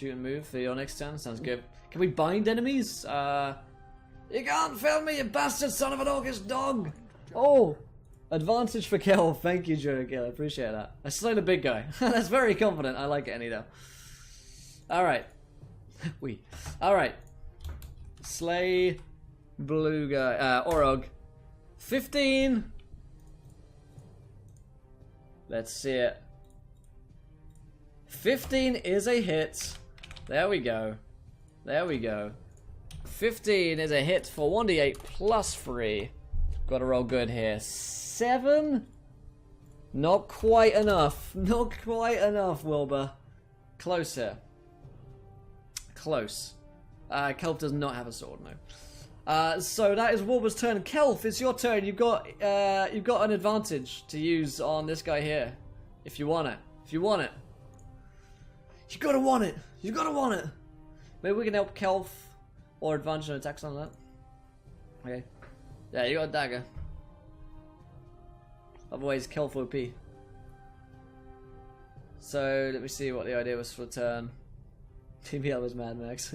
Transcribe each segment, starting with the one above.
shoot and move for your next turn. Sounds good. Can we bind enemies? You can't fail me, you bastard son of an orcish dog! Oh! Advantage for kill. Thank you, Jurikill. I appreciate that. I slayed a big guy. That's very confident. I like it, Anito. Alright. Alright. Slay blue guy. Orog. 15! Let's see it. 15 is a hit. There we go. There we go. 15 is a hit for 1d8 plus 3. Gotta roll good here. 7? Not quite enough. Not quite enough, Wilbur. Close here. Close. Kelf does not have a sword, no. So that is Wilbur's turn. Kelf, it's your turn. You've got an advantage to use on this guy here. If you want it. If you want it. You gotta want it. You gotta want it. Maybe we can help Kelf or advantage on attacks on that. Okay. Yeah, you got a dagger. Otherwise, Kelf OP. So let me see what the idea was for the turn. TBL was Mad Max.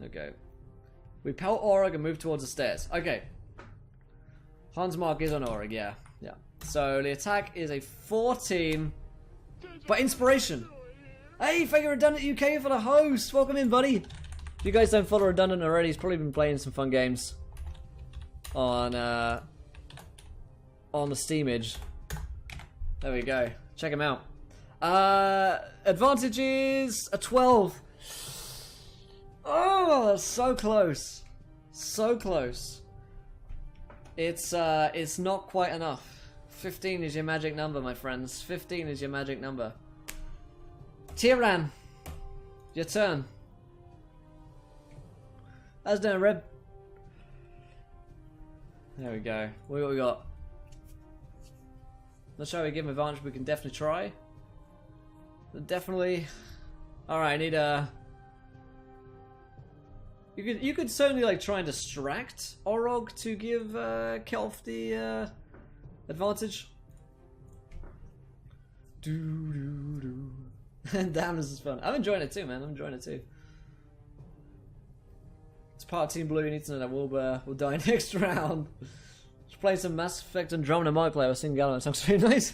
Okay. We pelt Aurog and move towards the stairs. Okay. Hans Mark is on Aurog, yeah. Yeah. So the attack is a 14. But inspiration! Hey, thank you Redundant UK for the host! Welcome in, buddy! If you guys don't follow Redundant already, he's probably been playing some fun games on the Steamage. There we go. Check him out. Advantage is a 12. Oh, so close. So close. It's not quite enough. 15 is your magic number, my friends. 15 is your magic number. Tyran, your turn. How's it doing, Reb? There we go. What we got? Not sure how we give him advantage, but we can definitely try. Definitely. Alright, I need a... You could certainly like try and distract Orog to give Kelf the advantage. Damn, this is fun. I'm enjoying it too, man. I'm enjoying it too. It's part of Team Blue. You need to know that Wilbur will die next round. Just play some Mass Effect and Drone and Multiplayer. I was singing Gallant. Sounds pretty nice.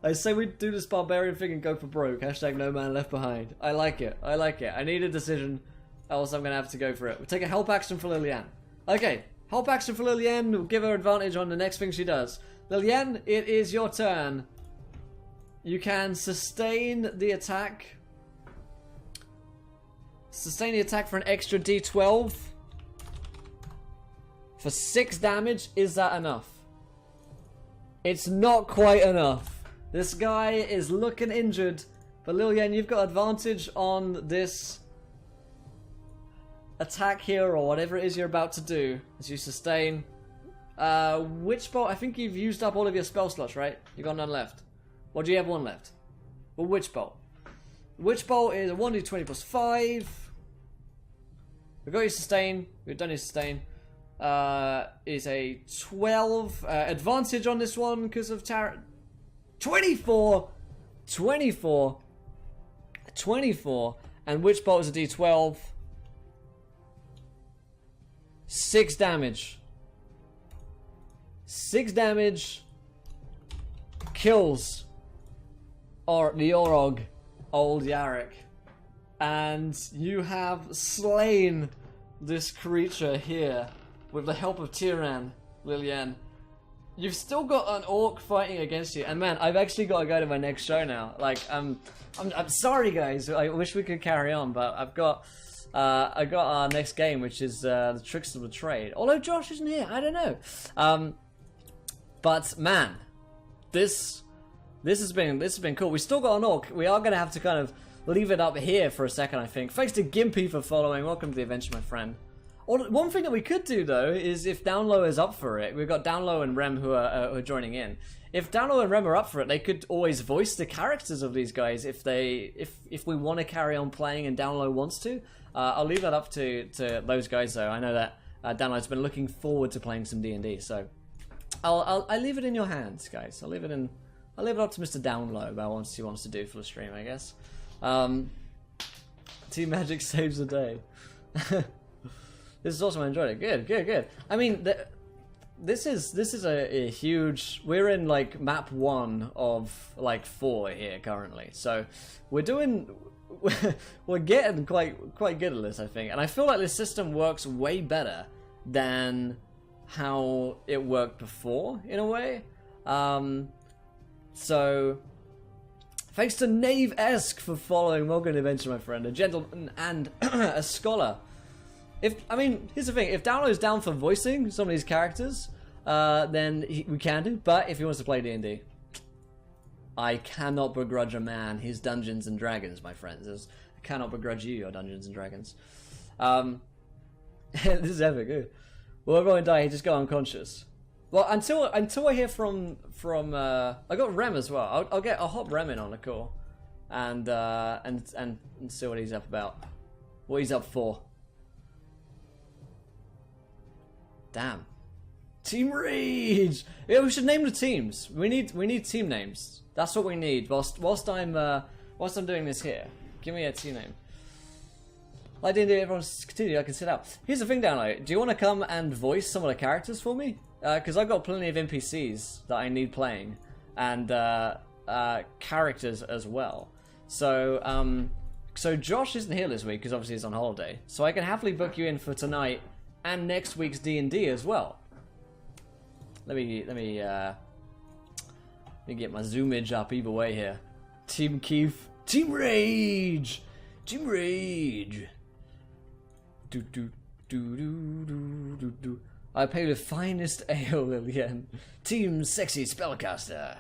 I say we do this barbarian thing and go for broke. Hashtag no man left behind. I like it. I like it. I need a decision. Else I'm going to have to go for it. We'll take a help action for Liliane. Okay. Help action for Liliane. We'll give her advantage on the next thing she does. Liliane, it is your turn. You can sustain the attack. Sustain the attack for an extra D12. For 6 damage. Is that enough? It's not quite enough. This guy is looking injured. But Liliane, you've got advantage on this attack here, or whatever it is you're about to do, as you sustain. Witch Bolt, I think you've used up all of your spell slots, right? You got none left. Or do you have one left? Well, Witch Bolt. Witch Bolt is a 1d20 plus 5. We've got your sustain. We've done your sustain. Is a 12. Advantage on this one because of 24. 24. 24. And Witch Bolt is a d12. 6 damage. 6 damage. Kills the Orog, old Yarrick. And you have slain this creature here with the help of Tyran, Liliane. You've still got an orc fighting against you, and man, I've actually got to go to my next show now. Like, I'm sorry, guys. I wish we could carry on, but I got our next game, which is the Tricks of the Trade. Although Josh isn't here, I don't know. But man, this has been cool. We still got an orc. We are gonna have to kind of leave it up here for a second, I think. Thanks to Gimpy for following. Welcome to the adventure, my friend. One thing that we could do though is if Downlow is up for it, we've got Downlow and Rem who are joining in. If Downlow and Rem are up for it, they could always voice the characters of these guys if we want to carry on playing and Downlow wants to. I'll leave that up to those guys though. I know that Downlow's been looking forward to playing some D&D, so I'll leave it in your hands, guys. I'll leave it in I'll leave it up to Mr. Download about what he wants to do for the stream, I guess. Team Magic saves the day. This is awesome. I enjoyed it. Good. I mean, this is a huge. We're in like map 1 of like 4 here currently, so we're getting quite good at this, I think, and I feel like this system works way better than how it worked before in a way. So thanks to Knave-esque for following. Welcome to Adventure, my friend. A gentleman and a scholar. Here's the thing. If Download's down for voicing some of these characters, then we can do. But if he wants to play D&D, I cannot begrudge a man his Dungeons and Dragons, my friends. I cannot begrudge you your Dungeons and Dragons. This is epic. Good. Will everyone die? Just go unconscious. Well, until I hear from I got Rem as well. I'll hop Rem in on the call, and see what he's up about, what he's up for. Damn. Team Rage! Yeah, we should name the teams. We need team names. That's what we need. Whilst I'm doing this here, give me a team name. Like D&D, everyone's continue. I can sit out. Here's the thing, Download. Do you want to come and voice some of the characters for me? Because I've got plenty of NPCs that I need playing, and characters as well. So Josh isn't here this week because obviously he's on holiday. So I can happily book you in for tonight and next week's D&D as well. Let me get my zoomage up either way here. Team Keith, Team Rage, Team Rage. Do. I pay the finest ale, Lillian. Team Sexy Spellcaster.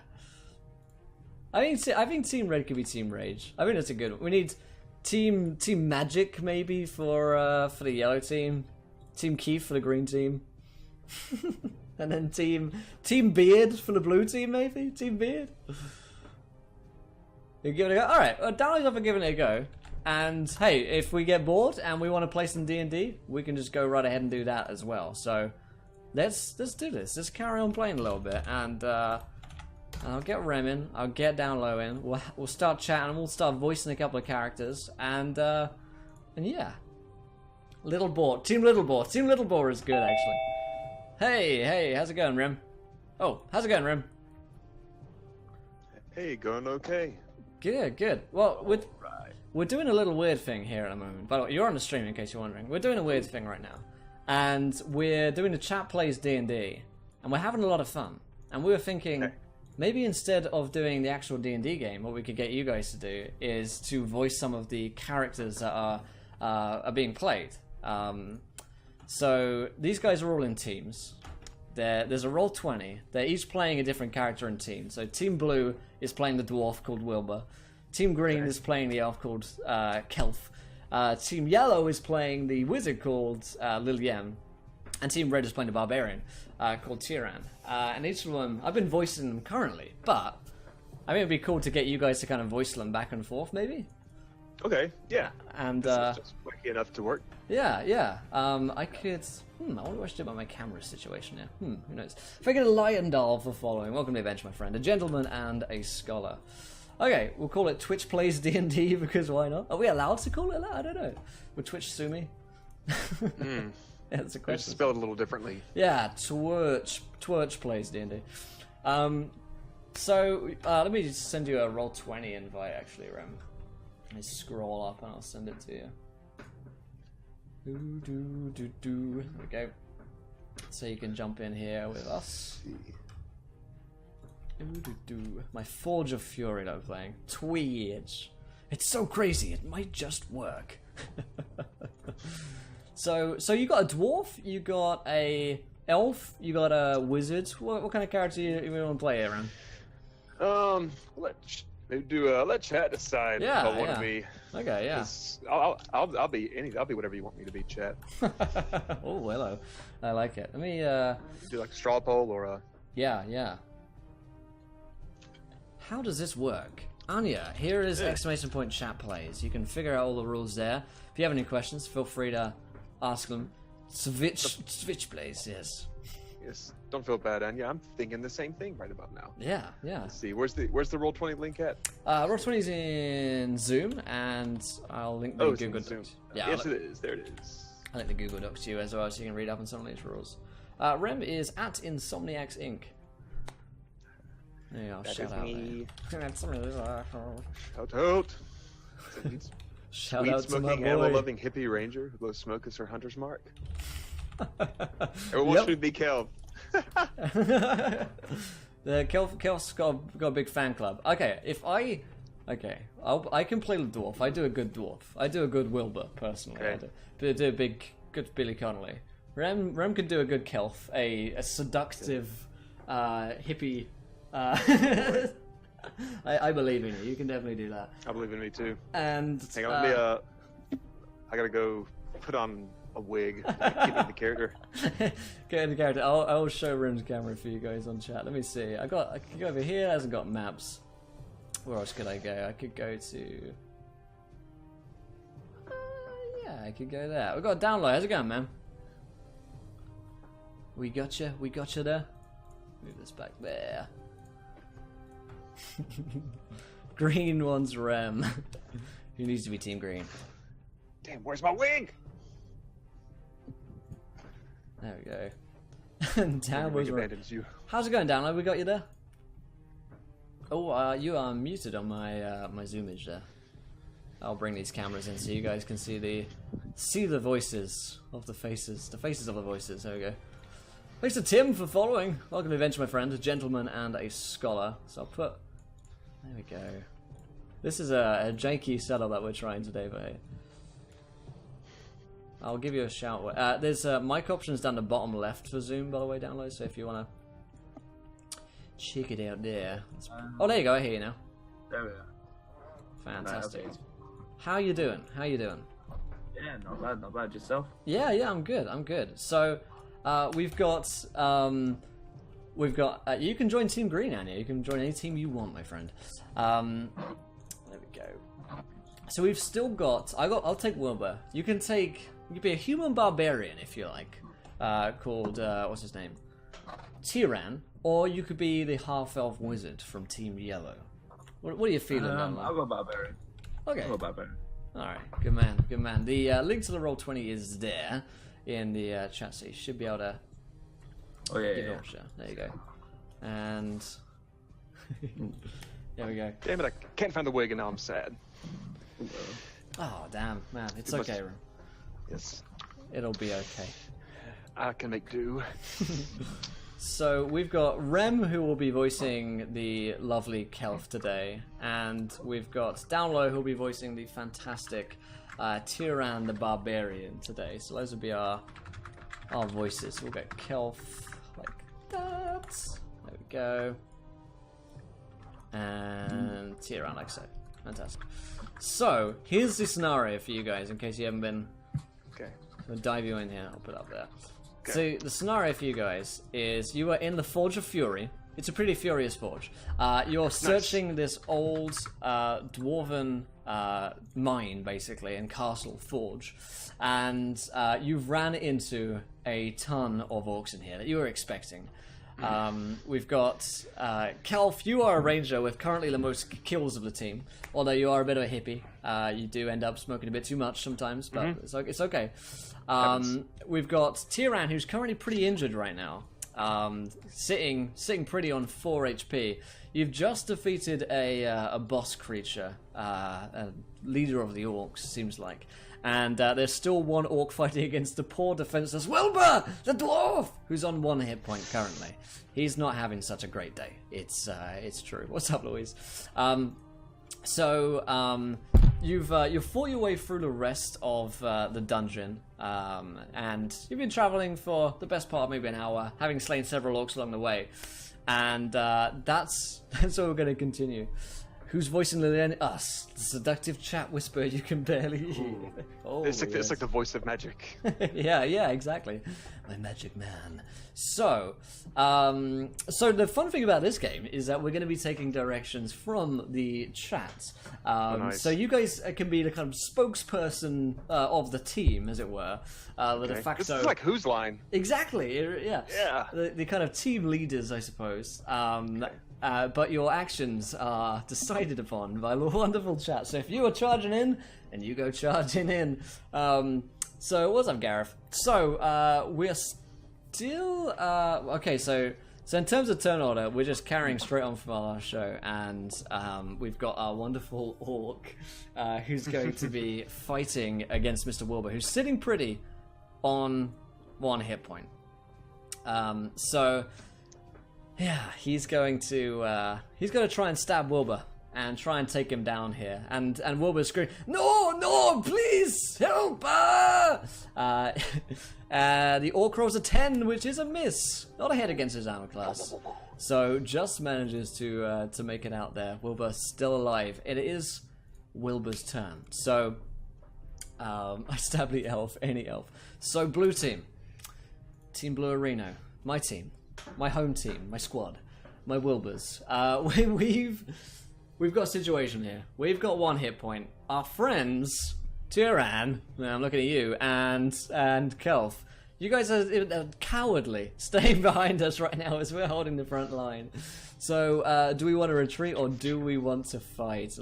I think Team Red could be Team Rage. I think that's a good one. We need Team Magic maybe for the yellow team. Team Keith for the green team. And then Team Beard for the blue team, maybe? Team Beard? You give it a go? Alright, well, Download's up for giving it a go. And, hey, if we get bored and we want to play some D&D, we can just go right ahead and do that as well. So, let's do this. Let's carry on playing a little bit. And, I'll get Rem in. I'll get Download in. We'll start chatting. We'll start voicing a couple of characters. And yeah. Little Boar. Team Little Boar. Team Little Boar is good, actually. Hey, how's it going, Rem? Oh, how's it going, Rem? Hey, going okay. Good. Well, we're doing a little weird thing here at the moment. By the way, you're on the stream in case you're wondering. We're doing a weird thing right now. And we're doing the chat plays D&D. And we're having a lot of fun. And we were thinking, maybe instead of doing the actual D&D game, what we could get you guys to do is to voice some of the characters that are being played. So these guys are all in teams. There's a Roll20. They're each playing a different character in team. So Team Blue is playing the dwarf called Wilbur. Team Green is playing the elf called Kelf. Team Yellow is playing the wizard called Lillian. And Team Red is playing the barbarian called Tyran. And each of them, I've been voicing them currently, but I think it'd be cool to get you guys to kind of voice them back and forth, maybe. Okay, yeah. And this is just wacky enough to work. Yeah. I could. I wonder what I should do about my camera situation here. Who knows? Figured a lion doll for following. Welcome to the bench, my friend. A gentleman and a scholar. Okay, we'll call it Twitch Plays D&D because why not? Are we allowed to call it that? I don't know. Would Twitch sue me? Yeah, that's a question. It's spelled a little differently. Yeah, Twitch Plays D&D. So let me just send you a Roll20 invite, actually, Rem. Let me scroll up and I'll send it to you. There we go. So you can jump in here with us. My Forge of Fury that I'm playing. Twitch. It's so crazy, it might just work. So you got a dwarf, you got a elf, you got a wizard. What kind of character you want to play here, Aaron? Let chat decide if I want to be. Okay, yeah. I'll be whatever you want me to be, chat. Oh, hello. I like it. Let me do like a straw poll or a. Yeah. How does this work? Anya, here is exclamation point chat plays. You can figure out all the rules there. If you have any questions, feel free to ask them. Switch plays, yes. Yes. Don't feel bad, Anya. I'm thinking the same thing right about now. Yeah, yeah. Let's see. Where's the Roll20 link at? Roll20's in Zoom, and I'll link the Google Docs. Yeah, yes, it is. There it is. I'll link the Google Docs to you as well, so you can read up on some of these rules. Rem is at Insomniacs Inc. There you go. Shout out me. That's me. Shout out. Shout Sweet out to my smoking, boy. ammo-loving hippie ranger who blows smoke as her hunter's mark. Everyone should be Kelv. The Kelf's got a big fan club. Okay, I can play the dwarf. I do a good dwarf. I do a good Wilbur personally. Okay. I do a good Billy Connolly. Rem can do a good Kelf, a seductive hippie. I believe in you. You can definitely do that. I believe in me too. And hang on, I gotta go put on a wig. Get in the character. Get in the character. I'll show Rem's camera for you guys on chat. Let me see. I could go over here. It hasn't got maps. Where else could I go? I could go to. Yeah, I could go there. We got a download. How's it going, man? We got you there. Move this back there. Green wants Rem. Who needs to be Team Green? Damn, where's my wig? There we go. And down was Rem. You. How's it going, Download? We got you there? Oh, you are muted on my my zoomage there. I'll bring these cameras in so you guys can see the voices of the faces of the voices. There we go. Thanks to Tim for following. Welcome to the adventure, my friend. A gentleman and a scholar. So I'll put. There we go. This is a janky setup that we're trying today, but hey. I'll give you a shout. There's mic options down the bottom left for Zoom, by the way, Download. So if you want to check it out there. Oh, there you go. I hear you now. There we are. Fantastic. How you doing? Yeah, not bad. Yourself? Yeah, I'm good. So, we've got. You can join Team Green, Anya. You can join any team you want, my friend. There we go. So we've still got. I'll take Wilbur. You can be a human barbarian if you like. Called what's his name? Tyran. Or you could be the half-elf wizard from Team Yellow. What are you feeling? I'll go barbarian. Okay. I'll go barbarian. All right. Good man. The link to the Roll20 is there in the chat, so you should be able to. Oh yeah. There you go. And there we go. Damn it! I can't find the wig, and now I'm sad. Oh damn, man! It's okay, Rem. Yes. It'll be okay. I can make do. So we've got Rem, who will be voicing the lovely Kelf today, and we've got Download, who will be voicing the fantastic Tyran the Barbarian today. So those will be our voices. We'll get Kelf like that. There we go. And Tyran like so. Fantastic. So here's the scenario for you guys, in case you haven't been. Okay. I'll dive you in here. I'll put it up there. Okay. So the scenario for you guys is you are in the Forge of Fury. It's a pretty furious forge. You're searching this old dwarven mine, basically, and castle forge, and you've ran into a ton of orcs in here that you were expecting. We've got Kelf. You are a ranger with currently the most kills of the team, although you are a bit of a hippie. You do end up smoking a bit too much sometimes, but it's okay. We've got Tyran, who's currently pretty injured right now, sitting pretty on 4 HP. You've just defeated a boss creature, a leader of the orcs, seems like. And there's still one orc fighting against the poor defenseless Wilbur, the dwarf, who's on 1 hit point currently. He's not having such a great day. It's true. What's up, Louise? You've fought your way through the rest of the dungeon, and you've been traveling for the best part of maybe an hour, having slain several orcs along the way, and that's what we're going to continue. Who's voicing Liliana? Us. The seductive chat whisper you can barely hear. Oh, It's yes. like the voice of magic. yeah, exactly. My magic man. So the fun thing about this game is that we're going to be taking directions from the chat. Nice. So you guys can be the kind of spokesperson of the team, as it were. The de facto. This is like Who's Line. Exactly. Yeah. Yeah. The kind of team leaders, I suppose. But your actions are decided upon by the wonderful chat. So if you are charging in, then you go charging in. So what's up, Gareth? So we're still okay. So in terms of turn order, we're just carrying straight on from our last show, and we've got our wonderful orc who's going to be fighting against Mr. Wilbur, who's sitting pretty on 1 hit point. So. Yeah, he's going to try and stab Wilbur and try and take him down here. And Wilbur's screaming, "No, please help!" The orc rolls a 10, which is a miss, not a hit against his armor class. So just manages to make it out there. Wilbur's still alive. It is Wilbur's turn. So I stab the elf, any elf. So blue team, Team Blue Arena, my team. My home team, my squad, my Wilburs. We've got a situation here. We've got 1 hit point. Our friends, Tyran, I'm looking at you, and Kelf. You guys are cowardly, staying behind us right now as we're holding the front line. So, do we want to retreat or do we want to fight?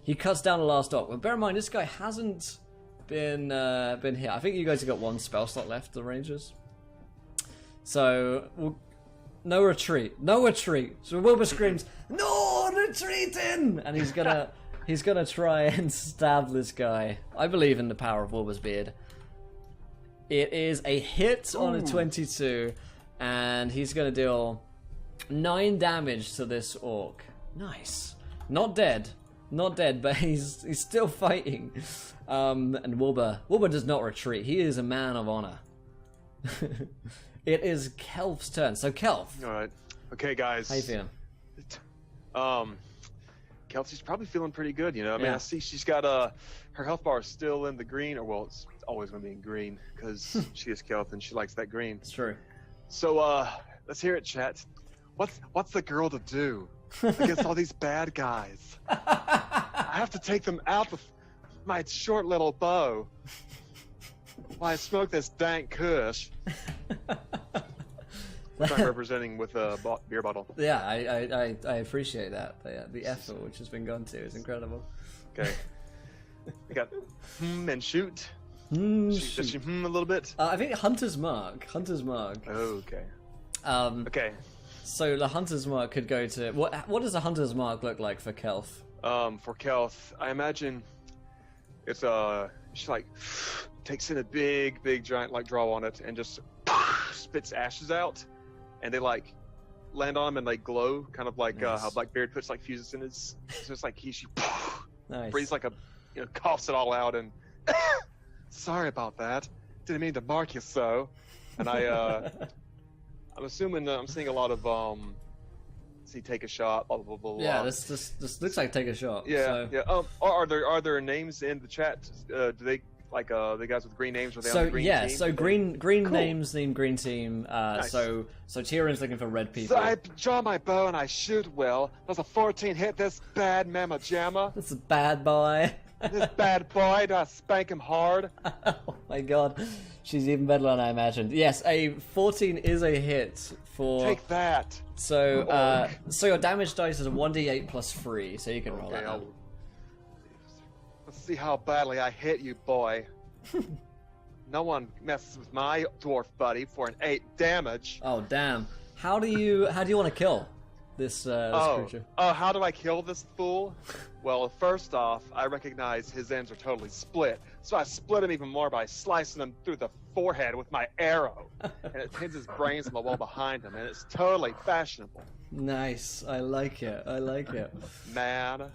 He cuts down the last orc. Well, bear in mind, this guy hasn't been hit. I think you guys have got 1 spell slot left, the Rangers. So, no retreat. So Wilbur screams, "No retreating!" And he's gonna try and stab this guy. I believe in the power of Wilbur's beard. It is a hit on a 22, and he's gonna deal 9 damage to this orc. Nice. Not dead, but he's still fighting. And Wilbur does not retreat. He is a man of honor. It is Kelf's turn. So Kelf, All right. Okay, guys. how you feeling? Kelsey's probably feeling pretty good, you know. I mean, Yeah. I see she's got her health bar is still in the green, or well, it's always going to be in green because she is Kelth and she likes that green. It's true. So let's hear it, chat. What's the girl to do against all these bad guys? I have to take them out with my short little bow while I smoke this dank kush. I'm representing with a beer bottle. Yeah, I appreciate that. The effort which has been gone to is incredible. Okay. We got and shoot. Does she a little bit? I think Hunter's Mark. Okay. Okay. So the Hunter's Mark could go to what does a Hunter's Mark look like for Kelf? For Kelth, I imagine it's she like takes in a big giant like draw on it and just spits ashes out, and they like land on him and they glow, kind of like Nice. how Blackbeard puts like fuses in his. So it's like she Nice. breathes like coughs it all out and sorry about that. Didn't mean to mark you so. And I'm assuming I'm seeing a lot of see take a shot. Blah blah blah blah. Yeah, this looks like take a shot. Yeah, So. yeah. Are there names in the chat? Do they like the guys with green names? Are they on So the green yeah, team? so green Cool. names named green team. Nice. So Tyrion's looking for red people. So I draw my bow and I shoot well. Does a 14 hit this bad mamma jamma? That's a bad boy. This bad boy, do I spank him hard? Oh my god, she's even better than I imagined. Yes, a 14 is a hit for. Take that. So so your damage dice is a 1d8 plus 3, so you can roll that. Now. Let's see how badly I hit you, boy. No one messes with my dwarf buddy for an 8 damage. Oh damn! How do you want to kill this creature? How do I kill this fool? Well, first off, I recognize his ends are totally split, so I split him even more by slicing him through the forehead with my arrow, and it pins his brains on the wall behind him, and it's totally fashionable. Nice, I like it. Man,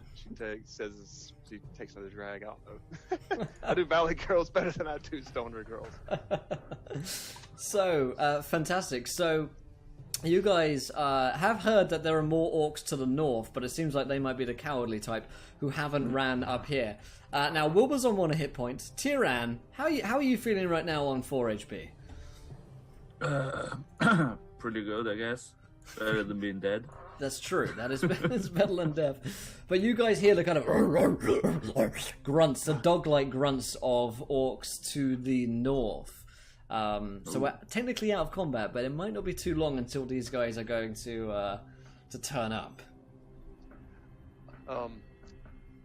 she takes another drag out though. I do Valley Girls better than I do Stoner Girls. So fantastic. So you guys have heard that there are more orcs to the north, but it seems like they might be the cowardly type who haven't ran up here. Now, Wilbur's on 1 hit point. Tyran, how are you feeling right now on 4 HP? Pretty good, I guess. Better than being dead. That's true. That is it's better than death. But you guys hear the kind of grunts, the dog-like grunts of orcs to the north. So we're technically out of combat, but it might not be too long until these guys are going to turn up.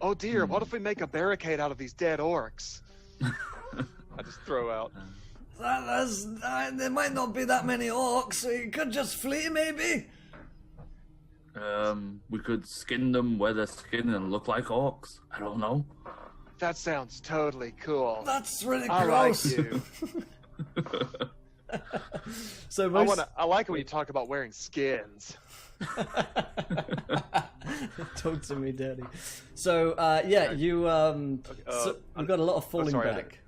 Oh dear, what if we make a barricade out of these dead orcs? I just throw out. There might not be that many orcs, so you could just flee, maybe? We could skin them, wear their skin, and look like orcs. I don't know. That sounds totally cool. That's really I gross. like you. So I like it when you talk about wearing skins. Talk to me, Daddy. So, you, so we've got a lot of falling back.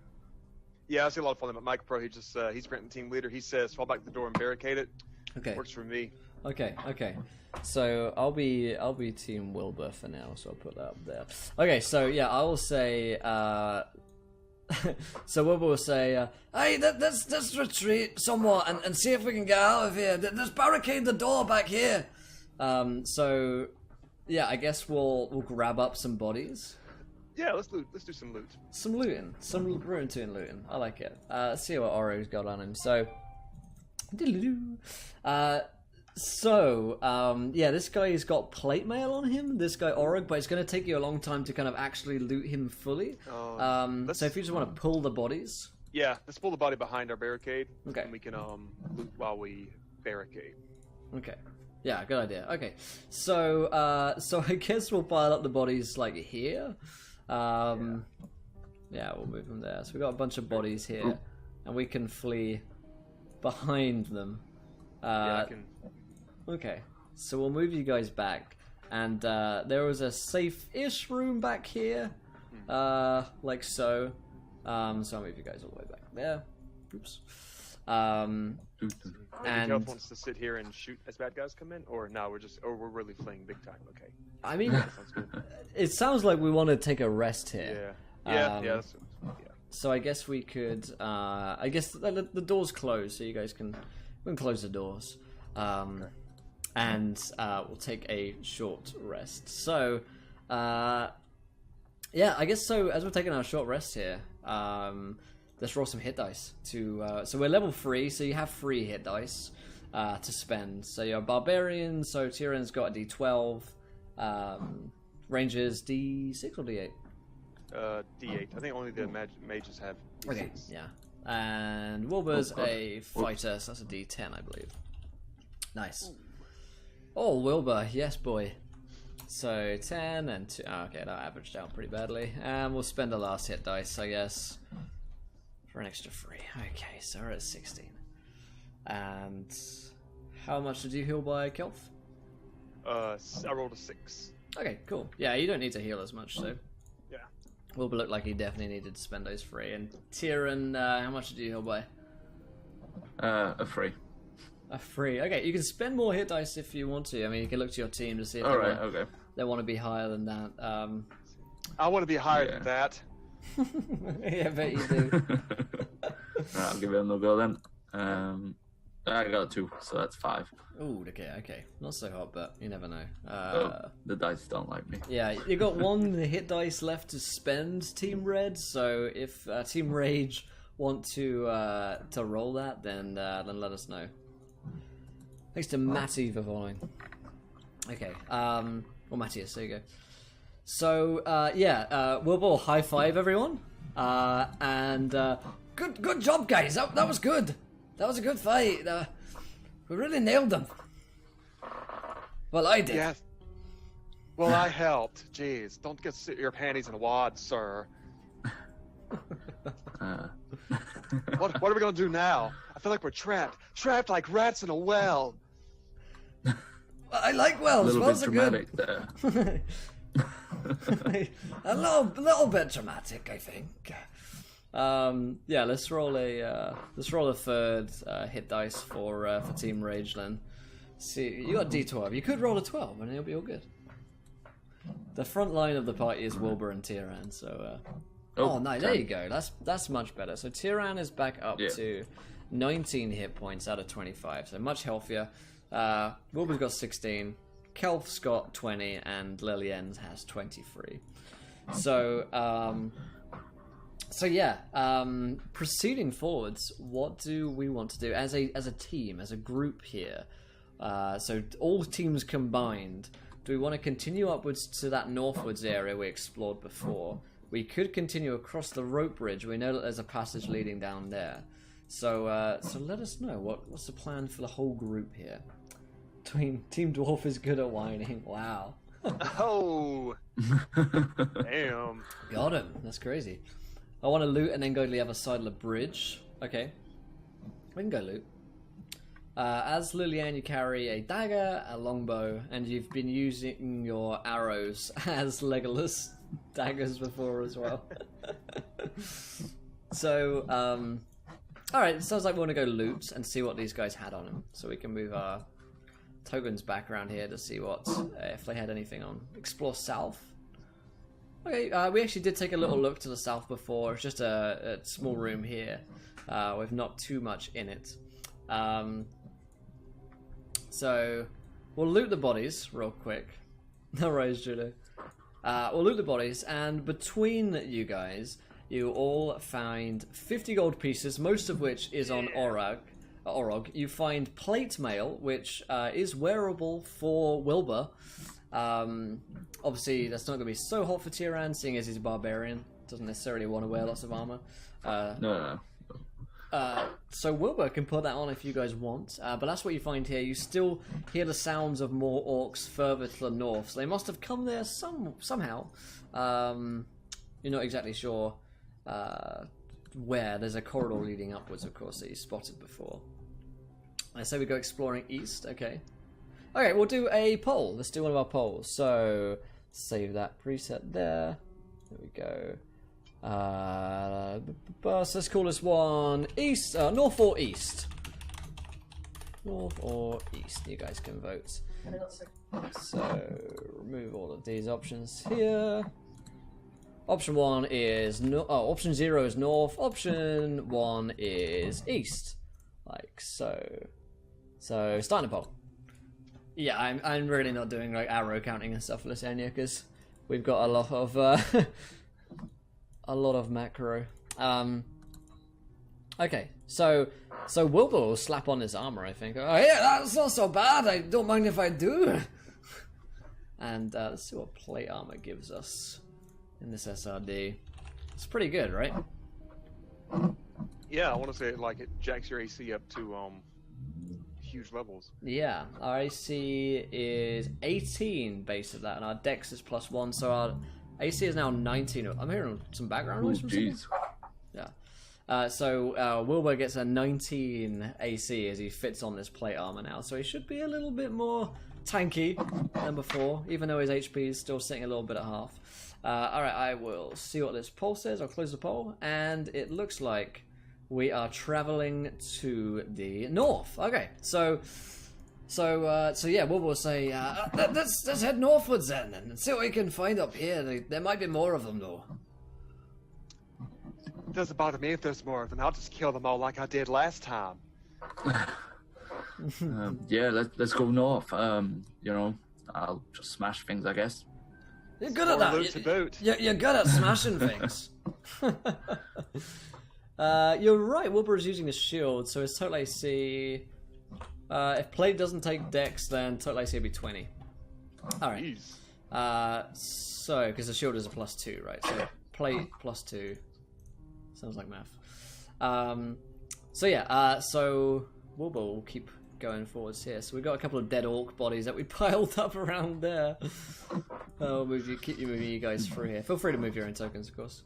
Yeah, I see a lot of falling back. Mike Pro, he's Grant, the team leader. He says, fall back to the door and barricade it. Okay. Works for me. Okay. So I'll be Team Wilbur for now, so I'll put that up there. Okay, so yeah, I will say, so Wilbur will say, hey, let's retreat somewhat and see if we can get out of here. Let's barricade the door back here. So, yeah, I guess we'll grab up some bodies. Yeah, let's loot. Let's do some loot. Some looting. Some ruin looting. I like it. Let's see what Oro's got on him. So, yeah, this guy's got plate mail on him, this guy Orog, but it's going to take you a long time to kind of actually loot him fully. So if you just want to pull the bodies. Yeah, let's pull the body behind our barricade. Okay. And we can loot while we barricade. Okay. Yeah, good idea. Okay. So I guess we'll pile up the bodies like here. Yeah, we'll move them there. So we've got a bunch of bodies here, and we can flee behind them. Yeah, I can... Okay, so we'll move you guys back, and there was a safe-ish room back here, like so. So I'll move you guys all the way back there. Oops. And And wants to sit here and shoot as bad guys come in, or no? We're really fleeing big time. Okay. I mean, That sounds good. it sounds like we want to take a rest here. Yeah. Yeah. So I guess we could. I guess the doors closed, so you guys we can close the doors. And we'll take a short rest. So, yeah, I guess so. As we're taking our short rest here, let's roll some hit dice. So we're level 3, so you have 3 hit dice to spend. So you're a barbarian. So Tyrion's got a D12. Rangers D6 or D8. D8. I think only the mages have D6. Okay, yeah. And Wilbur's a fighter, so that's a D10, I believe. Nice. Oh, Wilbur, yes, boy. So 10 and 2. Oh, okay, that averaged out pretty badly. And we'll spend the last hit dice, I guess, for an extra 3. Okay, so we're at 16. And how much did you heal by, Kelf? I rolled a 6. Okay, cool. Yeah, you don't need to heal as much, so. Yeah. Wilbur looked like he definitely needed to spend those 3. And Tyrion, how much did you heal by? A 3. A 3. Okay, you can spend more hit dice if you want to. I mean, you can look to your team to see if they want to be higher than that. I want to be higher than that. Yeah, I bet you do. I'll give it another go then. I got 2, so that's 5. Ooh, okay. Not so hot, but you never know. The dice don't like me. Yeah, you got 1 hit dice left to spend, Team Red. So if Team Rage want to roll that, then let us know. Thanks to Matty for following. Okay, or Matthias, there you go. So, Wilbur will high five everyone. And good job, guys. That was good. That was a good fight. We really nailed them. Well, I did. Yes. Well, I helped. Jeez, don't get your panties in a wad, sir. What are we gonna do now? I feel like we're trapped like rats in a well. I like wells. Wells are good. There. A little bit dramatic, I think. Yeah, let's roll a third hit dice for Team Rage then. See, you got D12. You could roll a 12 and it'll be all good. The front line of the party is Wilbur and Tyran, so... Oh, no, there you go. That's much better. So Tyran is back up to 19 hit points out of 25, so much healthier. Wilbur's got 16, Kelf's got 20, and Lillian's has 23. So, proceeding forwards, what do we want to do as a team, as a group here? So all teams combined, do we want to continue upwards to that northwards area we explored before? We could continue across the rope bridge. We know that there's a passage leading down there. So let us know what's the plan for the whole group here. Team Dwarf is good at whining. Wow. Oh, damn. Got him. That's crazy. I want to loot and then go to the other side of the bridge. Okay. We can go loot. As Lillian, you carry a dagger, a longbow, and you've been using your arrows as Legolas daggers before as well. So, alright, it sounds like we want to go loot and see what these guys had on them. So we can move our tokens back around here to see what, if they had anything on. Explore south. Okay, we actually did take a little look to the south before. It's just a small room here with not too much in it. So, we'll loot the bodies real quick. No worries, Judo. We'll loot the bodies, and between you guys, you all find 50 gold pieces, most of which is on Orog. You find plate mail, which is wearable for Wilbur. Obviously, that's not going to be so hot for Tyran, seeing as he's a barbarian. Doesn't necessarily want to wear lots of armor. No. So Wilbur can put that on if you guys want, but that's what you find here. You still hear the sounds of more orcs further to the north, so they must have come there somehow. You're not exactly sure where. There's a corridor leading upwards, of course, that you spotted before. I say we go exploring east. Okay, we'll do a poll. Let's do one of our polls. So save that preset there. There we go. So let's call this one east, north or east. North or east. You guys can vote. So remove all of these options here. Option 1 is option 0 is north. Option 1 is east, like so. So starting a poll. Yeah, I'm really not doing like arrow counting and stuff for this area because we've got a lot of macro. Okay, so Wilbur will slap on his armor, I think. Oh yeah, that's not so bad. I don't mind if I do. And let's see what plate armor gives us in this SRD. It's pretty good, right? Yeah, I want to say like it jacks your AC up to huge levels. Yeah, our AC is 18 base of that, and our Dex is +1, so our AC is now 19. I'm hearing some background noise from someone. Yeah. So Wilbur gets a 19 AC as he fits on this plate armor now, so he should be a little bit more tanky than before, even though his HP is still sitting a little bit at half. Alright, I will see what this poll says. I'll close the poll, and it looks like we are traveling to the north. Okay, so yeah, Wilbur will say, let's head northwards then and see what we can find up here. There might be more of them, though. It doesn't bother me if there's more of them. I'll just kill them all like I did last time. Yeah, let's go north. I'll just smash things, I guess. You're good at that. You're good at smashing things. You're right. Wilbur is using a shield, so his total AC. If plate doesn't take Dex, then total AC will be 20. All right. So because the shield is a +2, right? So plate +2. Sounds like math. So Wilbur will keep going forwards here. So we've got a couple of dead orc bodies that we piled up around there. I'll keep you moving you guys through here. Feel free to move your own tokens, of course.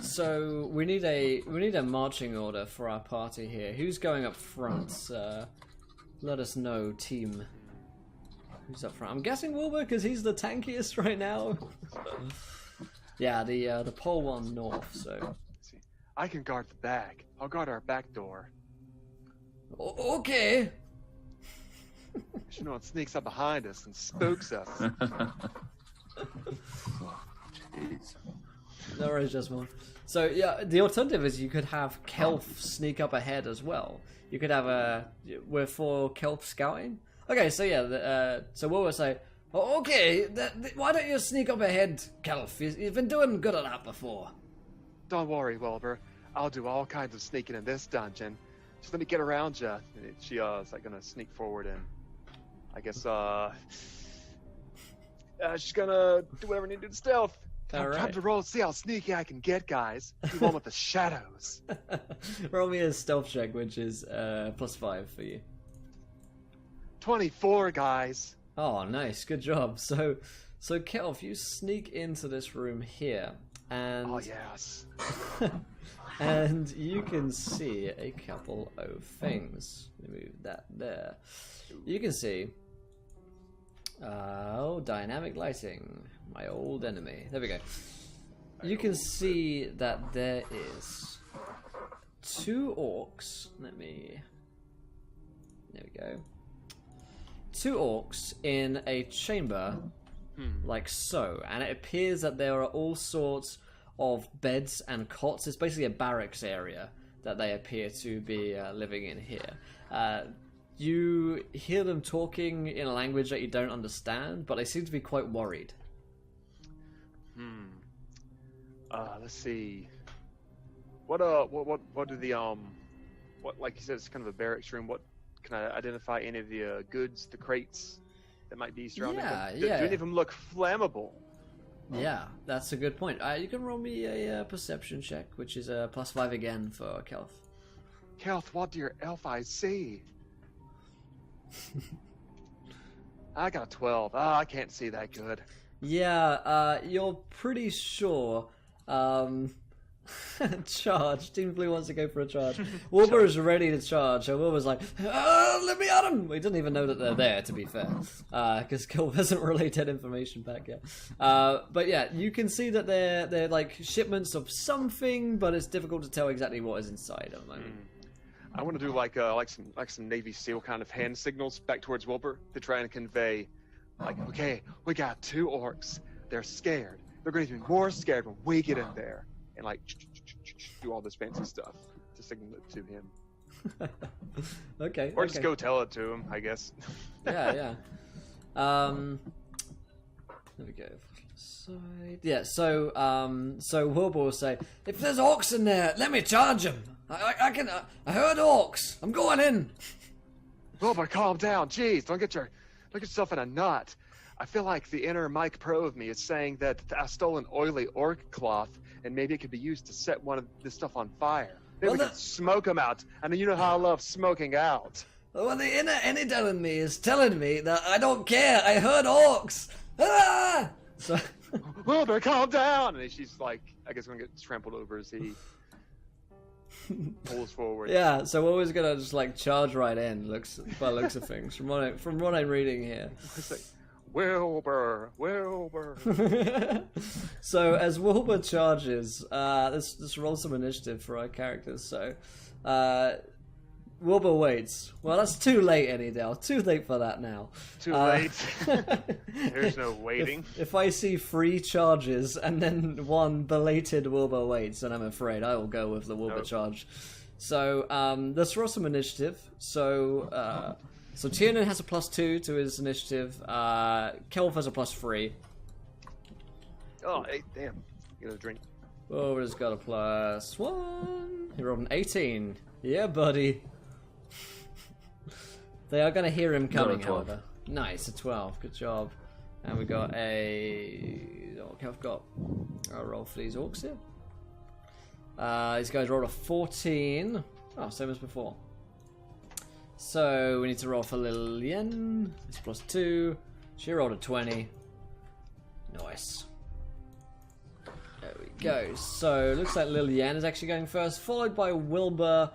So we need a marching order for our party here. Who's going up front? Let us know, team. Who's up front? I'm guessing Wilbur because he's the tankiest right now. Yeah, the pole one north. So I can guard the back. I'll guard our back door. Okay. You know, it sneaks up behind us and spooks us. Jeez. No worries, just one. So yeah, the alternative is you could have Kelf sneak up ahead as well. You could have we're for Kelf scouting. Okay, so yeah, so what we'll say. Oh, okay, why don't you sneak up ahead, Kelf? You've been doing good at that before. Don't worry, Wilbur. I'll do all kinds of sneaking in this dungeon. Just let me get around you. And she is like gonna sneak forward and I guess she's gonna do whatever I need to do to stealth. Time to roll, see how sneaky I can get, guys. Do one with the shadows. Roll me a stealth check, which is +5 for you. 24, guys. Oh, nice, good job. So Kelf, you sneak into this room here, and Oh yes. and you can see a couple of things. Let me move that there. You can see. Dynamic lighting, my old enemy. There we go. You can see that there is 2 orcs. There we go. 2 orcs in a chamber, like so, and it appears that there are all sorts of beds and cots. It's basically a barracks area that they appear to be living in here. You hear them talking in a language that you don't understand, but they seem to be quite worried. Let's see. What do the what, like you said, it's kind of a barracks room. What can I identify any of the goods, the crates that might be surrounding them? Do any of them look flammable? Yeah, that's a good point. You can roll me a perception check, which is a +5 again for Kelf. Kelth, what do your elf eyes see? I got a 12. I can't see that good. Yeah, you're pretty sure. Charge. Team Blue wants to go for a charge. Wilbur is ready to charge, so Wilbur's like, let me at him! We didn't even know that they're there, to be fair. Because Kelf hasn't relayed that information back yet. But yeah, you can see that they're like shipments of something, but it's difficult to tell exactly what is inside at the moment. I want to do like some Navy SEAL kind of hand signals back towards Wilbur to try and convey, like, okay, we got 2 orcs. They're scared. They're going to be more scared when we get in there, and like do all this fancy stuff to signal it to him. Okay. Or just go tell it to him, I guess. Yeah. There we go. Side. Yeah. So Wilbur will say, if there's orcs in there, let me charge them. I heard orcs. I'm going in. Wilbur, calm down. Jeez, don't get yourself in a knot. I feel like the inner Mike Pro of me is saying that I stole an oily orc cloth, and maybe it could be used to set one of this stuff on fire. Maybe we could smoke them out. I mean, you know how I love smoking out. Well, the inner Anytale in me is telling me that I don't care. I heard orcs. Ah! So, Wilbur, calm down. And she's like, I guess, gonna get trampled over as he pulls forward. Yeah, so Wilbur's gonna just like charge right in. By looks of things, from what I'm reading here. It's like, Wilbur. So as Wilbur charges, let's roll some initiative for our characters. So Wilbur waits. Well, that's too late, Anytale. Too late for that now. Too late. There's no waiting. If I see 3 charges and then 1 belated Wilbur waits, then I'm afraid I will go with the Wilbur charge. So let's roll some initiative. So Tiernan has a +2 to his initiative. Kelf has a +3. Oh, 8, damn. Get a drink. Wilbur's got a +1. He rolled an 18. Yeah, buddy. They are going to hear him coming, however. Nice, a 12. Good job. And we got I've got a roll for these orcs here. These guys rolled a 14. Oh, same as before. So we need to roll for Lillian. It's +2. She rolled a 20. Nice. There we go. So looks like Lillian is actually going first, followed by Wilbur,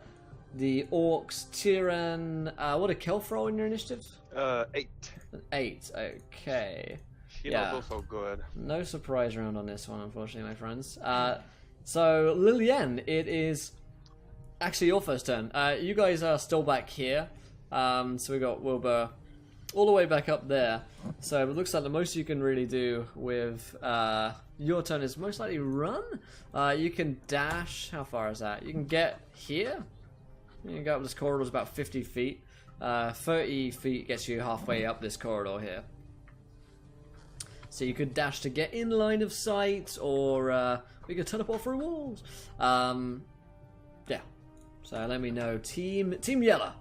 the orcs, Tyran. What did Kelf roll in your initiative? 8. An 8. Okay. You don't look so good. No surprise round on this one, unfortunately, my friends. So Lillian, it is actually, your first turn. You guys are still back here. So we got Wilbur all the way back up there. So it looks like the most you can really do with your turn is most likely run. You can dash. How far is that? You can get here. You can go up this corridor, is about 50 feet. 30 feet gets you halfway up this corridor here. So you could dash to get in line of sight, or we could teleport through walls. Yeah. So let me know. Team Yellow.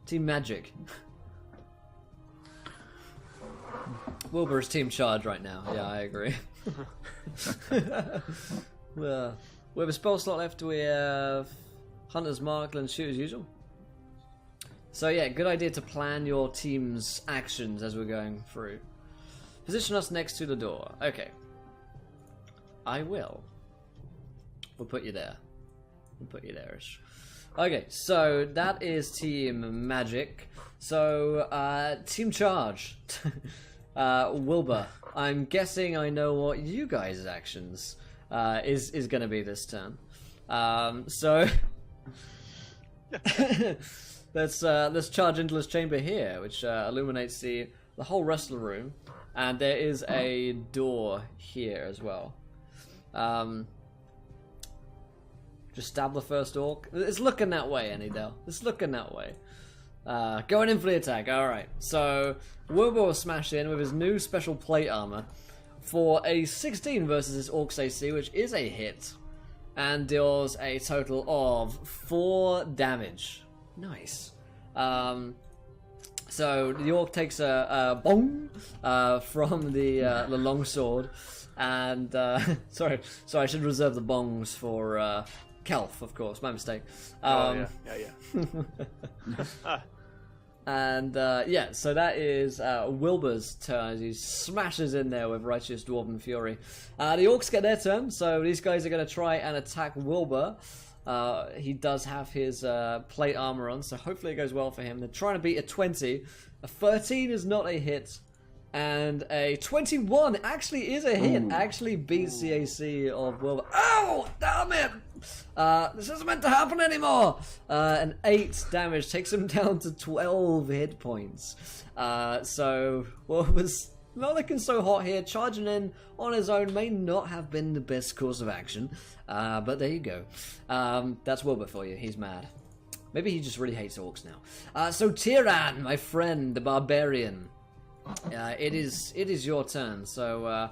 Team Magic. Wilbur is Team Charge right now. Yeah, I agree. Well, we have a spell slot left. We have Hunter's Mark and Shoot as usual. So yeah, good idea to plan your team's actions as we're going through. Position us next to the door. Okay. I will. We'll put you there. We'll put you there-ish. Okay, so that is Team Magic. So, Team Charge. Wilbur, I'm guessing I know what you guys' actions is going to be this turn. So, let's charge into this chamber here, which illuminates the whole rest of the room. And there is a door here as well. Just stab the first orc. It's looking that way, Anidel. It's looking that way. Going in for the attack. Alright. So, Wilbur will smash in with his new special plate armor for a 16 versus his orc's AC, which is a hit. And deals a total of 4 damage. Nice. So the orc takes a bong from the longsword, and sorry, I should reserve the bongs for Kelf, of course. My mistake. Yeah. And yeah, so that is Wilbur's turn as he smashes in there with Righteous Dwarven Fury. The orcs get their turn, so these guys are going to try and attack Wilbur. He does have his plate armor on, so hopefully it goes well for him. They're trying to beat a 20. A 13 is not a hit, and a 21 actually is a hit. Ooh. Actually beats the AC of Wilbur. Oh, damn it! This isn't meant to happen anymore! An 8 damage takes him down to 12 hit points. So, Wilbur's not looking so hot here. Charging in on his own may not have been the best course of action. But there you go. That's Wilbur for you. He's mad. Maybe he just really hates orcs now. So Tyran, my friend, the barbarian. It is your turn. So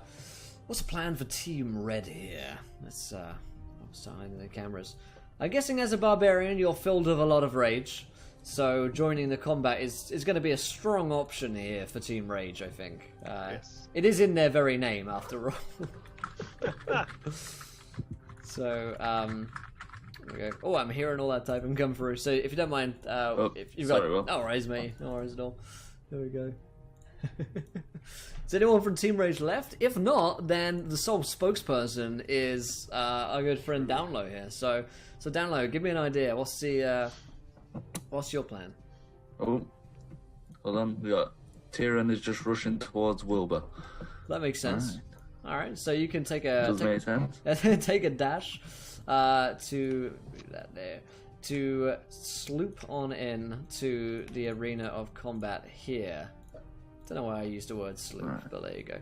what's the plan for Team Red here? Let's sign the cameras. I'm guessing as a barbarian you're filled with a lot of rage. So joining the combat is going to be a strong option here for Team Rage, I think. Yes. It is in their very name, after all. So, there we go. Oh, I'm hearing all that typing come through. So if you don't mind, if you've got... Will. No worries, mate. No worries at all. There we go. Is anyone from Team Rage left? If not, then the sole spokesperson is our good friend Downlow here. So Downlow, give me an idea. What's your plan? Oh, hold on. We got Tyrion is just rushing towards Wilbur. That makes sense. All right, so you can take a Does make sense. take a dash to sloop on in to the arena of combat here. Don't know why I used the word sloop, Right. but there you go.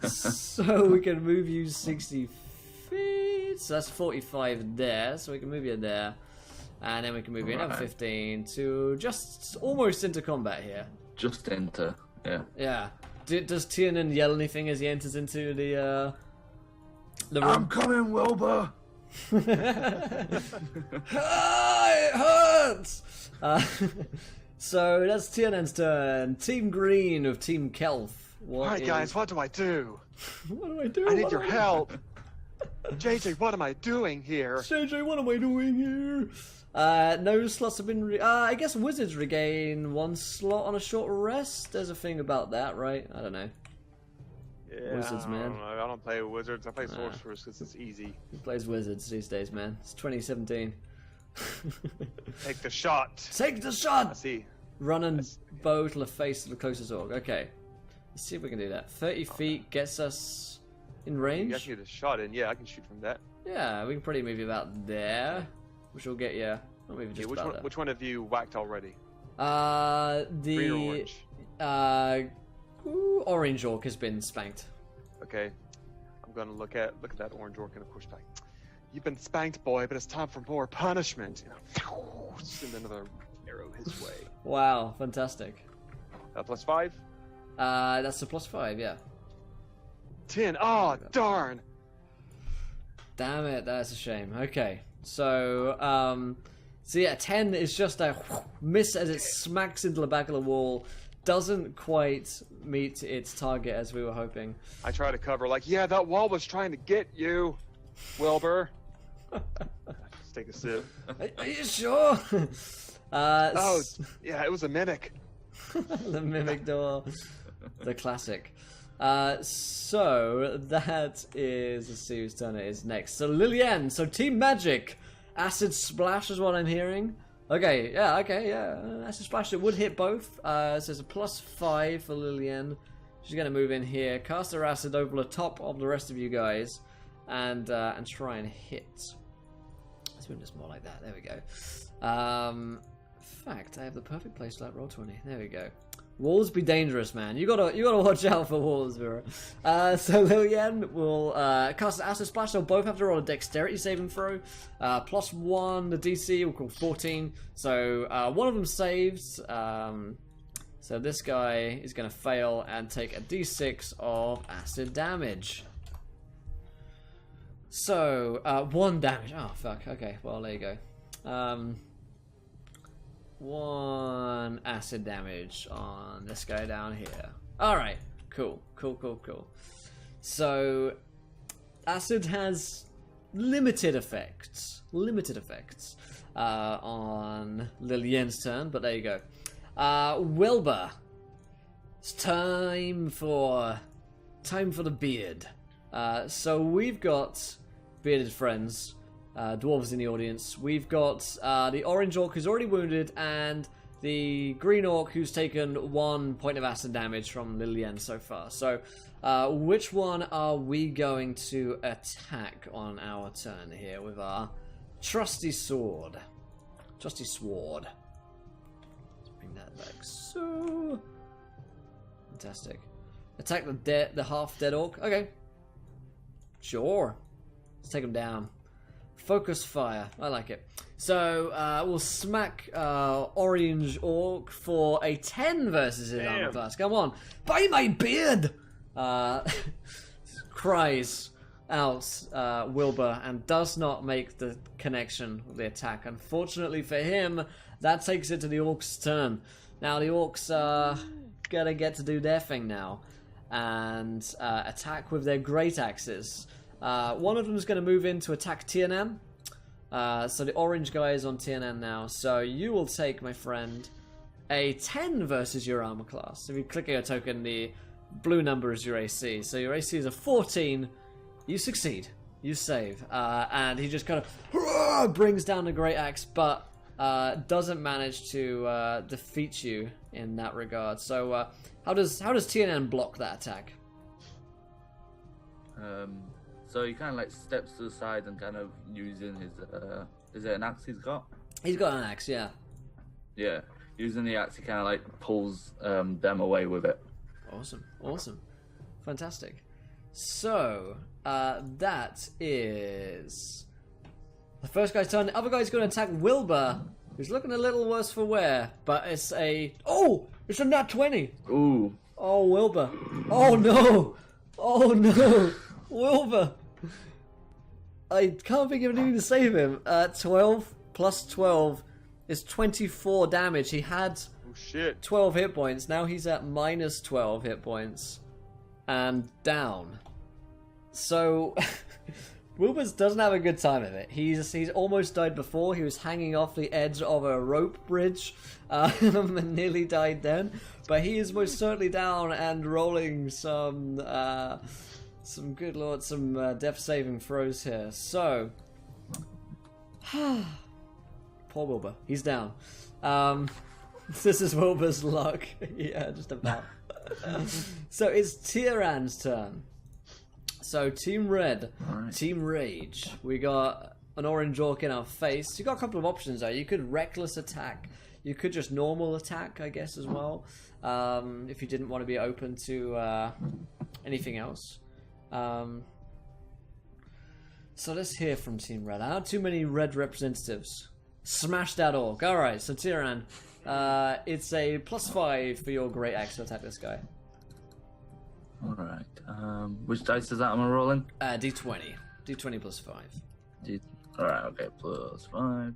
So we can move you 60 feet. So that's 45 there. So we can move you there. And then we can move you another 15 to just almost into combat here. Just enter. Yeah. Yeah. Does Tiernan yell anything as he enters into the room? I'm coming, Wilbur. Ah, it hurts! So that's Tiernan's turn. Team Green of Team Kelf. Alright, guys, what do I do? What do I do? I need your help. JJ, what am I doing here? JJ, what am I doing here? No slots have been... I guess wizards regain 1 slot on a short rest. There's a thing about that, right? I don't know. Yeah, Wizards, man. I don't play wizards. I play sorcerers because it's easy. Who plays wizards these days, man? It's 2017. Take the shot. Take the I shot! see. Run and bow to the face of the closest orc. Okay. Let's see if we can do that. 30 feet gets us in range. You actually get a shot in. Yeah, I can shoot from that. Yeah, we can probably move you about there. which will get you. Well, maybe Yeah, just which about one? there. Which one have you whacked already? The Green or orange? orange orc has been spanked. Okay, I'm gonna look at that orange orc and of course back. You've been spanked, boy, but it's time for more punishment. Send another arrow his way. Wow, fantastic. +5. That's a +5, yeah. 10. Oh, darn. Damn it, that's a shame. Okay, so yeah, 10 is just a miss as it smacks into the back of the wall. Doesn't quite meet its target as we were hoping. I try to cover, like, yeah, that wall was trying to get you, Wilbur. Just take a sip. Are you sure? Oh, yeah, it was a mimic. The mimic door, the classic. So that is, let's see whose turn it is next. So Lillian, so Team Magic, Acid Splash is what I'm hearing. Okay, yeah, Acid Splash, it would hit both. So it's a +5 for Lillian. She's gonna move in here, cast her acid over the top of the rest of you guys, and try and hit. Let's move this more like that. There we go. In fact, I have the perfect place to roll 20. There we go. Walls be dangerous, man. You gotta watch out for walls, Vera. So Lillian will cast an Acid Splash. They'll both have to roll a Dexterity saving throw. +1, the DC will call 14. So one of them saves. So this guy is gonna fail and take a D6 of acid damage. So 1 damage. Oh fuck. Okay. Well, there you go. 1 acid damage on this guy down here. Alright, cool. So, acid has limited effects on Lillian's turn, but there you go. Wilbur, it's time for the beard. So we've got bearded friends. Dwarves in the audience. We've got the orange orc who's already wounded and the green orc who's taken 1 point of acid damage from Lillian so far. So which one are we going to attack on our turn here with our trusty sword? Let's bring that back. So fantastic. Attack the half dead orc. Okay, sure. Let's take him down. Focus fire. I like it. So we'll smack orange orc for a 10 versus his armor class. Come on, by my beard! Cries out Wilbur and does not make the connection with the attack. Unfortunately for him, that takes it to the orc's turn. Now the orcs are gonna get to do their thing now and attack with their great axes. One of them is going to move in to attack Tiernan. So the orange guy is on Tiernan now. So you will take, my friend, a 10 versus your armor class. If you click your token, the blue number is your AC. So your AC is a 14. You succeed. You save. And he just kind of brings down the great axe, but doesn't manage to defeat you in that regard. So how does Tiernan block that attack? So he kind of like steps to the side and kind of using his, is it an axe he's got? He's got an axe, yeah. Yeah, using the axe he kind of like pulls them away with it. Awesome. Fantastic. So, that is the first guy's turn. The other guy's going to attack Wilbur, who's looking a little worse for wear, but it's a nat 20. Ooh. Oh, Wilbur. Oh no. Wilbur! I can't think of anything to save him. 12 plus 12 is 24 damage. He had 12 hit points. Now he's at minus 12 hit points. And down. So, Wilbur doesn't have a good time of it. He's almost died before. He was hanging off the edge of a rope bridge. And nearly died then. But he is most certainly down and rolling some good lord, some death saving throws here. So, poor Wilbur, he's down. This is Wilbur's luck. Yeah, just about. So it's Tieran's turn. So Team Red, Team Rage. We got an orange orc in our face. You got a couple of options there. You could reckless attack. You could just normal attack, I guess, as well. If you didn't want to be open to anything else. So let's hear from Team Red. I have too many red representatives. Smash that orc. Alright, so Tyran, it's a +5 for your great axe to attack this guy. Alright. Which dice is that am I rolling? D20. D20 +5. Alright, okay, +5.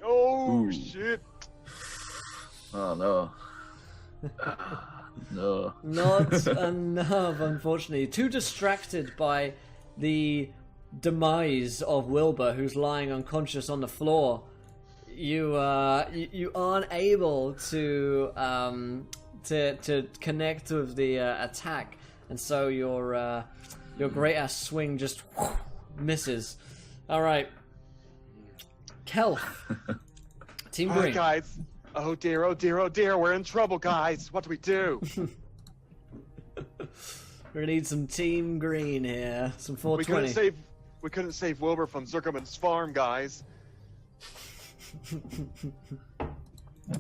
Oh, Ooh. shit. Oh, no. No. Not enough, unfortunately. Too distracted by the demise of Wilbur, who's lying unconscious on the floor. You aren't able to connect with the attack, and so your great ass swing just misses. All right, Kelf, Team All right, Green. guys. Oh dear, oh dear, oh dear. We're in trouble, guys. What do we do? We're gonna need some Team Green here. Some 420. We couldn't save Wilbur from Zuckerman's farm, guys.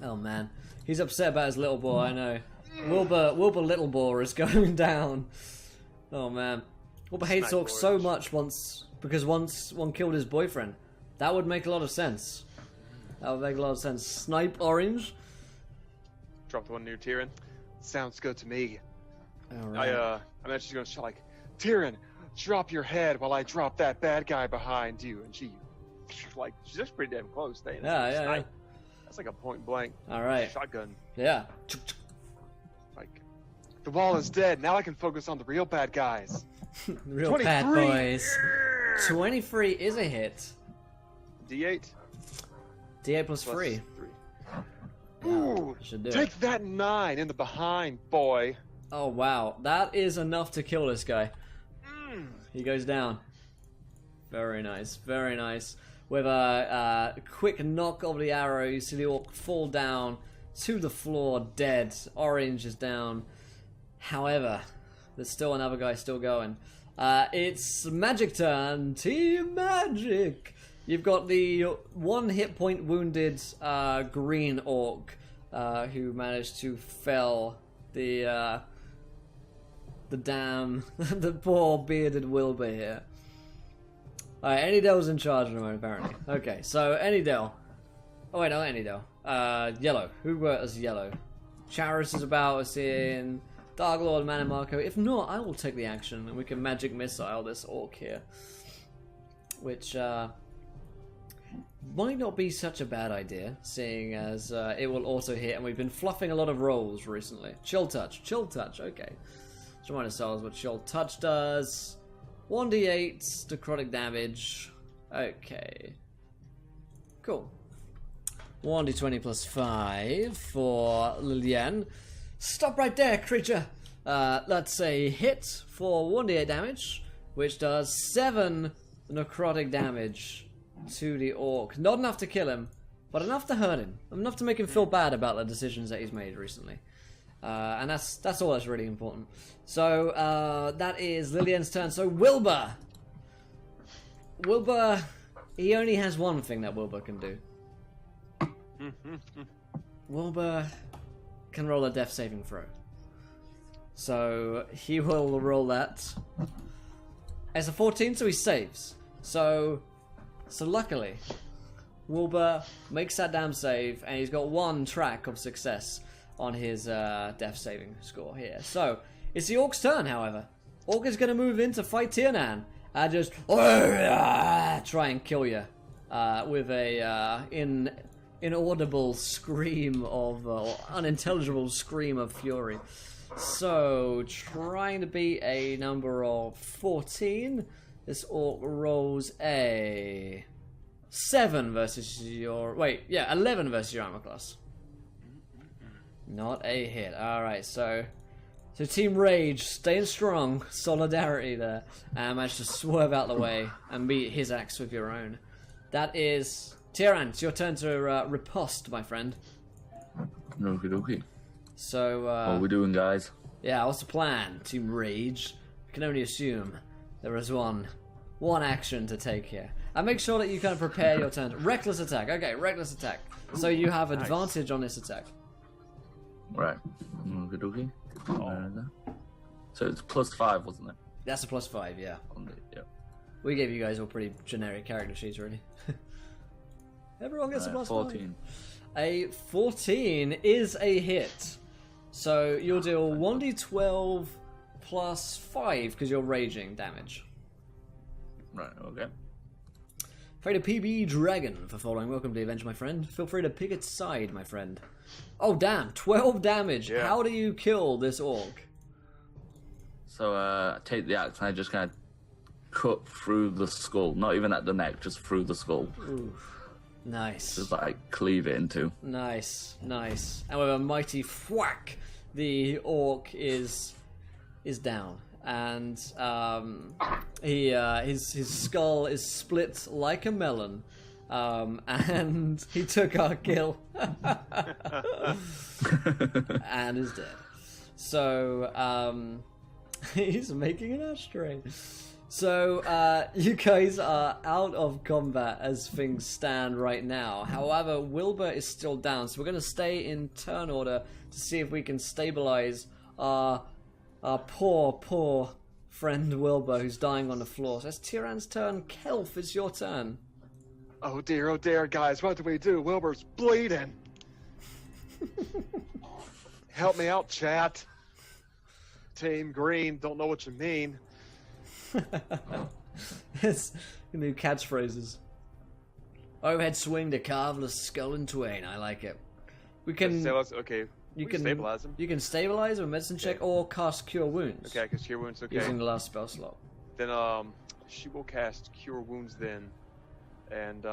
Oh man, he's upset about his little boy. I know. Wilbur Little Boar is going down. Oh man, Wilbur hates Smack orcs so orange. much because once one killed his boyfriend. That would make a lot of sense. That would make a lot of sense. Snipe Orange. Dropped one near Tyrion. Sounds good to me. All right. I'm actually gonna shout like, Tyrion, drop your head while I drop that bad guy behind you. And she's just pretty damn close. Yeah. That's like a point blank All right. shotgun. Yeah. Like, the wall is dead. Now I can focus on the real bad guys. Real bad 23. boys. 23 is a hit. D8 D8 plus 3. 3. Ooh, Should do take it. that 9 in the behind, boy. Oh wow, that is enough to kill this guy. Mm. He goes down. Very nice, very nice. With a quick knock of the arrow, you see the orc fall down to the floor, dead. Orange is down. However, there's still another guy still going. It's Magic turn. Team Magic. You've got the 1 hit point wounded green orc who managed to fell the the poor bearded Wilbur here. Alright, Anydell's in charge at the moment, apparently. Okay, so Anydell. Oh wait, no, Anydell. Yellow. Who were as yellow? Charis is about us in Dark Lord, Manimarco. If not, I will take the action and we can magic missile this orc here. Which might not be such a bad idea, seeing as it will also hit, and we've been fluffing a lot of rolls recently. Chill touch, okay. Let's remind ourselves what chill touch does. 1d8 necrotic damage. Okay. Cool. 1d20 plus 5 for Lilian. Stop right there, creature! That's a hit for 1d8 damage, which does 7 necrotic damage to the orc. Not enough to kill him, but enough to hurt him. Enough to make him feel bad about the decisions that he's made recently. And that's all that's really important. So that is Lillian's turn. So Wilbur, he only has one thing that Wilbur can do. Wilbur can roll a death saving throw. So he will roll that. It's a 14, so he saves. So luckily, Wilbur makes that damn save, and he's got 1 track of success on his death saving score here. So it's the orc's turn, however. Orc is going to move in to fight Tiernan and just try and kill you with a inaudible scream of unintelligible scream of fury. So trying to beat a number of 14. This orc rolls a 7 versus your... 11 versus your armor class. Not a hit. Alright, so Team Rage, staying strong. Solidarity there. And managed to swerve out the way and meet his axe with your own. That is... Tyran, it's your turn to riposte, my friend. Okie dokie. So, What are we doing, guys? yeah, what's the plan, Team Rage? I can only assume there is one. one action to take here. And make sure that you kind of prepare your turn. Reckless attack. Okay, reckless attack. So you have advantage on this attack. Right. Good okay. So it's +5, wasn't it? That's a +5, yeah. Yeah. We gave you guys all pretty generic character sheets already. Everyone gets a +5. 14. A 14 is a hit. So you'll deal 1d12 +5 because you're raging damage. Right, okay. Afraid of PB Dragon for following. Welcome to the adventure, my friend. Feel free to pick its side, my friend. Oh, damn. 12 damage. Yeah. How do you kill this orc? So I take the axe and I just kind of cut through the skull. Not even at the neck, just through the skull. Oof. Nice. Just like cleave it into. Nice. And with a mighty whack, the orc is down. And his skull is split like a melon. And he took our kill. And is dead. So he's making an ashtray. So you guys are out of combat as things stand right now. However, Wilbur is still down, so we're going to stay in turn order to see if we can stabilize our poor friend Wilbur, who's dying on the floor. So it's Tyrann's turn. Kelf, it's your turn. Oh dear, guys, what do we do? Wilbur's bleeding. Help me out, chat. Team Green, don't know what you mean. It's new catchphrases. Overhead swing to carve the skull in twain. I like it. We can. Okay. You we can stabilize him. You can stabilize with a medicine check or cast Cure Wounds. Okay, because Cure Wounds. Okay. Using the last spell slot. Then she will cast Cure Wounds then, and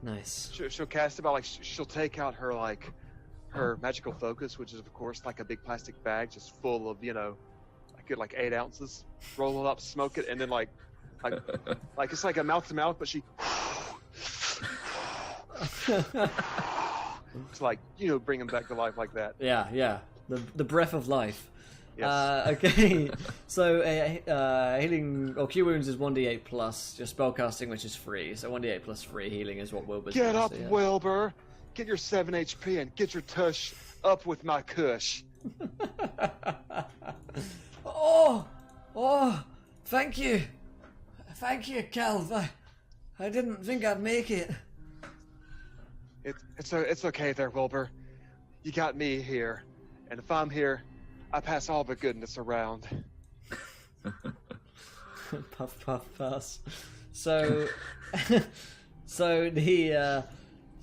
Nice. she'll cast about she'll take out her magical focus, which is of course like a big plastic bag just full of like 8 ounces. Roll it up, smoke it, and then like it's like a mouth to mouth, but she. It's like bring him back to life like that. Yeah. The breath of life. Yes. Okay. So healing or Cure Wounds is 1d8 plus your spellcasting, which is free. So 1d8 plus 3 healing is what Wilbur's Get doing, up, so, yeah. Wilbur. Get your 7 HP and get your tush up with my cush. Oh, thank you, Calv. I didn't think I'd make it. It's okay there, Wilbur. You got me here, and if I'm here, I pass all the goodness around. Puff, puff, pass. So,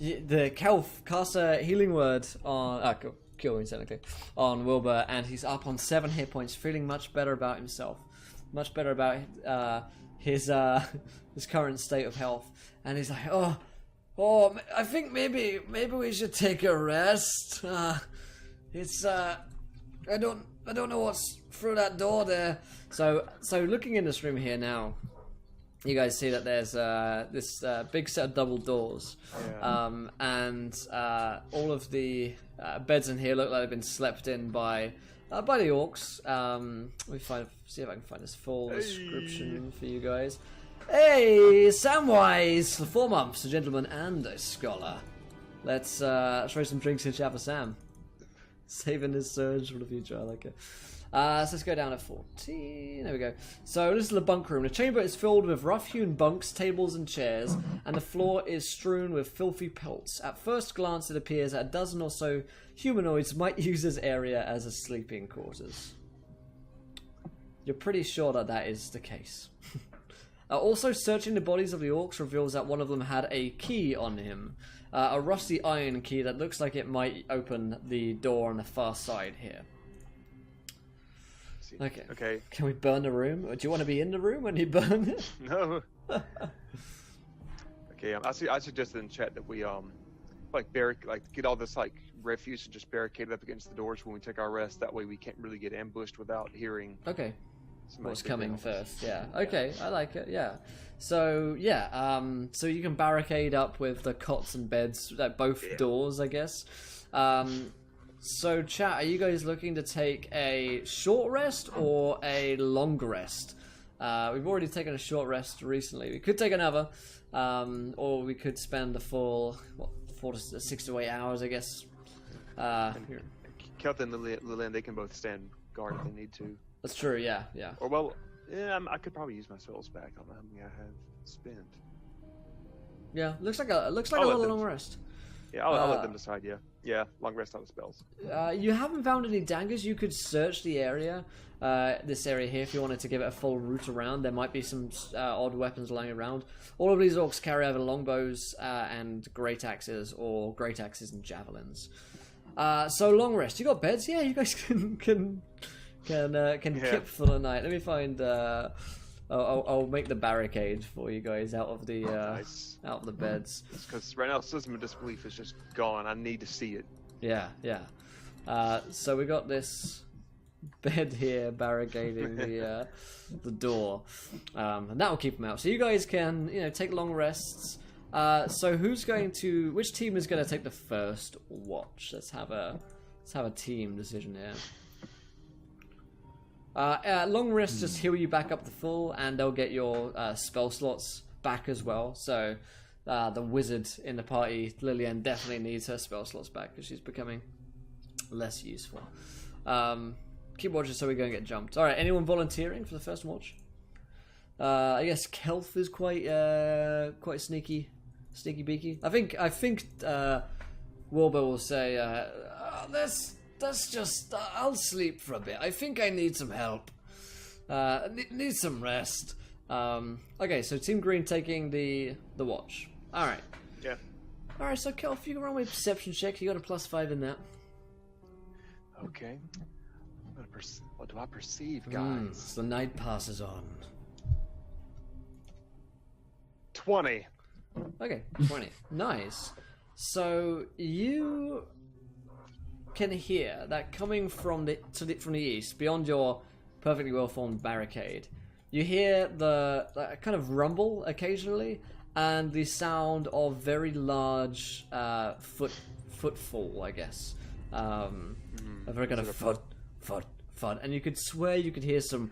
the Calf casts a healing word on Cure Wounds technically on Wilbur, and he's up on 7 hit points, feeling much better about himself, much better about his current state of health, and he's like, oh, I think maybe we should take a rest. It's I don't know what's through that door there. So looking in this room here now, you guys see that there's this big set of double doors, and all of the beds in here look like they've been slept in by the orcs. Let me see if I can find this full description for you guys. Hey, Samwise, 4 months, a gentleman and a scholar. Let's throw some drinks in chat for Sam. Saving his surge for the future, I like it. So let's go down to 14. There we go. So this is the bunk room. The chamber is filled with rough-hewn bunks, tables, and chairs, and the floor is strewn with filthy pelts. At first glance, it appears that a dozen or so humanoids might use this area as a sleeping quarters. You're pretty sure that is the case. Also, searching the bodies of the orcs reveals that one of them had a key on him. A rusty iron key that looks like it might open the door on the far side here. Okay. Can we burn the room? Or do you want to be in the room when you burn it? No. Okay. I suggested in chat that we get all this refuse and just barricade it up against the doors when we take our rest. That way we can't really get ambushed without hearing. Okay. What's coming first? Yeah. Yeah. Okay. I like it. Yeah. So yeah. So you can barricade up with the cots and beds at both doors, I guess. So chat, are you guys looking to take a short rest or a long rest? We've already taken a short rest recently. We could take another, or we could spend the full 6 to 8 hours, I guess. Kelton and Lillian, they can both stand guard if they need to. That's true. Yeah. Or well, yeah, I could probably use my spells back. I don't know how many I have spent. Yeah, looks like a little long rest. Yeah, I'll let them decide. Yeah, long rest on the spells. You haven't found any daggers. You could search the area, this area here, if you wanted to give it a full route around. There might be some odd weapons lying around. All of these orcs carry either longbows and great axes, or great axes and javelins. So long rest. You got beds? Yeah, you guys can kip for the night. Let me find. I'll make the barricade for you guys out of the Nice. out of the beds. Because right now, system of disbelief is just gone. I need to see it. Yeah. So we got this bed here barricading the door, and that will keep them out. So you guys can take long rests. So which team is going to take the first watch? Let's have a team decision here. Long rest just heal you back up to full, and they'll get your spell slots back as well. So the wizard in the party, Lillian, definitely needs her spell slots back because she's becoming less useful. Keep watching so we go and get jumped. All right, anyone volunteering for the first watch? I guess Kelf is quite sneaky beaky. I think Wilbur will say, That's just... I'll sleep for a bit. I think I need some help. Need some rest. Okay, so Team Green taking the watch. Alright. Yeah. Alright, so Kelf, you can run with perception check. You got a +5 in that. Okay. What do I perceive, guys? So the night passes on. 20. Okay, 20. Nice. So you can hear that coming from the east, beyond your perfectly well-formed barricade. You hear the kind of rumble occasionally, and the sound of very large footfall, I guess. A very kind of thud, and you could swear you could hear some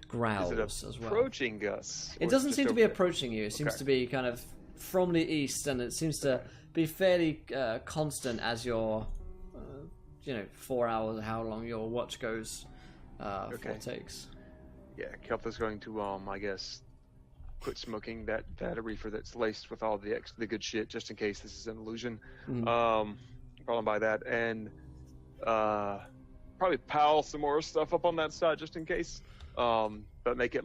growls as well. Approaching us? It doesn't seem to be approaching you. It seems to be kind of from the east, and it seems to be fairly constant as your 4 hours, how long your watch goes for takes. Yeah, Kelp is going to, I guess, quit smoking that reefer that's laced with all the good shit, just in case this is an illusion. Probably buy that, and probably pile some more stuff up on that side, just in case. But make it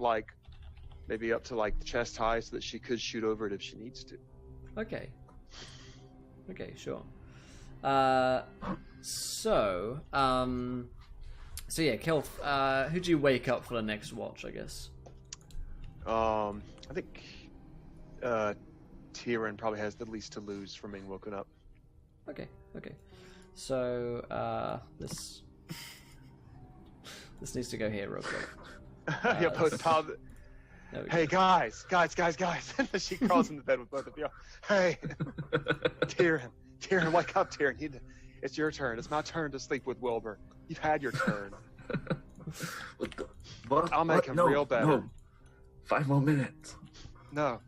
maybe up to the chest high, so that she could shoot over it if she needs to. Okay, sure. So yeah, Kelf, who'd you wake up for the next watch, I guess? I think Tyrion probably has the least to lose from being woken up. Okay. So this needs to go here real quick. Yeah, both pile. Hey guys! She crawls into bed with both of you. Hey, Tyrion, wake up, Tyrion. It's your turn. It's my turn to sleep with Wilbur. You've had your turn. What? I'll make him real better. No. 5 more minutes. No,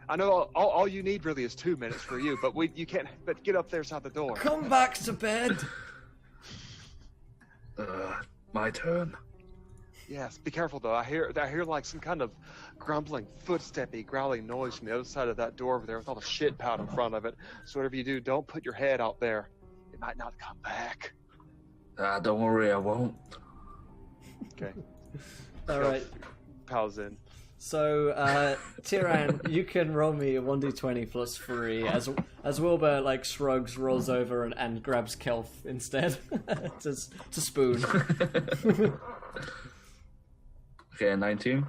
I know all you need really is 2 minutes for you, but you can't. But get up there's out the door. Come back to bed. My turn. Yes, be careful though. I hear some kind of grumbling, footsteppy, growling noise from the other side of that door over there with all the shit piled in front of it. So whatever you do, don't put your head out there. It might not come back. Don't worry, I won't. Okay. All right. Pals in. So, Tyran, you can roll me a 1d20 plus 3 as Wilbur shrugs, rolls over, and grabs Kelf instead to spoon. Okay, 19.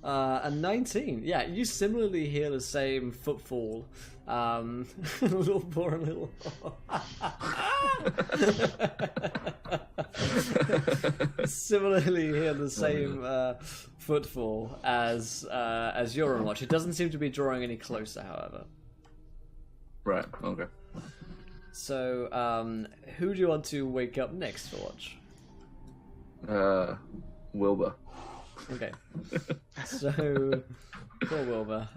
A 19. Yeah, you similarly hear the same footfall. A little more, a little more. Similarly hear the same footfall as you're on watch. It doesn't seem to be drawing any closer, however. Right, okay. So, who do you want to wake up next for watch? Wilbur. Okay. So, poor Wilbur.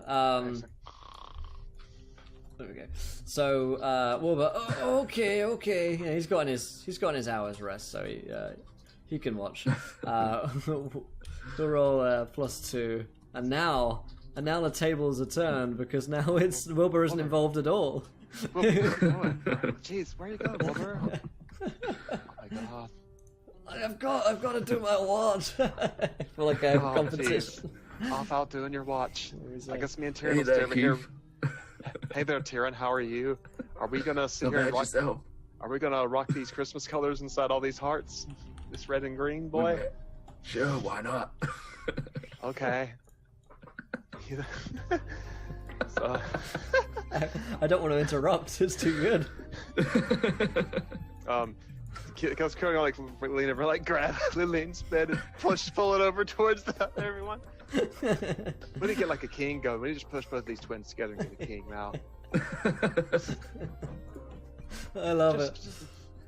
There we go. So, Wilbur. Oh, okay. Yeah, he's gotten his hour's rest, so he can watch. We'll roll +2, and now the tables are turned because now it's Wilbur isn't involved at all. Jeez, where you going, Wilbur? Oh my god. I've got to do my watch. I feel like I have a competition. Jeez. Off out doing your watch. I guess me and Tyrion Hey will there, stay over here. Keith. Hey there, Tyrion. How are you? Are we gonna sit Not here bad and rock? yourself. Are we gonna rock these Christmas colors inside all these hearts? This red and green, boy. Sure, why not? Okay. So, I don't want to interrupt. It's too good. Because Curry like lean over, like grab Lillian's bed and pull it over towards everyone. We need to get like a king going. We need to just push both these twins together and get a king now. I love it.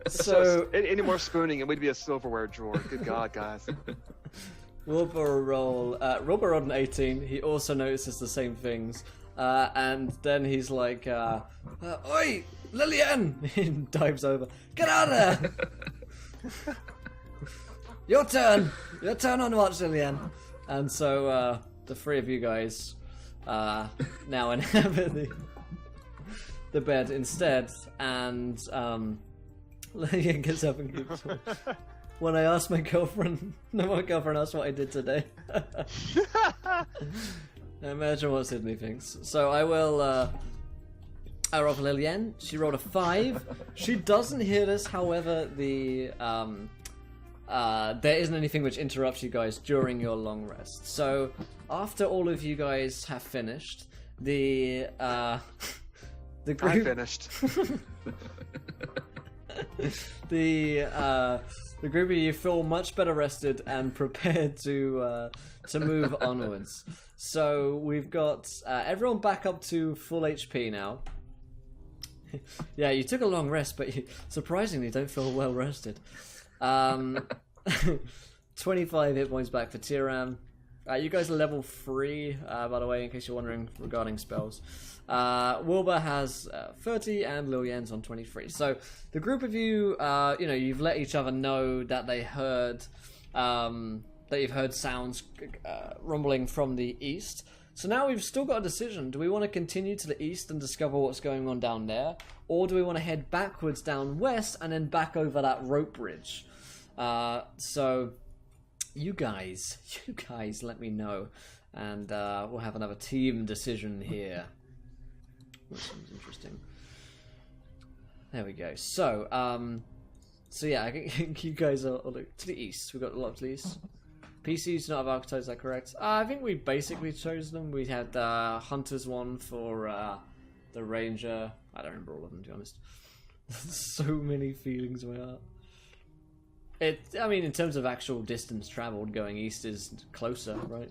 So any more spooning and we'd be a silverware drawer. Good God, guys. Wilbur rolled an 18. He also notices the same things. And then he's like, Oi, Lillian! He dives over. Get out of there! Your turn on watch, Lillian. And so, the three of you guys, now inhabit the bed instead. And, Lillian gets up and keeps on. When I asked my girlfriend asked what I did today. Imagine what Sydney thinks. So I will, I roll for Lillian. She rolled a 5. She doesn't hear this, however, there isn't anything which interrupts you guys during your long rest. So, after all of you guys have finished, the group... I finished. The group of you feel much better rested and prepared to move onwards. So we've got everyone back up to full HP now. Yeah, you took a long rest, but you surprisingly don't feel well rested. 25 hit points back for Tiram. You guys are level 3, by the way, in case you're wondering regarding spells. Wilbur has 30 and Lillian's on 23. So the group of you, you've let each other know that they heard, that you've heard sounds rumbling from the east. So now we've still got a decision. Do we want to continue to the east and discover what's going on down there? Or do we want to head backwards down west and then back over that rope bridge? So you guys let me know. And we'll have another team decision here. That seems interesting. There we go. So yeah, I think you guys are to the east. We've got a lot to the east. PCs not have archetypes, is that correct? I think we basically chose them. We had Hunter's one for the Ranger. I don't remember all of them, to be honest. So many feelings in my heart. In terms of actual distance traveled, going east is closer, right?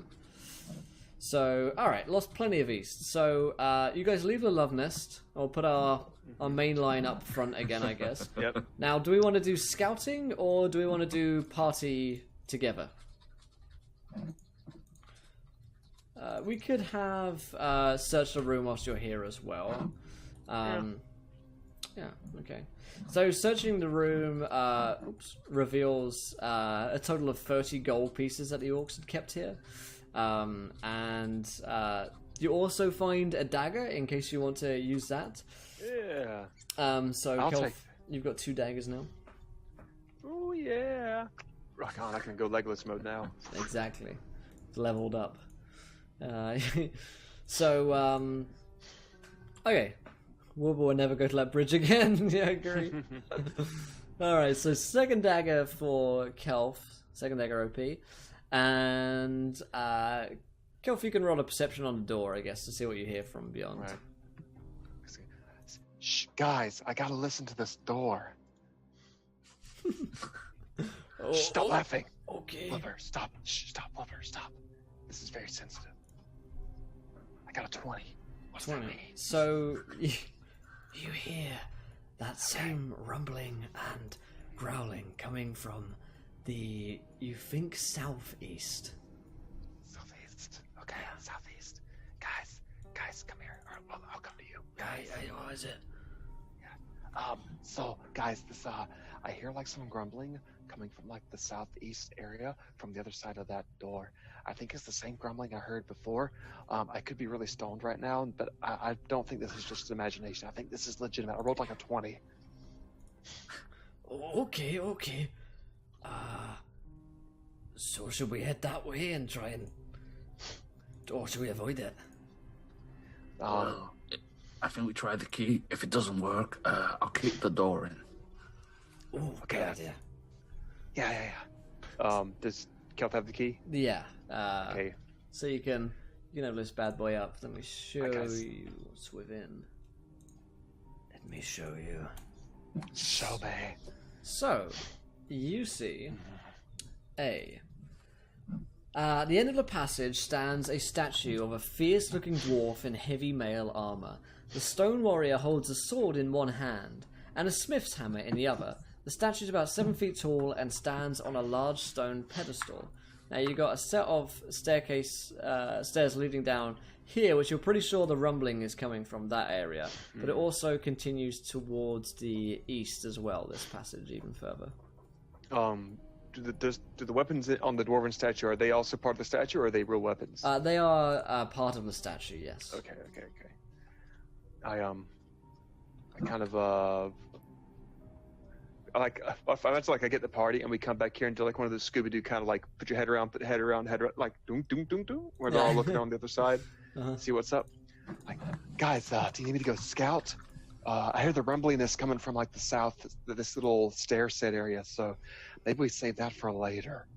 So, alright, lost plenty of east. So, you guys leave the Love Nest. I'll put our main line up front again, I guess. Yep. Now, do we want to do scouting, or do we want to do party together? We could have search the room whilst you're here as well. Yeah, okay. So searching the room reveals a total of 30 gold pieces that the orcs had kept here. And you also find a dagger in case you want to use that. Yeah. So Kelf, you've got 2 daggers now. Oh yeah. Rock on, I can go Legolas mode now. Exactly. It's leveled up. So, okay. Wilbur will never go to that bridge again. Yeah, I agree. Alright, so second dagger for Kelf. Second dagger OP. And, Kelf, you can roll a perception on the door, I guess, to see what you hear from beyond. Right. Shh, guys, I gotta listen to this door. Stop laughing. Okay. Lover, stop. Shh, stop, Lover, stop. This is very sensitive. I got a 20. What's 20. that mean? So, you hear that same rumbling and growling coming from you think southeast. Okay, southeast. Guys, come here. Or I'll come to you. Hey, what is it? So guys, this I hear like some grumbling coming from like the southeast area from the other side of that door. I think it's the same grumbling I heard before. I could be really stoned right now, but I don't think this is just imagination. I think this is legitimate. I rolled like a 20. Okay. So should we head that way and try and... Or should we avoid it? Well, I think we try the key. If it doesn't work, I'll kick the door in. Oh, good idea. Yeah. Does Kelp have the key? Yeah. Okay. So you can have this bad boy up. Let me show guess. you what's within. Let me show you. Show me. So, you see at the end of the passage stands a statue of a fierce-looking dwarf in heavy mail armor. The stone warrior holds a sword in one hand and a smith's hammer in the other. The statue is about 7 feet tall and stands on a large stone pedestal. Now you've got a set of stairs leading down here, which you're pretty sure the rumbling is coming from that area. But it also continues towards the east as well, this passage, even further. Do the weapons on the dwarven statue, are they also part of the statue, or are they real weapons? They are part of the statue, yes. Okay. I kind of like I imagine like I get the party and we come back here and do like one of those Scooby-Doo kind of like put your head around, like doom, where they're all looking on the other side, see what's up. Like, guys, do you need me to go scout? I hear the rumbliness coming from like the south, this little stair set area, so maybe we save that for later.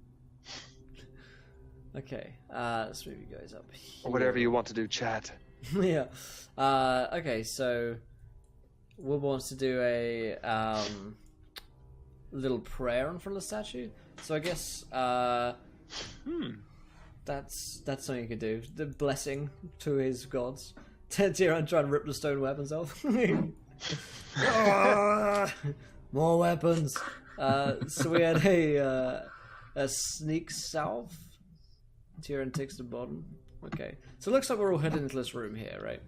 Okay, let's move you guys up here. Or whatever you want to do, chat. Yeah. Okay, so Wood wants to do a little prayer in front of the statue. So I guess that's something you could do. The blessing to his gods. Tyrion trying to rip the stone weapons off. More weapons. So we had a sneak south. Tyrion takes the bottom. Okay, so it looks like we're all heading into this room here, right?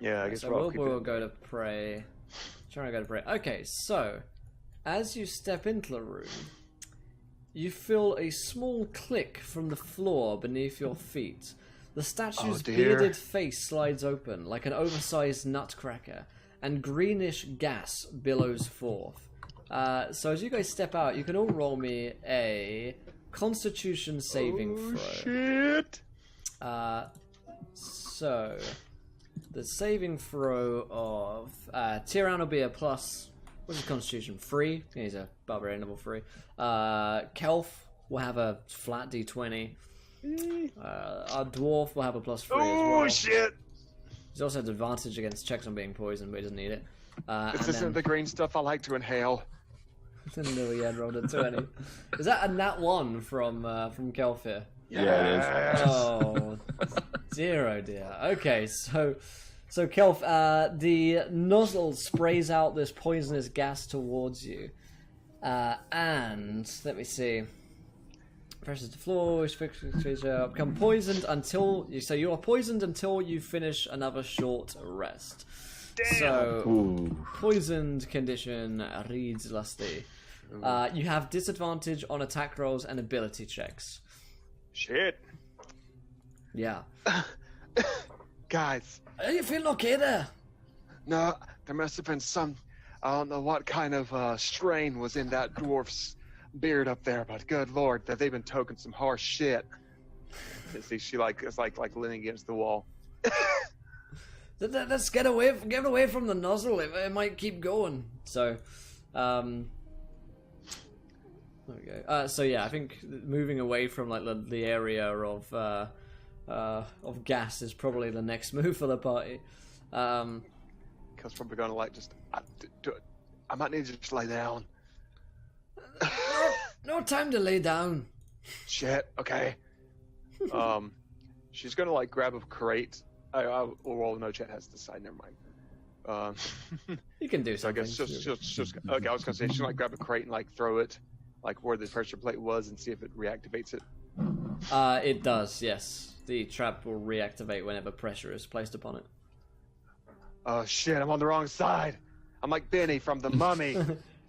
Yeah, I guess so we'll go to pray. Trying to go to pray. Okay, so as you step into the room, you feel a small click from the floor beneath your feet. The statue's bearded face slides open like an oversized nutcracker, and greenish gas billows forth. So as you guys step out, you can all roll me a Constitution saving throw. Shit! So the saving throw of Tyrann will be a plus. What's his Constitution? 3. He's a barbarian level 3. Kelf will have a flat D20. Our dwarf will have a plus 3 as well. Oh shit! He's also has advantage against checks on being poisoned, but he doesn't need it. This isn't the green stuff I like to inhale. No, he had rolled a 20. Is that a nat 1 from Kelf here? Yeah, it is. Oh, dear, oh dear. Okay, so Kelf, the nozzle sprays out this poisonous gas towards you, and let me see. Presses the floor, become poisoned until you are poisoned until you finish another short rest. Damn. So, poisoned condition reads lusty. You have disadvantage on attack rolls and ability checks. Shit. Yeah. Guys. Are you feeling okay there? No, there must have been some, I don't know what kind of strain was in that dwarf's beard up there, but good lord, that they've been toking some harsh shit. See, she is like leaning against the wall. Let's get away from the nozzle. It might keep going. So, there we go. So yeah, I think moving away from like the area of gas is probably the next move for the party. Cause probably gonna like just I might need to just lay down. No time to lay down. Shit. Okay. She's gonna like grab a crate. Well, no, Chet has to decide. Never mind. You can do So I something. guess she'll okay. I was gonna say she'll like grab a crate and like throw it like where the pressure plate was and see if it reactivates it. It does, yes. The trap will reactivate whenever pressure is placed upon it. Oh shit, I'm on the wrong side. I'm like Benny from The Mummy.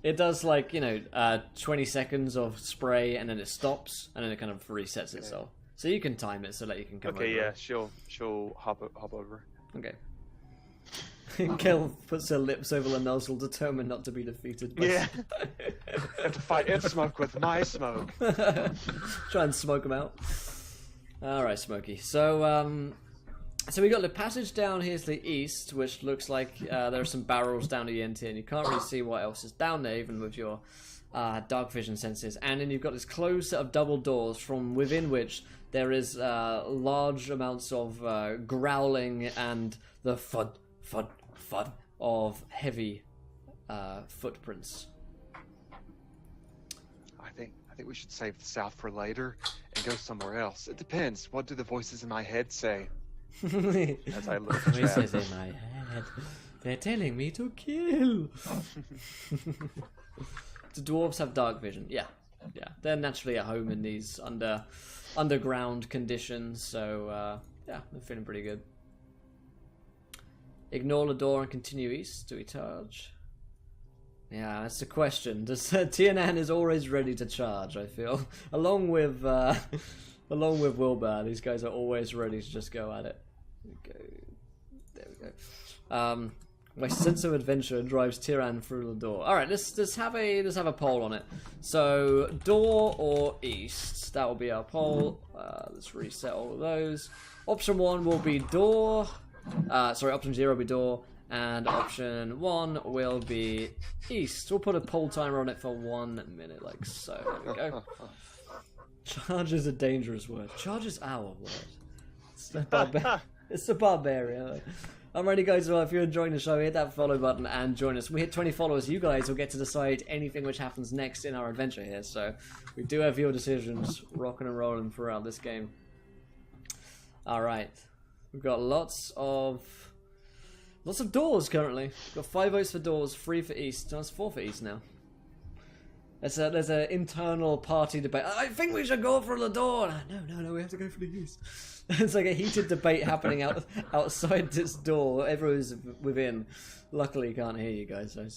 It does 20 seconds of spray and then it stops and then it kind of resets itself. So you can time it so that you can come over. Okay, yeah, she'll hop over. Okay. Kel puts her lips over the nozzle, determined not to be defeated. Yeah. Have to fight its smoke with my smoke. Try and smoke them out. Alright, Smokey. So we got the passage down here to the east, which looks like there are some barrels down the end here, and you can't really see what else is down there, even with your dark vision senses. And then you've got this closed set of double doors, from within which there is large amounts of growling and the thud, thud, thud of heavy footprints. I think we should save the South for later and go somewhere else. It depends. What do the voices in my head say? As I look at Voices in my head. They're telling me to kill. The dwarves have dark vision. Yeah. They're naturally at home in these underground conditions. So they're feeling pretty good. Ignore the door and continue east. Do we charge? Yeah, that's the question. Tiernan is always ready to charge, I feel. Along with Wilbur, these guys are always ready to just go at it. There we go. My sense of adventure drives Tiernan through the door. Alright, let's have a poll on it. So, door or east? That will be our poll. Let's reset all of those. Option 1 will be door. Option 0 will be door. And option 1 will be east. We'll put a poll timer on it for 1 minute, like so. There we go. Charge is a dangerous word. Charge is our word. It's the barbarian. Alrighty guys, well if you're enjoying the show, hit that follow button and join us. When we hit 20 followers, you guys will get to decide anything which happens next in our adventure here. So we do have your decisions rocking and rolling throughout this game. Alright. We've got lots of doors currently. We've got 5 votes for doors, 3 for east. That's 4 for east now. There's an internal party debate. I think we should go for the door. No, we have to go for the east. It's like a heated debate happening outside this door. Everyone's within. Luckily, can't hear you guys. So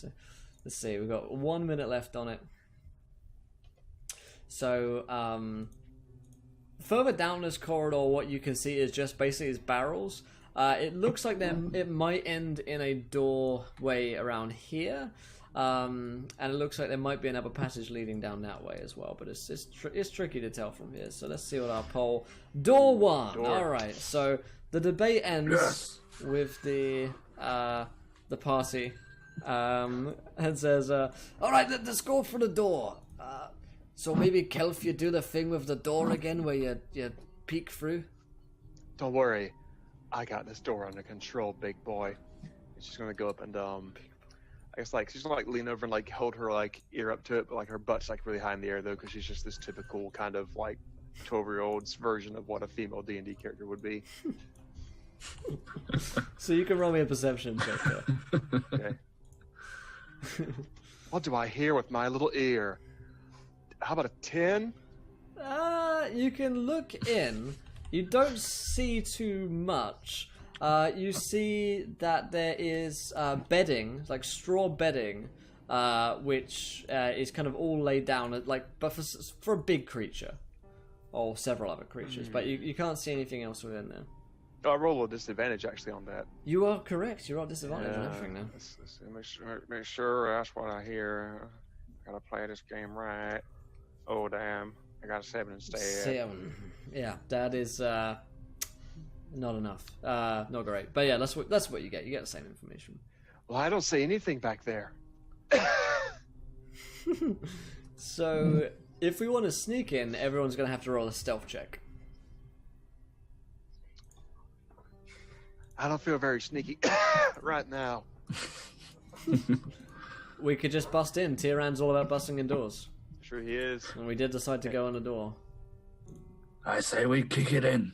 let's see. We've got 1 minute left on it. So further down this corridor, what you can see is just basically barrels. It looks like it might end in a doorway around here. And it looks like there might be another passage leading down that way as well, but it's tricky to tell from here. So let's see what our poll. Door 1. All right. So the debate ends with the party, and says, "All right, let's go for the door. So maybe Kelf, you do the thing with the door again, where you peek through." Don't worry, I got this door under control, big boy. She's gonna go up and I guess she's gonna lean over and hold her ear up to it, but her butt's really high in the air though, because she's just this typical kind of 12-year-old's version of what a female D&D character would be. So you can roll me a perception check there. Okay. What do I hear with my little ear? How about a 10? You can look in. You don't see too much. You see that there is bedding, straw bedding, which is kind of all laid down, but for a big creature, or several other creatures. But you can't see anything else within there. Oh, I roll a disadvantage actually on that. You are correct. You're at disadvantage on everything now. Let's make sure that's what I hear. Gotta play this game right. Oh damn! I got a 7 instead. 7. Yeah, that is not enough. Not great. But yeah, that's what you get. You get the same information. Well, I don't see anything back there. So, if we want to sneak in, everyone's going to have to roll a stealth check. I don't feel very sneaky right now. We could just bust in. Tierran's all about busting in doors. Sure he is. And we did decide to go on the door. I say we kick it in.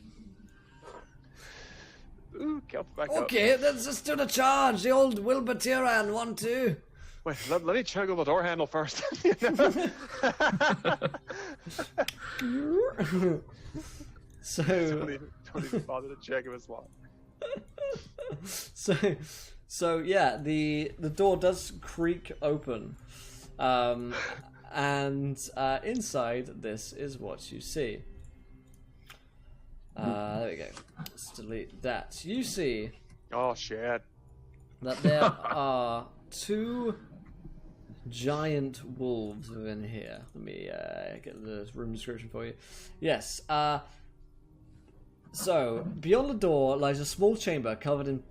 Ooh, Kelp back up. Okay, let's just do the charge. The old Wilbur Tierran 1-2. Wait, let me juggle the door handle first. So don't even bother to check if it's locked. so yeah, the door does creak open, and inside this is what you see. There we go. Let's delete that. You see Oh shit! that there are 2 giant wolves within here. Let me get the room description for you. Yes. So, beyond the door lies a small chamber covered in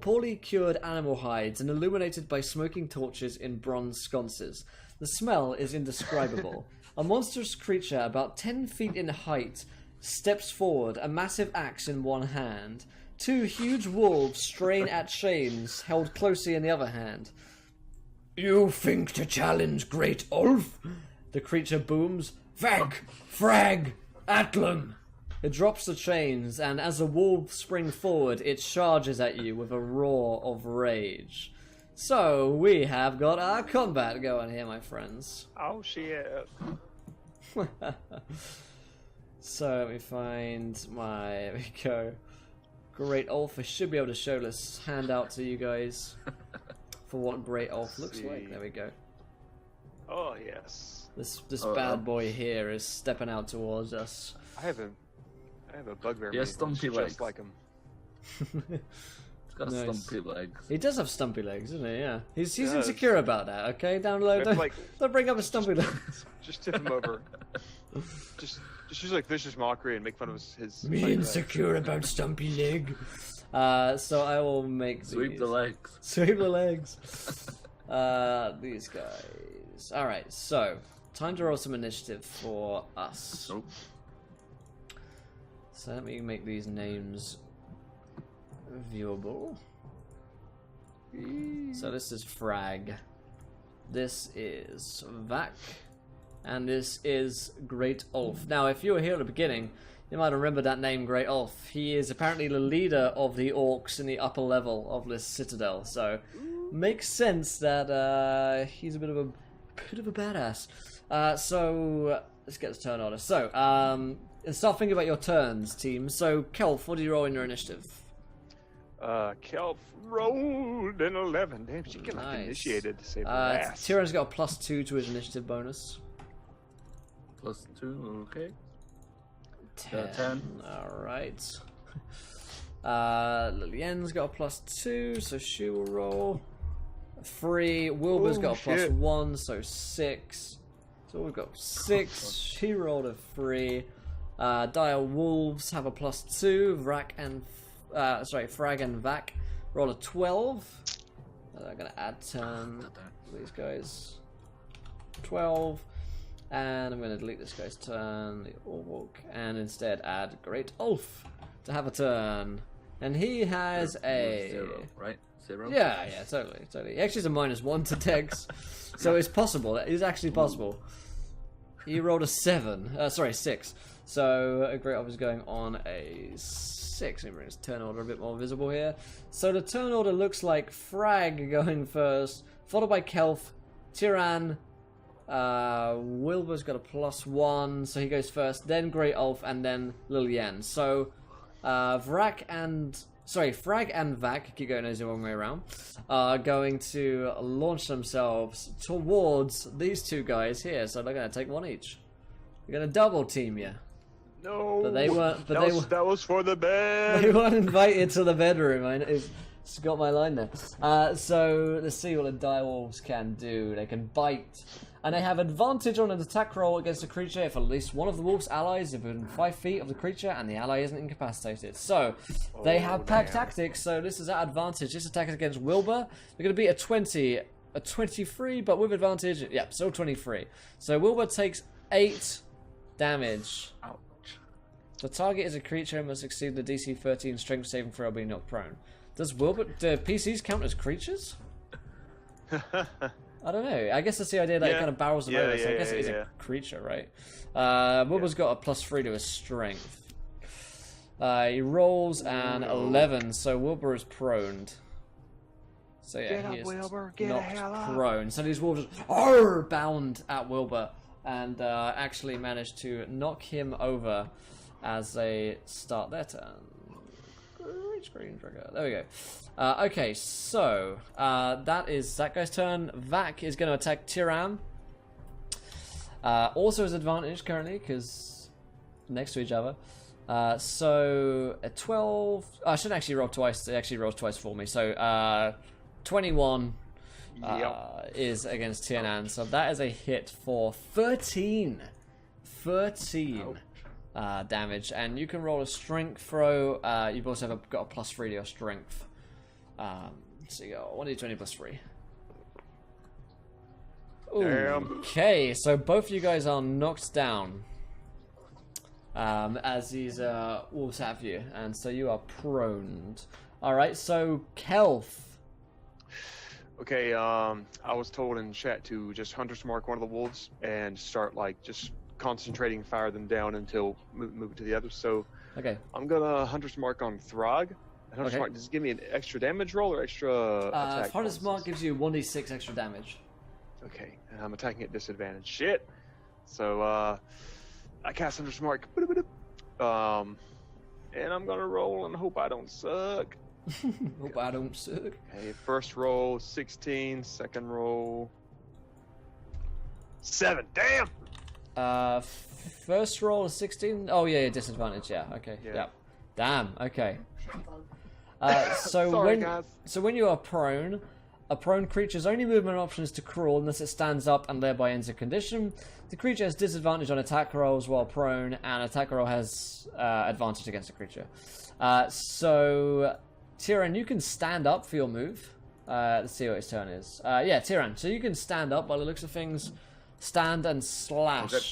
poorly cured animal hides and illuminated by smoking torches in bronze sconces. The smell is indescribable. A monstrous creature about 10 feet in height steps forward, a massive axe in one hand. 2 huge wolves strain at chains held closely in the other hand. "You think to challenge Great Ulf?" The creature booms. "Vag! Frag! Atlan!" It drops the chains, and as the wolves spring forward, it charges at you with a roar of rage. So, we have got our combat going here, my friends. Oh shit! So, let me find my... There we go. Great Ulf. I should be able to show this handout to you guys for what Great Ulf looks like. There we go. Oh yes. This bad boy here is stepping out towards us. I have a bugbear. He has stumpy legs. Just like him. He's got Nice. stumpy legs. He does have stumpy legs, doesn't he? Yeah. He's does. insecure about that, okay? Download. Maybe, Don't bring up his stumpy legs. Just tip him over. Just use like vicious mockery and make fun of his Me funny insecure about stumpy leg. So I will make Sweep these. the legs. Sweep the legs. These guys. Alright, so time to roll some initiative for us. Nope. So let me make these names viewable. So this is Frag. This is Vac. And this is Great Ulf. Now, if you were here at the beginning, you might remember that name, Great Ulf. He is apparently the leader of the orcs in the upper level of this citadel. So, makes sense that he's a bit of a badass. So let's get this turn order. So, start thinking about your turns, team. So, Kelf, what do you roll in your initiative? Kelp rolled an 11. Damn, she get like Nice. initiated to save her ass. Tyrion's got a +2 to his initiative bonus. +2, okay. 10. Alright. Lilienne's got a +2, so she will roll. 3. Wilbur's got a shit. +1, so 6. So we've got 6. She rolled a 3. Dire Wolves have a +2. Frag and Vac roll a 12. I'm gonna add 10. These guys. 12. And I'm going to delete this guy's turn, the Orc, and instead add Great Ulf to have a turn. And he has a... 0, right? 0? Yeah, totally. He actually has a -1 to Dex, so it's possible. It is actually possible. He rolled a 6. So Great Ulf is going on a 6. Let me bring his turn order a bit more visible here. So the turn order looks like Frag going first, followed by Kelf, Tyran, Wilbur's got a +1, so he goes first, then Great Ulf, and then Lilienne. So, Frag and Vac, keep going as the wrong way around, are going to launch themselves towards these 2 guys here, so they're going to take 1 each. They're going to double team you. No, But they weren't, that was for the bed. they weren't invited to the bedroom. It's got my line there. So, let's see what the direwolves can do. They can bite. And they have advantage on an attack roll against a creature if at least one of the wolf's allies is within 5 feet of the creature and the ally isn't incapacitated. So, they have pack tactics, so this is at advantage. This attack is against Wilbur. They're going to be a 20, a 23, but with advantage, yeah, so 23. So, Wilbur takes 8 damage. Ouch. The target is a creature and must exceed the DC 13 strength saving throw being knocked prone. Do PCs count as creatures? I don't know. I guess that's the idea that it kind of barrels them over, so I guess it is a creature, right? Wilbur's got a +3 to his strength. He rolls an 11, so Wilbur is proned. So yeah, Get he up, is Wilbur. Get the hell knocked up. prone. So these wolves just bound at Wilbur and actually managed to knock him over as they start their turn. Green screen trigger. There we go. Okay, so that is that guy's turn. Vac is going to attack Tiran. Also has advantage currently because next to each other. So a 12. I should actually roll twice. It actually rolls twice for me. So 21 is against Tiernan. So that is a hit for 13. 13 damage. And you can roll a strength throw. You've also got a +3 to your strength. So you go 1d20 +3. Damn. Okay, so both of you guys are knocked down. As these wolves have you, and so you are proned. Alright, so Kelf. Okay, I was told in chat to just Hunter's Mark one of the wolves and start, like, just concentrating, fire them down until move it to the others. So, Okay. I'm gonna Hunter's Mark on Throg. And Hunter's Okay. Mark, does it give me an extra damage roll or extra attack? Hunter's bonuses? Mark gives you 1d6 extra damage. Okay, and I'm attacking at disadvantage. Shit! So, I cast Hunter's Mark. And I'm gonna roll and hope I don't suck. Hope I don't suck. Okay, first roll 16, second roll 7. Damn! First roll is 16. Oh yeah, disadvantage. Yeah. Okay. Yeah. Yep. Damn. Okay. So Sorry, when guys. when you are prone, a prone creature's only movement option is to crawl unless it stands up and thereby ends a condition. The creature has disadvantage on attack rolls while prone, and attack roll has advantage against the creature. So, Tyran, you can stand up for your move. Let's see what his turn is. Yeah, Tyran. So you can stand up by the looks of things. Stand and slash. Okay.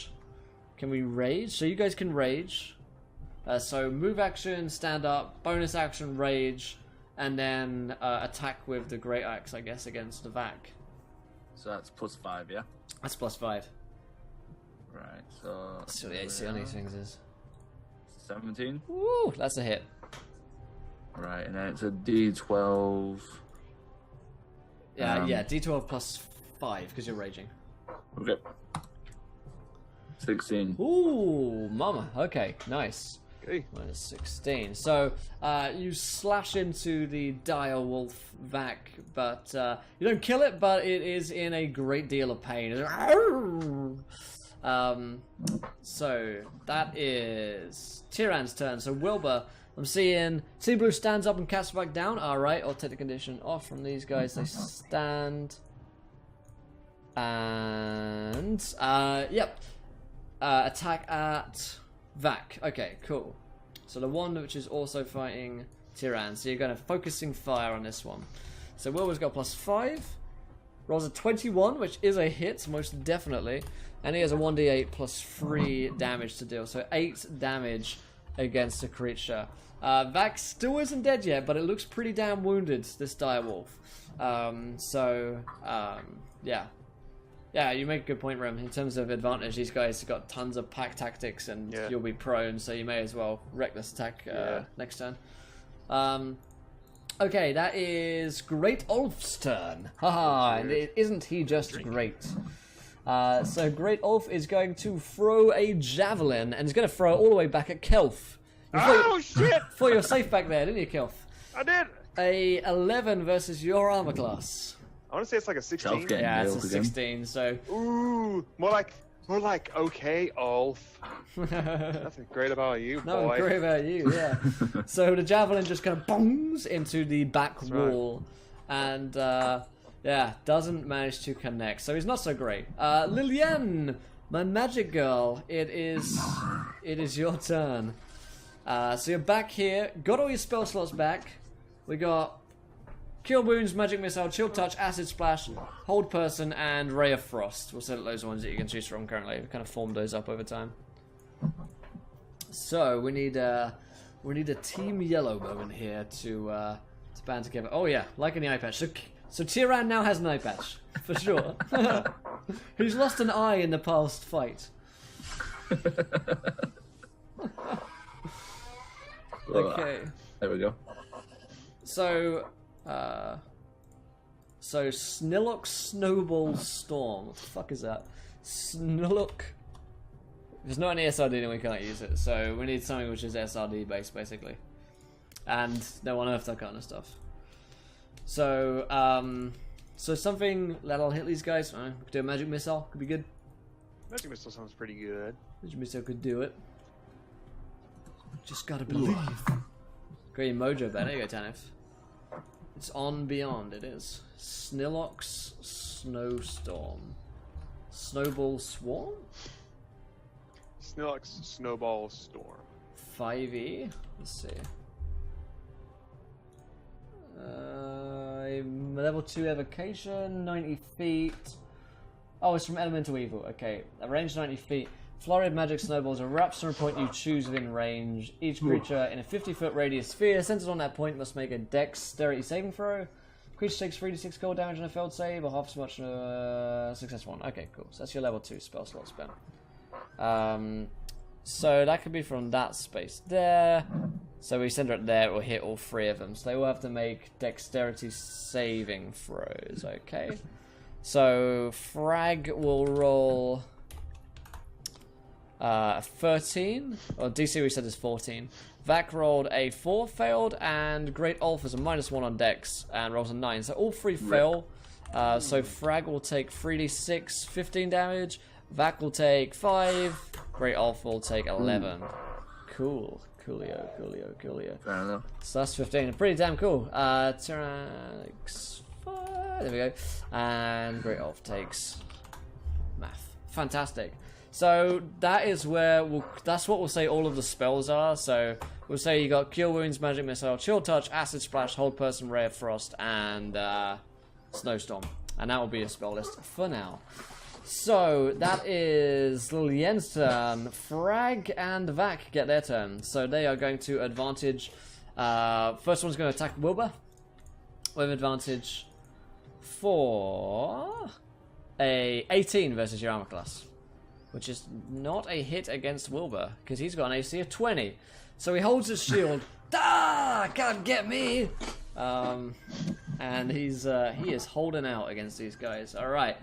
Can we rage? So you guys can rage. So move action, stand up, bonus action, rage, and then attack with the great axe, I guess, against the Vac. So that's +5, yeah? That's +5. Right, so... Let's see what the AC on these things is. 17? Woo, that's a hit. Right, and then it's a D12. Yeah, D12 +5 because you're raging. Okay. 16. Ooh, mama. Okay, nice. Okay. -16. So you slash into the dire wolf Vac, but you don't kill it, but it is in a great deal of pain. So that is Tyran's turn. So Wilbur, I'm seeing Sea Blue stands up and casts back down. Alright, I'll take the condition off from these guys. They stand. And yep. Attack at Vac. Okay, cool. So the one which is also fighting Tyran. So you're going to focusing fire on this one. So Wilbur's got +5. Rolls a 21, which is a hit, most definitely. And he has a 1d8 +3 damage to deal. So 8 damage against the creature. Vac still isn't dead yet, but it looks pretty damn wounded, this direwolf. Yeah. Yeah, you make a good point, Rem. In terms of advantage, these guys have got tons of pack tactics, and you'll be prone, so you may as well wreck this attack next turn. Okay, that is Great Ulf's turn. Haha, and isn't he just great? So Great Ulf is going to throw a javelin, and he's going to throw it all the way back at Kelf. Oh, shit! Thought you were safe back there, didn't you, Kelf? I did! A 11 versus your armor class. I want to say it's like a 16. Self-game. Yeah, it's a nailed again. 16, so... Ooh, more like okay, Ulf. Nothing great about you, No, boy. great about you, yeah. So the javelin just kind of bongs into the back wall, and doesn't manage to connect. So he's not so great. Liliane, my magic girl, it is your turn. So you're back here. Got all your spell slots back. We got Cure Wounds, Magic Missile, Chill Touch, Acid Splash, Hold Person, and Ray of Frost. We'll say that those are ones that you can choose from currently. We've kind of formed those up over time. So we need a Team Yellow moment here to band together. Oh yeah, like in the eye patch. So Tyran now has an eye patch for sure. He's lost an eye in the past fight. Okay. There we go. So So Snillock Snowball Storm. What the fuck is that? Snillock. If it's not any SRD, then we can't use it. So we need something which is SRD based, basically. And no one earth that kind of stuff. So, so something that'll hit these guys. We could do a magic missile. Could be good. Magic missile sounds pretty good. Magic missile could do it. Just gotta believe. Great mojo, there you go, Tanif. It's on beyond. It is. Snillock's Snowstorm. Snowball Swarm. Snillock's Snowball Storm. 5E. Let's see. Level 2 evocation, 90 feet. Oh, it's from Elemental Evil. Okay, a range 90 feet. Flurry of magic snowballs erupts from a point you choose within range. Each creature in a 50-foot radius sphere centered on that point must make a dexterity saving throw. Creature takes 3d6 cold damage on a failed save, or half as much success one. Okay, cool. So that's your level 2 spell slot spent. So that could be from that space there. So we send it there, it will hit all 3 of them. So they will have to make dexterity saving throws, okay? So Frag will roll 13, or DC we said is 14. Vac rolled a 4, failed, and Great Ulf is a -1 on dex, and rolls a 9. So all 3 fail. So Frag will take 3d6, 15 damage. Vac will take 5. Great Ulf will take 11. Cool. Coolio. Fair enough. So that's 15. Pretty damn cool. Tyranix 5. There we go. And Great Ulf takes math. Fantastic. So that is where that's what we'll say all of the spells are. So we'll say you got Cure Wounds, Magic Missile, Chill Touch, Acid Splash, Hold Person, Ray of Frost, and Snowstorm. And that will be a spell list for now. So that is Lilien's turn. Frag and Vac get their turn. So they are going to advantage. First one's going to attack Wilbur with advantage for a 18 versus your armor class, which is not a hit against Wilbur because he's got an AC of 20. So he holds his shield. Can't get me. And he is holding out against these guys. All right.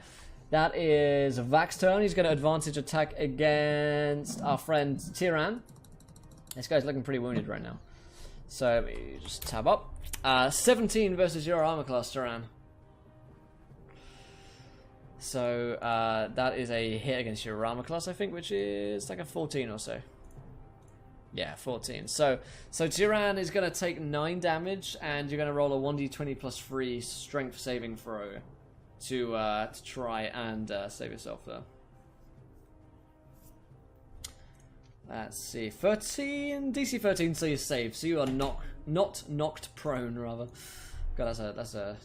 That is Vac's turn. He's going to advantage attack against our friend Tyran. This guy's looking pretty wounded right now. So let me just tab up. 17 versus your armor class, Tyran. So that is a hit against your armor class, I think, which is like a 14 or so. Yeah, 14. So Tyran is going to take 9 damage, and you're going to roll a 1d20 plus 3 strength saving throw to try and save yourself there. Let's see, 13, DC 13, so you're saved. So you are not knocked prone, rather. God, that's a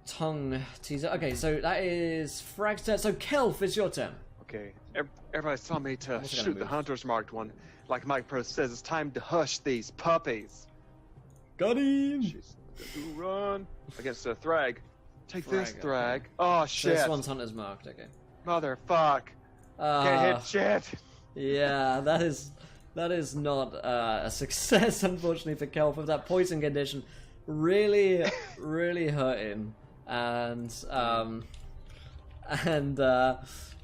tongue teaser. Okay, so that is Frag's turn. So Kelf, it's your turn. Okay, everybody saw me to Also gonna shoot the move. hunter's marked one. Like Mike Pro says, it's time to hush these puppies. Got him. Jeez, run against a Thrag. Take this, Thrag, Thrag. okay. Oh So shit! this one's hunter's marked. Okay. Motherfuck! Can't hit shit. Yeah, that is not a success, unfortunately, for Kelf with that poison condition. Really hurting, and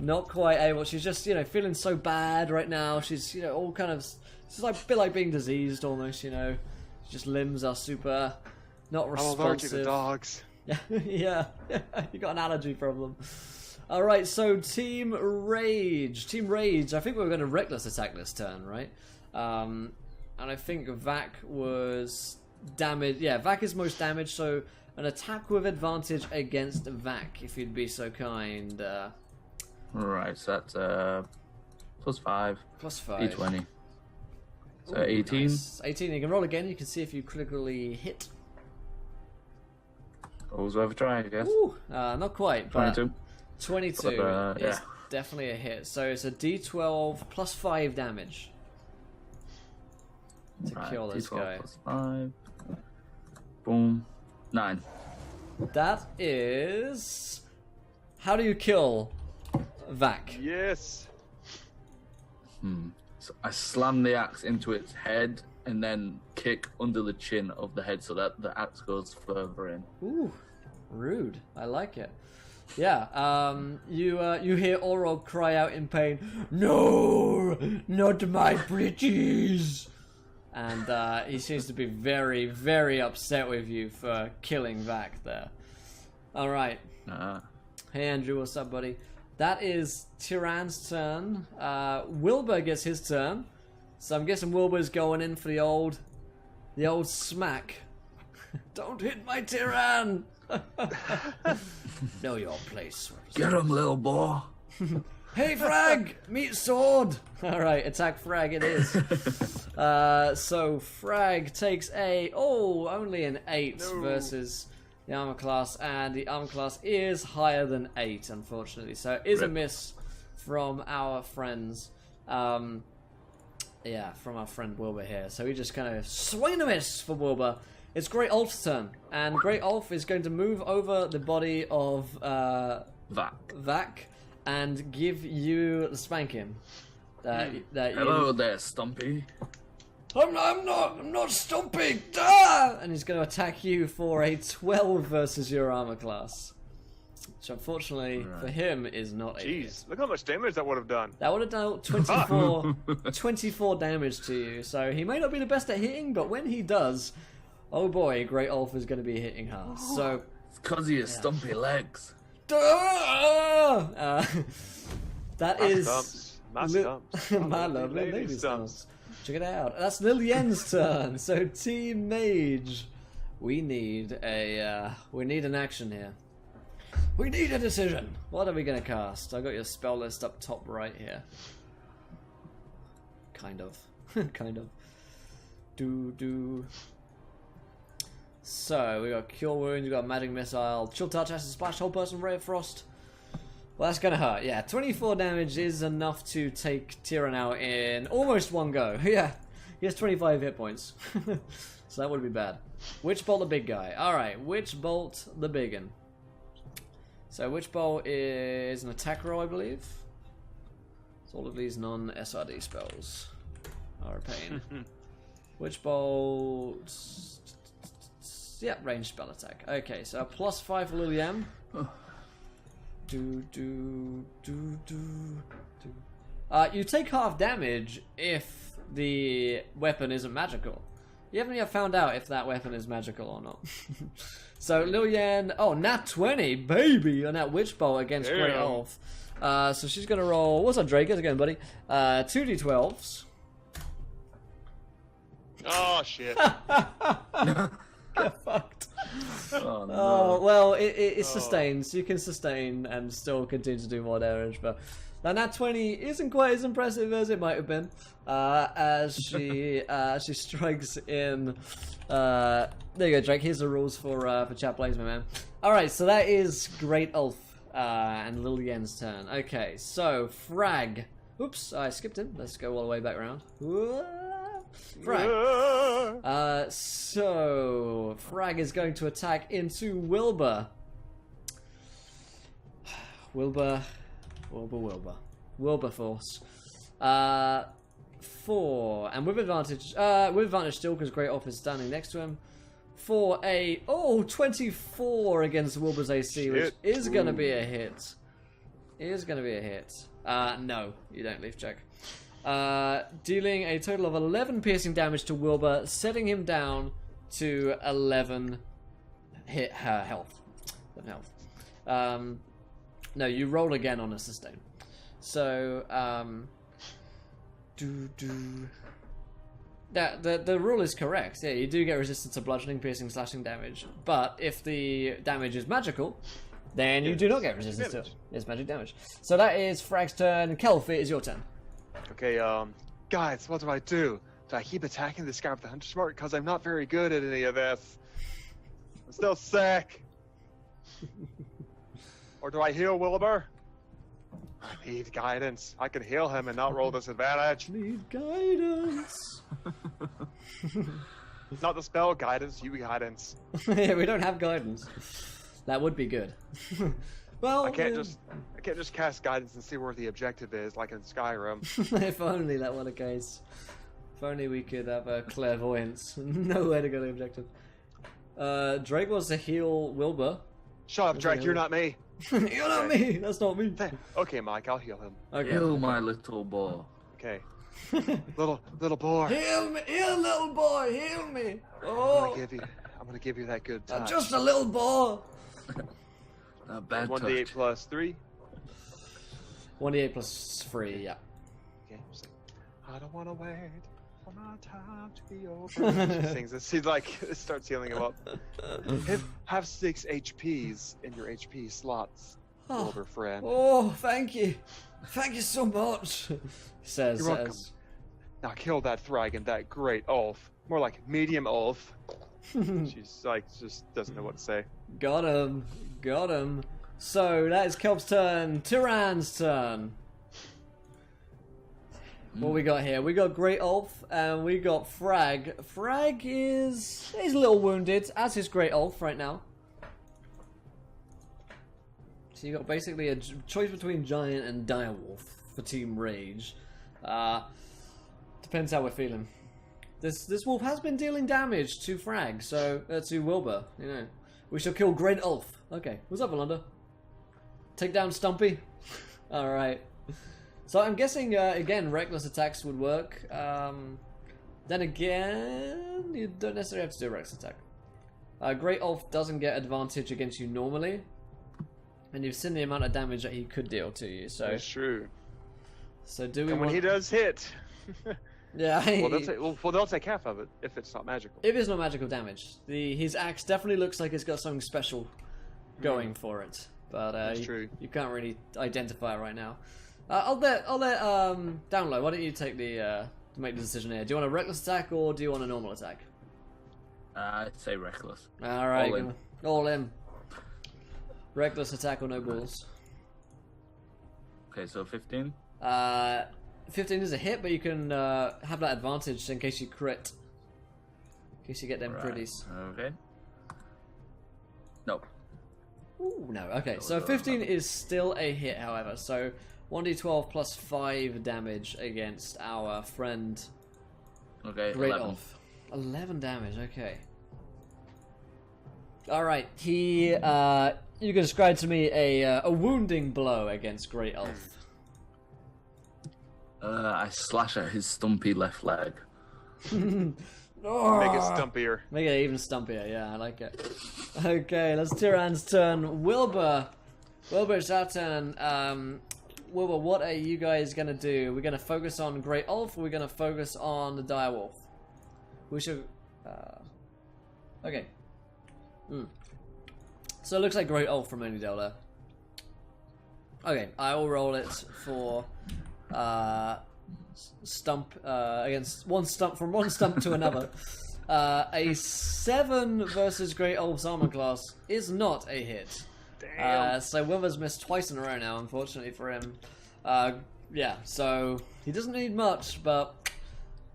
not quite able. She's just feeling so bad right now. She's all kind of. It's like a bit like being diseased almost. Just limbs are super not I'm responsive. allergic to dogs. Yeah, you got an allergy problem. All right, so Team Rage. I think we were going to reckless attack this turn, right? And I think Vac was damaged. Yeah, Vac is most damaged, so an attack with advantage against Vac, if you'd be so kind. Right, so that's +5. +5. D20. So Ooh, 18. Nice. 18. You can roll again. You can see if you critically hit. Always worth a try, I guess. Ooh, not quite, but 22. 22 But, is yeah. definitely a hit. So it's a D12 +5 damage to Right, kill this D12 guy. +5. Boom. 9. That is. How do you kill Vac? Yes. So I slam the axe into its head, and then kick under the chin of the head so that the axe goes further in. Ooh, rude. I like it. Yeah, you hear Orog cry out in pain, "No, not my pretties!" And he seems to be very, very upset with you for killing Vac there. Alright. Hey Andrew, what's up, buddy? That is Tyrann's turn. Wilbur gets his turn. So I'm guessing Wilbur's going in for the old smack. Don't hit my Tyrann! Know your place. Get him, little boy. Hey Frag! Meet sword! Alright, attack Frag it is. So Frag takes only an 8 versus the armor class, and the armor class is higher than 8, unfortunately. So it is a miss from our friends. From our friend Wilbur here. So we just kind of swing and a miss for Wilbur. It's Great Ulf's turn, and Great Ulf is going to move over the body of Vac and give you the spanking. Hello there, Stumpy. I'm not stomping! Ah! And he's going to attack you for a 12 versus your armor class. Which unfortunately for him is not a hit. Look how much damage that would have done. That would have done 24 damage to you. So he may not be the best at hitting, but when he does, oh boy, Great Ulf is going to be hitting hard. So it's because of your stumpy legs. That is my stumps. my lovely lady stumps. Check it out. That's Lilien's turn. So Team Mage, we need an action here. We need a decision. What are we gonna cast? I got your spell list up top right here. Kind of. Kind of. So, we got Cure Wounds, we got Magic Missile, Chill Touch, Acid Splash, Whole Person, Ray of Frost. Well, that's gonna hurt. Yeah, 24 damage is enough to take Tyrann out in almost one go. Yeah, he has 25 hit points. So that would be bad. Witch Bolt the big guy. Alright, Witch Bolt the big one. So Witch Bolt is an attack roll, I believe. So all of these non-SRD spells are a pain. Witch Bolt... Yeah, ranged spell attack. Okay, so a +5 for Lilian. You take half damage if the weapon isn't magical. You haven't yet found out if that weapon is magical or not. So Lilian, nat 20, baby, on that Witch Bolt against Great Ulf. So she's gonna roll. What's up, Drake? How's it going, buddy? 2d12s. Oh shit. Get fucked. Oh, no. Oh well, it sustains. You can sustain and still continue to do more damage, but that nat 20 isn't quite as impressive as it might have been. As she strikes in. There you go, Drake. Here's the rules for chat plays, my man. All right, so that is Great Ulf and Lilian's turn. Okay, so Frag. Oops, I skipped him. Let's go all the way back around. Frag. So Frag is going to attack into Wilbur. Wilberforce. 4, and with advantage still because Great Ulf is standing next to him. For a 24 against Wilbur's AC, which is going to be a hit. No, you don't leaf check. Dealing a total of 11 piercing damage to Wilbur, setting him down to 11 hit health. No, you roll again on a sustain. So, the rule is correct. Yeah, you do get resistance to bludgeoning, piercing, slashing damage. But if the damage is magical, then you do not get resistance to it. It's magic damage. So that is Frag's turn. Kelf, it is your turn. Okay, guys, what do I do? Do I keep attacking this guy with the Hunter's Mark? Because I'm not very good at any of this. I'm still sick. Or do I heal Wilbur? I need guidance. I can heal him and not roll disadvantage. Need guidance. Not the spell guidance, you guidance. Yeah, we don't have guidance. That would be good. Well, I can't just cast guidance and see where the objective is, like in Skyrim. If only that were the case. If only we could have a clairvoyance. Nowhere to go to the objective. Drake wants to heal Wilbur. Shut up, Drake. You're not me. You're not me. That's not me. Okay, Mike. I'll heal him. Okay. Heal my little boy. Okay. little boy. Heal me, little boy. Heal me. I'm Oh, gonna give you that good I'm touch. just a little boy. Bad 1d8 touch. plus 3. 1d8 plus 3, yeah. Okay. I don't wanna wait for my time to be over. She sings this. She like starts healing him up. Have 6 HPs in your HP slots, older friend. Oh, thank you. Thank you so much. He says. You're welcome. Now kill that Thragon, that great Ulf. More like medium Ulf. She's like, just doesn't know what to say. Got him. Got him. So, that is Kelp's turn. Tyran's turn. What we got here? We got Great Ulf and we got Frag. Frag he's a little wounded, as is Great Ulf right now. So you got basically a choice between Giant and Direwolf for Team Rage. Depends how we're feeling. This wolf has been dealing damage to Frag, so to Wilbur. You know, we shall kill Great Ulf. Okay, what's up, Alonda? Take down Stumpy. All right. So I'm guessing again reckless attacks would work. Then again, you don't necessarily have to do a reckless attack. Great Ulf doesn't get advantage against you normally, and you've seen the amount of damage that he could deal to you. So That's true. So do we? And when he does hit, yeah. they'll take half of it if it's not magical. If it's not magical damage, his axe definitely looks like it's got something special going for it. But That's true. You can't really identify it right now. I'll let Download. Why don't you take to make the decision here? Do you want a reckless attack or do you want a normal attack? I'd say reckless. All right, All in. all in. Reckless attack or no balls. Okay, so 15. 15 is a hit, but you can have that advantage in case you crit. In case you get them Right. pretties. Okay. Nope. Ooh, no. Okay, so 15 is still a hit, however. So 1d12 plus 5 damage against our friend Okay, Great 11. Ulf. 11 damage, okay. Alright, you can describe to me a wounding blow against Great Ulf. I slash at his stumpy left leg. Oh, Make it stumpier. make it even stumpier, yeah, I like it. Okay, that's Tyran's turn. Wilbur, it's our turn. Wilbur, what are you guys gonna do? We're gonna focus on Great Ulf, or we're gonna focus on the Direwolf? We should. Okay. So it looks like Great Ulf from Only there. Okay, I will roll it for stump against one stump to another. A 7 versus Great Ulf's armor class is not a hit. Damn. So Wilbur's missed twice in a row now, unfortunately for him. Yeah, so he doesn't need much, but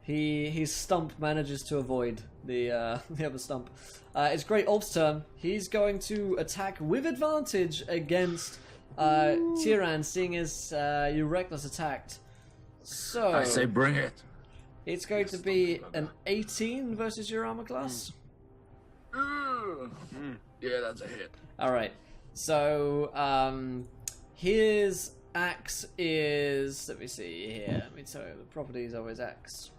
his stump manages to avoid the other stump. It's Great Ulf's turn. He's going to attack with advantage against Tyran, seeing as you reckless attacked. So I say bring it. it's going to be an 18 versus your armor class. Yeah, that's a hit. Alright, so his axe is, let me see here, let me tell you the properties of his axe.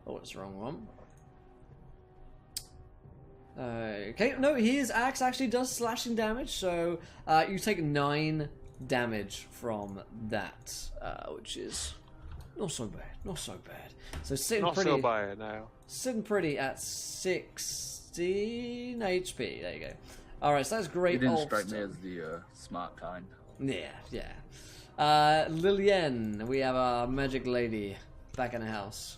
Oh, it's the wrong one. Okay, no, his axe actually does slashing damage, so you take 9 damage from that, which is not so bad, So sitting Not pretty, so bad now. sitting pretty at 16 HP. There you go. All right, so that's Great He didn't Ulf's strike me turn. as the smart kind. Yeah. Lillian, we have our magic lady back in the house.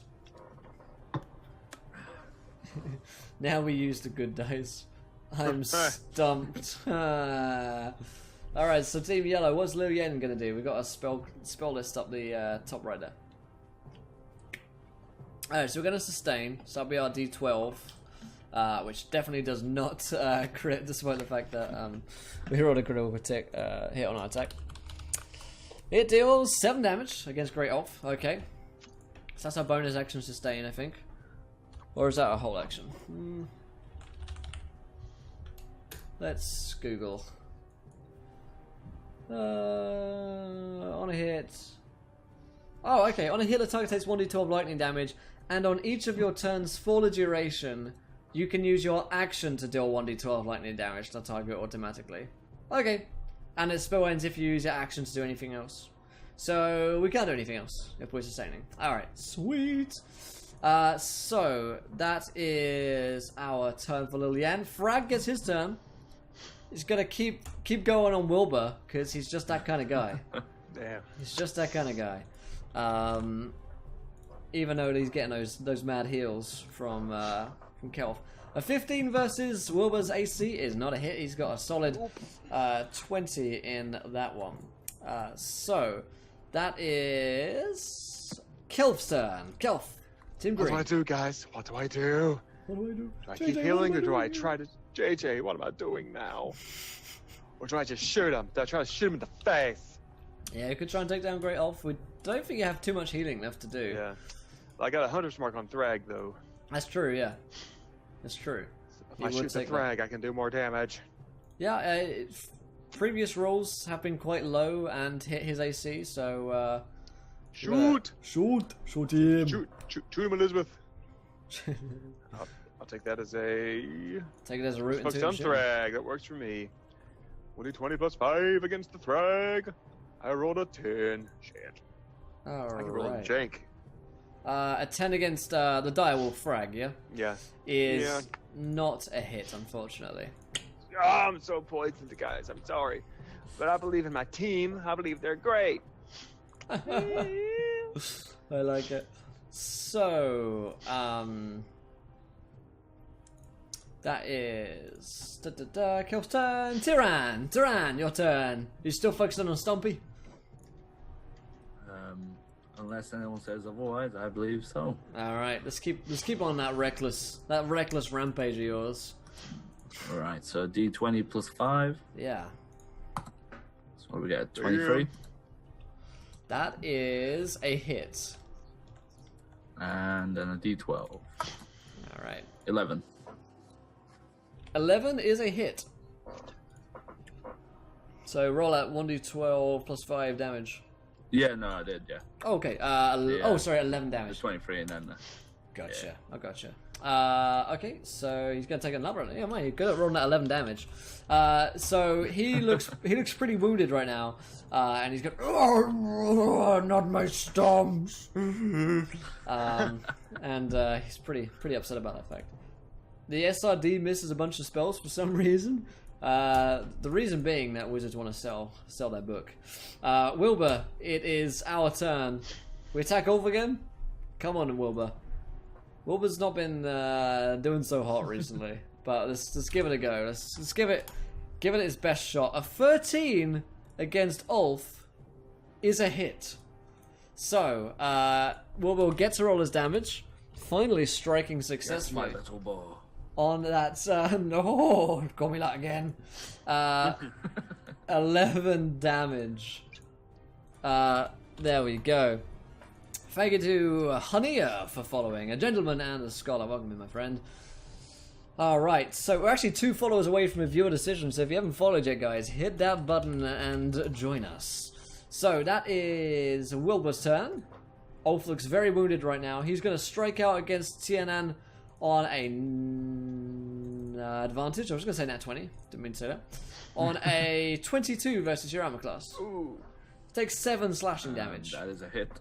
Now we use the good dice. I'm stumped. Alright, so Team Yellow, what's Lillian gonna do? We've got a spell list up the top right there. Alright, so we're gonna sustain, so that'll be our D12. Which definitely does not crit, despite the fact that we rolled a critical hit on our attack. It deals 7 damage against Great Ulf. Okay. So that's our bonus action sustain, I think. Or is that a whole action? Let's Google. On a hit. Oh, okay. On a hit, the target takes 1d12 lightning damage, and on each of your turns for the duration, you can use your action to deal 1d12 lightning damage to target automatically. Okay. And its spell ends if you use your action to do anything else. So we can't do anything else if we're sustaining. Alright, sweet. So that is our turn for Lilian. Frag gets his turn. He's gonna keep going on Wilbur because he's just that kind of guy. Damn. He's just that kind of guy. Even though he's getting those mad heals from Kelf. A 15 versus Wilbur's AC is not a hit. He's got a solid 20 in that one. So that is Kelf's turn. Kelf, Team Green. What do I do, guys? What do I do? What do I do? Do I keep healing or do I try to... JJ, what am I doing now? Or do I just shoot him? Do I try to shoot him in the face? Yeah, you could try and take down Great Ulf. We don't think you have too much healing left to do. Yeah. I got a hunter's mark on Thrag, though. That's true, yeah. That's true. If I shoot the Thrag, I can do more damage. Yeah, previous rolls have been quite low and hit his AC, so... Shoot! Shoot him! Shoot him, Elizabeth! I'll take that as a... Take it as a root Focus into on Thrag, that works for me. 20 plus 5 against the Thrag. I rolled a 10. Shit. I can roll a jank. A 10 against the direwolf frag, yeah? Yeah. Is not a hit, unfortunately. Oh, I'm so poisoned, guys. I'm sorry. But I believe in my team. I believe they're great. I like it. So, that is... Kelf's turn. Tyran, your turn. You still focusing on Stompy? Unless anyone says otherwise, I believe so. Alright, let's keep on that reckless rampage of yours. Alright, so D20 plus 5. Yeah. So what do we get? 23? That is a hit. And then a D12. Alright. 11. 11 is a hit. So roll out 1d12 plus 5 damage. Yeah, no, I did, yeah. Okay, oh, sorry, 11 damage. 23 and then... Gotcha, Yeah. I gotcha. Okay, so he's gonna take another. Yeah, man, you're good at rolling that 11 damage. So he looks pretty wounded right now, and he's going, oh, not my stumps. And he's pretty upset about that fact. The SRD misses a bunch of spells for some reason. The reason being that wizards want to sell their book. Wilbur, it is our turn. We attack Ulf again? Come on, Wilbur. Wilbur's not been doing so hot recently, but let's give it a go. Let's give it its best shot. A 13 against Ulf is a hit. So Wilbur gets to roll his damage, finally striking successfully. Yes, my little boy. On that, no, call me that again. 11 damage. There we go. Thank you to Hania for following. A gentleman and a scholar. Welcome in, my friend. Alright, so we're actually 2 followers away from a viewer decision, so if you haven't followed yet, guys, hit that button and join us. So that is Wilbur's turn. Ulf looks very wounded right now. He's going to strike out against Tiernan on a advantage. I was going to say nat 20. Didn't mean to say that. On a 22 versus your armor class. Ooh. Takes 7 slashing damage. That is a hit.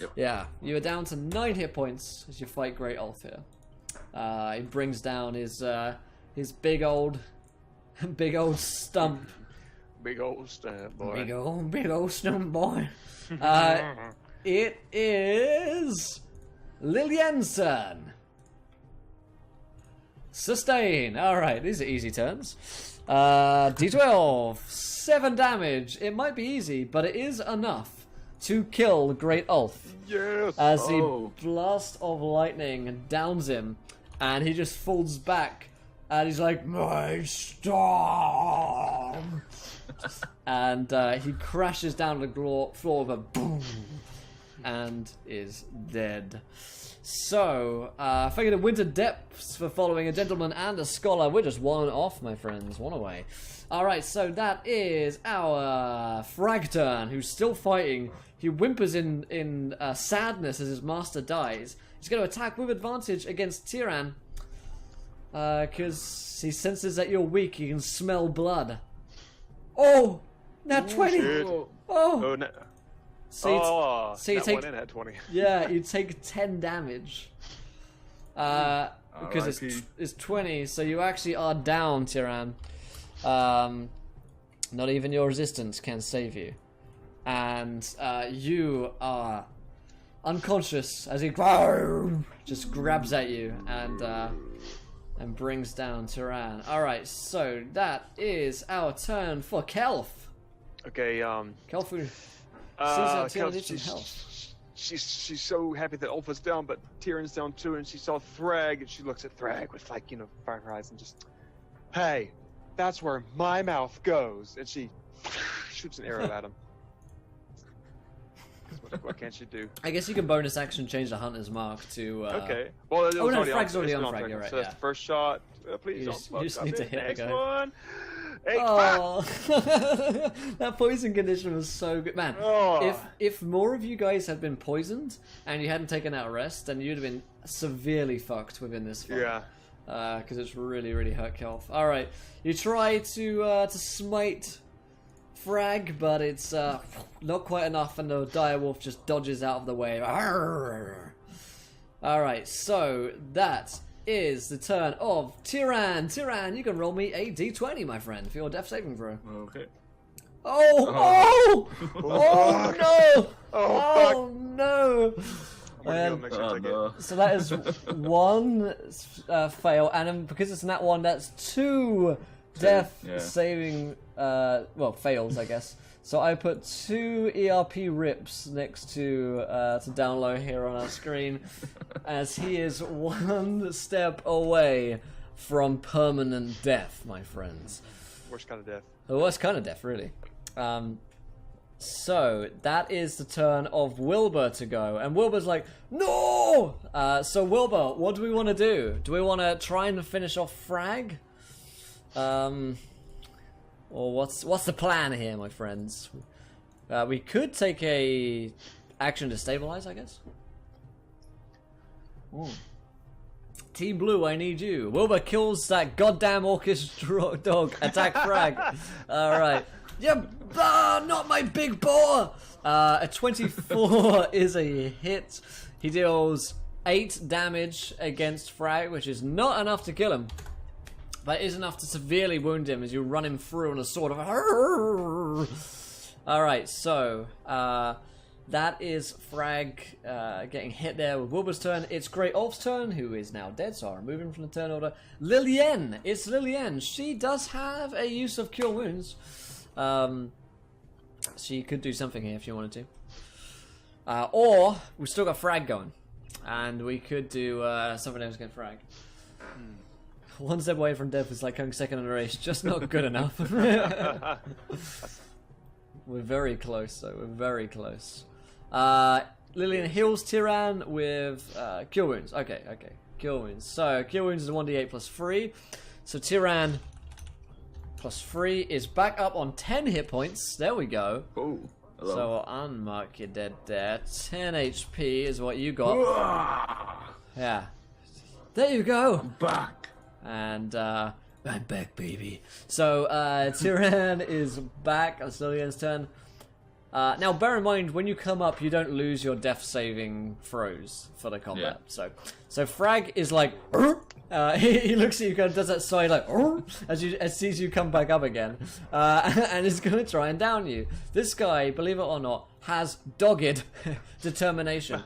Yep. Yeah, you are down to 9 hit points as you fight Great Ulf here. He brings down his big old stump. Big old stump, boy. Big old stump boy. It is Lilian's turn. Sustain. Alright, these are easy turns. D12. 7 damage. It might be easy, but it is enough to kill Great Ulf. Yes! As the blast of lightning downs him, and he just falls back, and he's like, my storm! And he crashes down the floor with a boom. and is dead. So, figured of winter depths for following a gentleman and a scholar. We're just one off, my friends. One away. Alright, so that is our Frag turn, who's still fighting. He whimpers in sadness as his master dies. He's going to attack with advantage against Tiran. Because he senses that you're weak. He can smell blood. Oh! Nat 20! Shit. Oh! Oh, no. So you that take, one in at 20. yeah, you take 10 damage. Because RIP. it's 20, so you actually are down, Tiran. Not even your resistance can save you. And you are unconscious as he just grabs at you and brings down Tiran. Alright, so that is our turn for Kelf. Okay, Kelf, who sees Kel, Tiran needs some health. she's so happy that Ulfa's down, but Tyrion's down too, and she saw Thrag, and she looks at Thrag with, like, fire in her eyes, and just, hey, that's where my mouth goes, and she shoots an arrow at him. What can she do? I guess you can bonus action change the hunter's mark to. Okay. Well, it Oh was no, already Frag's already it's on been Frag. You're right. So that's the first shot. Please You don't just- fuck you just up need to it. hit the Next guy. one. Hey, Oh, that poison condition was so good, man. Oh. If more of you guys had been poisoned and you hadn't taken out rest, then you'd have been severely fucked within this fight. Yeah. Because it's really hurt Kelf. All right, you try to smite Frag, but it's not quite enough, and the direwolf just dodges out of the way. All right, so that is the turn of Tiran. Tiran, you can roll me a d20, my friend, for your death saving throw. Okay. Oh no! Oh, No! I'm gonna heal, make sure I Oh, take no. So that is one fail, and then because it's not one, that's two death yeah. saving, fails, I guess. So I put 2 ERP rips next to down low here on our screen, as he is one step away from permanent death, my friends. Worst kind of death. The worst kind of death, really. So that is the turn of Wilbur to go, and Wilbur's like, no! So Wilbur, what do we want to do? Do we want to try and finish off Frag? Or what's the plan here, my friends? We could take a action to stabilize, I guess. Ooh. Team Blue, I need you. Wilbur kills that goddamn orchestra dog. Attack Frag. Alright. Yeah, not my big boar! A 24 is a hit. He deals 8 damage against Frag, which is not enough to kill him. But is enough to severely wound him as you run him through on a sort of... Alright, so... that is Frag getting hit there with Wilbur's turn. It's Great Ulf's turn, who is now dead, so I'll remove him from the turn order. Lillian! It's Lillian. She does have a use of Cure Wounds. She could do something here if she wanted to. Or, we've still got Frag going. And we could do something else against Frag. One step away from death is like coming second in a race, just not good enough. We're very close, though. We're very close. Lillian heals Tiran with Cure Wounds. Okay. Cure Wounds. So, Cure Wounds is 1d8 plus 3. So, Tiran plus 3 is back up on 10 hit points. There we go. Oh, hello. So, unmark your dead there. 10 HP is what you got. Yeah. There you go. Back. And I'm back, baby. So Tiran is back. It's Lillian's turn. Now, bear in mind, when you come up, you don't lose your death saving throws for the combat. Yeah. So Frag is like, he looks at you, kind of does that side like, as sees you come back up again, and is going to try and down you. This guy, believe it or not, has dogged determination.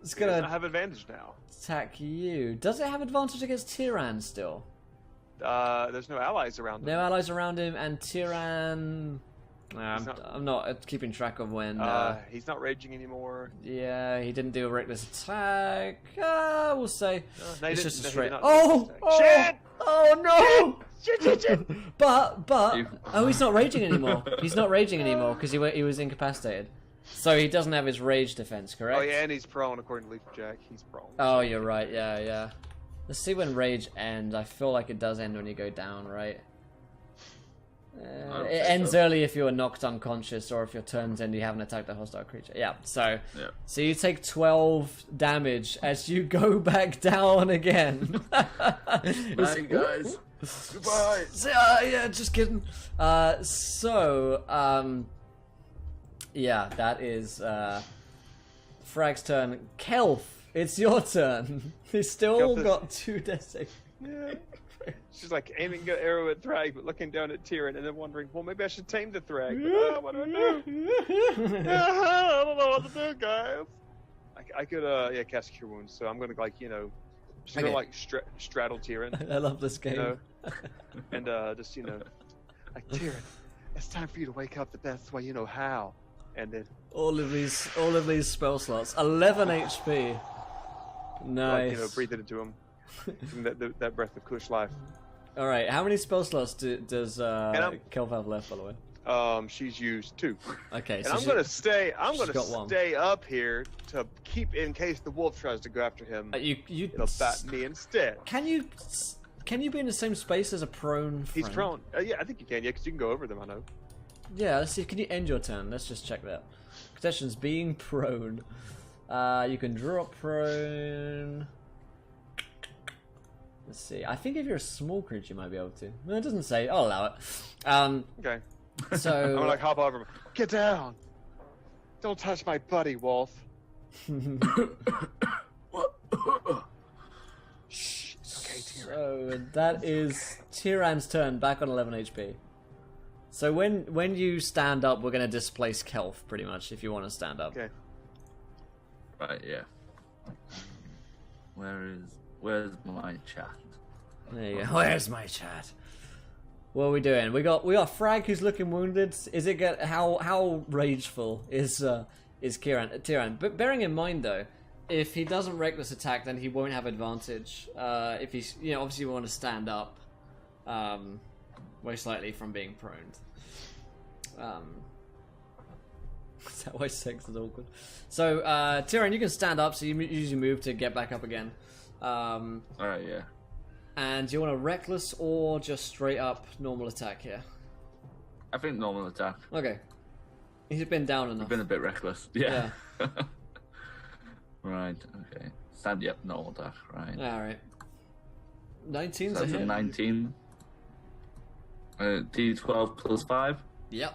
It's gonna I have advantage now. attack you. Does it have advantage against Tiran still? There's no allies around him. No allies around him, and Tiran... I'm not keeping track of when... He's not raging anymore. Yeah, he didn't do a reckless attack. We'll say. No, he It's didn't- just a no, he straight... did not Oh! do a Shit! Oh no! Shit! But... You- Oh, he's not raging anymore. He's not raging anymore, because he was incapacitated. So he doesn't have his rage defense, correct? Oh yeah, and he's prone according to Leaf Jack. He's prone. Oh, you're right. Yeah, yeah. Let's see when rage ends. I feel like it does end when you go down, right? It ends early if you are knocked unconscious, or if your turn's end you haven't attacked a hostile creature. Yeah, so you take 12 damage as you go back down again. Bye, guys. Goodbye. So, yeah, just kidding. Yeah, that is Frag's turn. Kelf, it's your turn. He's still got 2 deaths. Yeah. She's like aiming an arrow at Thrag, but looking down at Tyrion and then wondering, well, maybe I should tame the Thrag. But, what do I do? I don't know what to do, guys. I could, cast Cure Wounds, so I'm gonna, like, you know, just gonna, like, straddle Tyrion. I love this game. You know? And, just, you know, like, Tyrion, it's time for you to wake up the best way you know how. And then... All of these spell slots. 11 HP. Nice. Like, you know, breathe it into him. that breath of Kush life. All right, how many spell slots does Kelv have left, by the way? She's used 2. Okay, and I'm gonna stay up here to keep in case the wolf tries to go after him. It'll bat me instead. Can you be in the same space as a prone friend? He's prone. Yeah, I think you can. Yeah, because you can go over them. I know. Yeah, let's see. Can you end your turn? Let's just check that. Possessions being prone. You can drop prone. Let's see. I think if you're a small creature, you might be able to. No, it doesn't say. I'll allow it. Okay. So I'm gonna like hop over him. Get down! Don't touch my buddy, Wolf. Shh. It's okay, Tyrion. So that is Tyrann's turn. Back on 11 HP. So when you stand up, we're gonna displace Kelf pretty much. If you want to stand up. Okay. Right. Yeah. Where's my chat? There you go. Where's my chat? What are we doing? We got Frag who's looking wounded. Is it how rageful is Tyrion? But bearing in mind though, if he doesn't reckless attack, then he won't have advantage. If he's obviously we want to stand up, most likely from being prone. Is that why sex is awkward? So Tyrion, you can stand up, so you use your move to get back up again. Alright, yeah. And do you want a reckless or just straight up normal attack here? I think normal attack. Okay. He's been down enough. You've been a bit reckless. Yeah. Right, okay. Yep, normal attack, right. Alright. 19's so a hit. 19. D12 plus 5? Yep.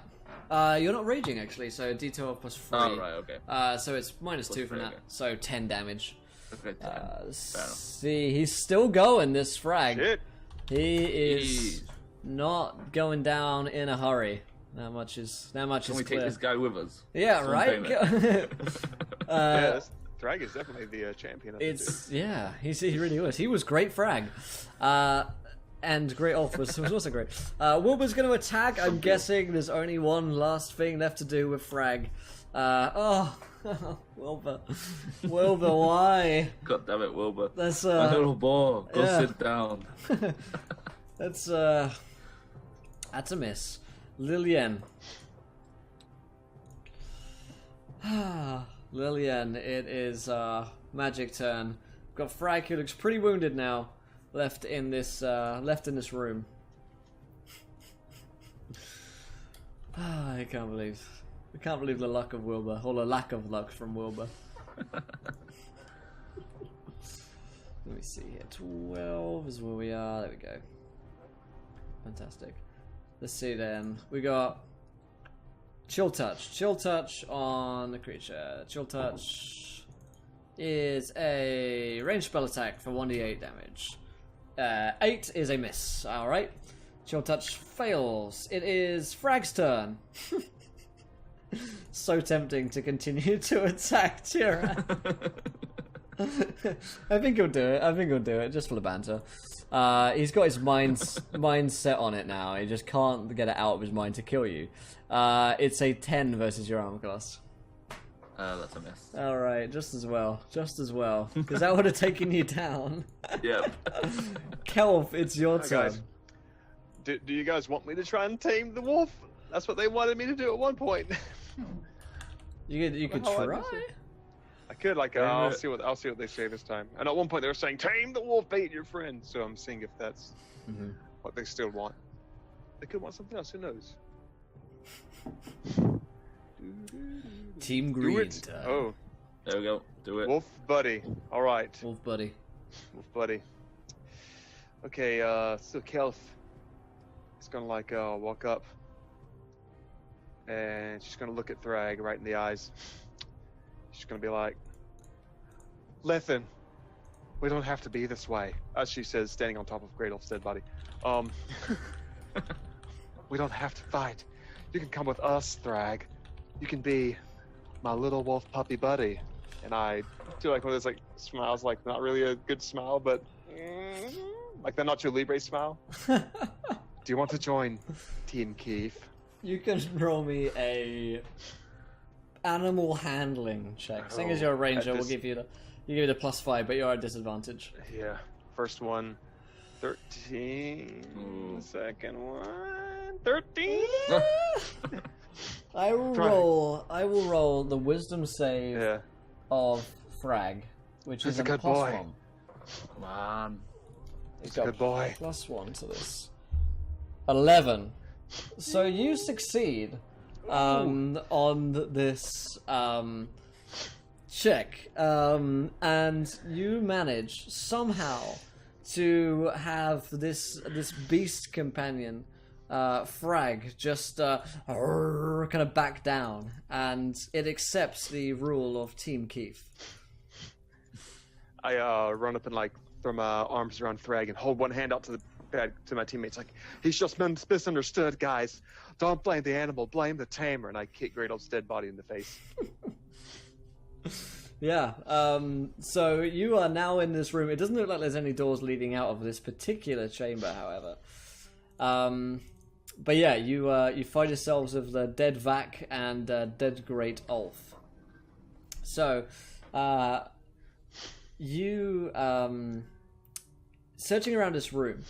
You're not raging actually, so D12 plus 3. Oh, right, okay. So it's minus plus 2 from that, okay. So 10 damage. Okay, 10. See, he's still going, this Frag. Shit. He is not going down in a hurry. That much is Can we clear. take this guy with us? Yeah, right? This Frag is definitely the champion. He really was. He was great Frag. And Great Ulf was also great. Wilbur's going to attack. I'm guessing there's only one last thing left to do with Frag. Wilbur. Wilbur, why? God damn it, Wilbur. That's my little boy. Go sit down. That's a miss. Lillian. Lillian, it is magic turn. We've got Frag who looks pretty wounded now. Left in this room. I can't believe the luck of Wilbur, or the lack of luck from Wilbur. Let me see here. 12 is where we are. There we go. Fantastic. Let's see then. We got Chill Touch. Chill Touch on the creature. Chill Touch is a ranged spell attack for 1d8 damage. 8 is a miss. Alright. Chill Touch fails. It is Frag's turn. So tempting to continue to attack Tyrion. I think he'll do it just for the banter. He's got his mind set on it now. He just can't get it out of his mind to kill you. It's a 10 versus your armor class. That's a miss. Alright, just as well. Because that would have taken you down. Yep. Kelv, it's your turn. Guys, do you guys want me to try and tame the wolf? That's what they wanted me to do at one point. You could Well, try. I could Yeah. I'll see what they say this time. And at one point they were saying, "Tame the wolf, bait your friend." So I'm seeing if that's Mhm. what they still want. They could want something else. Who knows? Team Do Green. it. Time. Oh, There we go. Do it. wolf buddy. All right, Wolf buddy. wolf buddy. Okay, so Kelf is gonna walk up, and she's gonna look at Thrag right in the eyes. She's gonna be like, "Listen, we don't have to be this way," as she says, standing on top of Great Elf's dead body. We don't have to fight. You can come with us, Thrag. You can be my little wolf puppy buddy. And I do like one of those like smiles, like not really a good smile, but like the Nacho Libre smile. Do you want to join Team Keith? You can roll me a animal handling check. Seeing as you're a ranger, we'll give you the +5, but you're at disadvantage. Yeah. First one, 13. Ooh. Second one, 13. I will roll the wisdom save Yeah. of Frag, which He's is a good boy. +1. Come on. He's a good boy. +1 to this. 11. So you succeed on this check, and you manage somehow to have this beast companion, Frag, just kind of back down, and it accepts the rule of Team Keith. I run up and like throw my arms around Thrag and hold one hand out to my teammates, like, "He's just been misunderstood, guys. Don't blame the animal, blame the tamer." And I kick Great Elf's dead body in the face. Yeah, so you are now in this room. It doesn't look like there's any doors leading out of this particular chamber, however. But yeah, you find yourselves with the dead Vac and dead Great Ulf. So, you, searching around this room,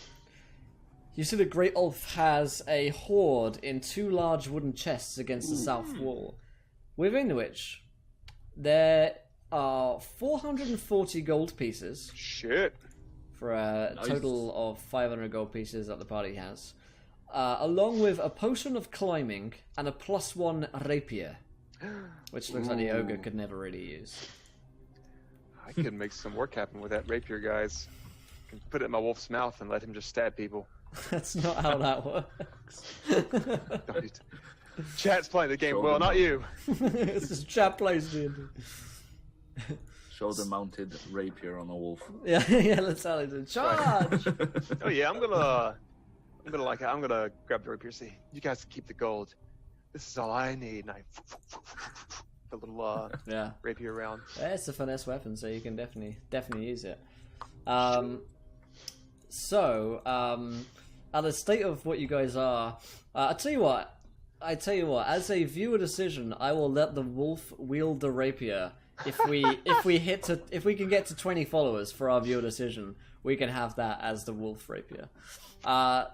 you see that Great Ulf has a hoard in 2 large wooden chests against the south wall, within which there are 440 gold pieces Shit. for a Nice. total of 500 gold pieces that the party has, along with a potion of climbing and a +1 rapier, which looks like the ogre could never really use. I could make some work happen with that rapier, guys. I can put it in my wolf's mouth and let him just stab people. That's not how that works. Chat's playing the game. Show Well, them. not you. This is chat plays D&D. Shoulder mounted rapier on a wolf. Yeah, yeah, let's tell it. Charge! Oh yeah, I'm gonna grab the rapier. See, you guys keep the gold. This is all I need. And I the little Yeah. rapier around. Yeah, it's a finesse weapon, so you can definitely use it. At the state of what you guys are, I tell you what. As a viewer decision, I will let the wolf wield the rapier. If we can get to 20 followers for our viewer decision, we can have that as the wolf rapier. Currently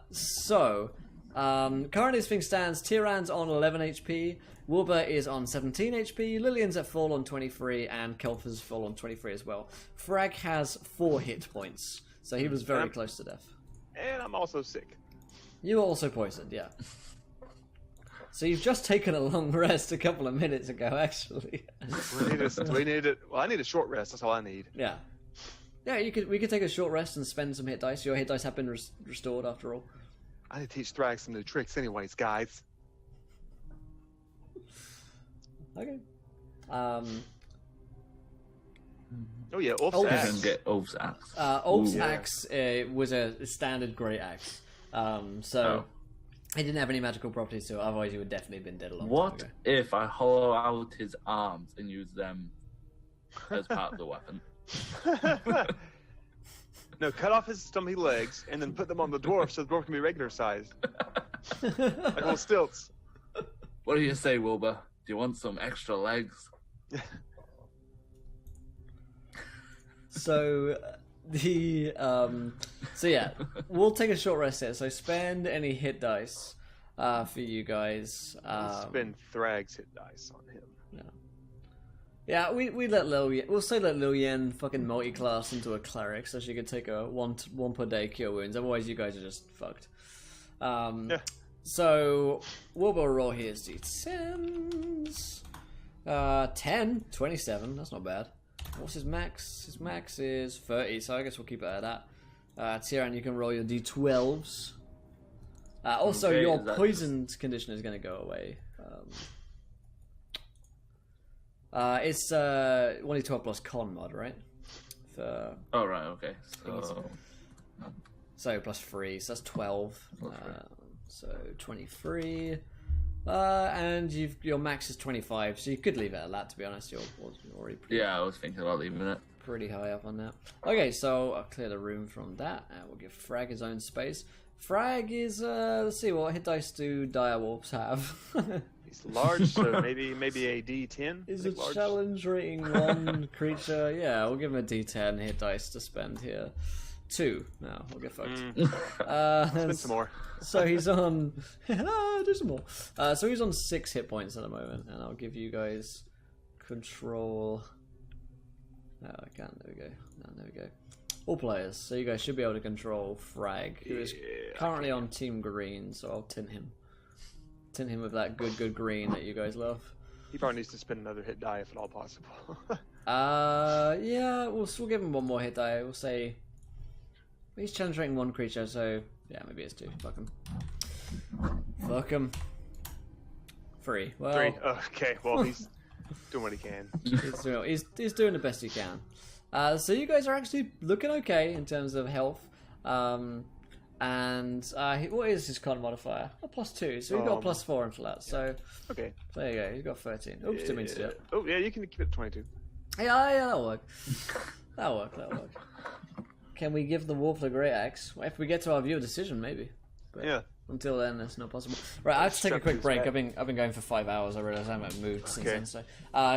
as things stands, Tyrann's on 11 HP, Wilbur is on 17 HP, Lillian's at full on 23, and Kelfer's full on 23 as well. Frag has 4 hit points, so he was very close to death. And I'm also sick. You were also poisoned, yeah. So you've just taken a long rest a couple of minutes ago, actually. We need it. Well, I need a short rest. That's all I need. Yeah. Yeah, we could take a short rest and spend some hit dice. Your hit dice have been restored after all. I need to teach Thrag some new tricks, anyways, guys. Okay. Oh yeah, Ulf's Ulf's- You axe. can get Ulf's axe. Ulf's Ooh. axe was a standard great axe. So it didn't have any magical properties to it, otherwise you would definitely have been dead a long What time ago. if I hollow out his arms and use them as part of the weapon? No, cut off his stumpy legs and then put them on the dwarf so the dwarf can be regular sized. Like little stilts. What do you say, Wilbur? Do you want some extra legs? So yeah, we'll take a short rest here. So spend any hit dice for you guys. Spend Thrag's hit dice on him. Yeah. Yeah, we let we'll say let Lil Yen fucking multi-class into a cleric so she can take a one per day cure wounds. Otherwise, you guys are just fucked. Yeah. So what we'll roll here is d10s. 10, 27. That's not bad. What's his max? His max is 30, so I guess we'll keep it at that. Tyrion, you can roll your d12s. Also, Okay, your is that poisoned condition is going to go away. It's 1d12 plus con mod, right? Oh, right, okay. So plus 3, so that's 12. Plus three. So 23. And your max is 25, so you could leave it at that, to be honest. You're already Yeah, I was thinking about leaving it. pretty high up on that. Okay, so I'll clear the room from that, and we'll give Frag his own space. Frag is, let's see, what hit dice do direwolves have? He's large, so maybe a D10. Is I a think large. challenge rating 1 creature? Yeah, we'll give him a D10 hit dice to spend here. 2. No, we'll get fucked. Spend some more. So he's on. Do some more. So he's on 6 hit points at the moment, and I'll give you guys control. No, I can't. There we go. No, there we go. All players. So you guys should be able to control Frag, who is currently on Team Green. So I'll tin him. Tin him with that good green that you guys love. He probably needs to spend another hit die if at all possible. Yeah, we'll give him one more hit die. We'll say he's challenge rating 1 creature, so yeah, maybe it's 2. Fuck him. Fuck him. 3. Well, 3. Okay, well, he's doing what he can. he's doing the best he can. So you guys are actually looking okay in terms of health. What is his con modifier? A +2. So we've got a +4 into that. So Okay. there you go. He's got 13. Oops, didn't mean to do it. Oh, yeah, you can keep it at 22. Yeah, that'll work. That'll work. Can we give the wolf the great axe? Well, if we get to our viewer decision, maybe. But Yeah. until then, it's not possible. Right, I have to take a quick break. Back. I've been going for 5 hours. I realise I haven't moved since Okay. then. So,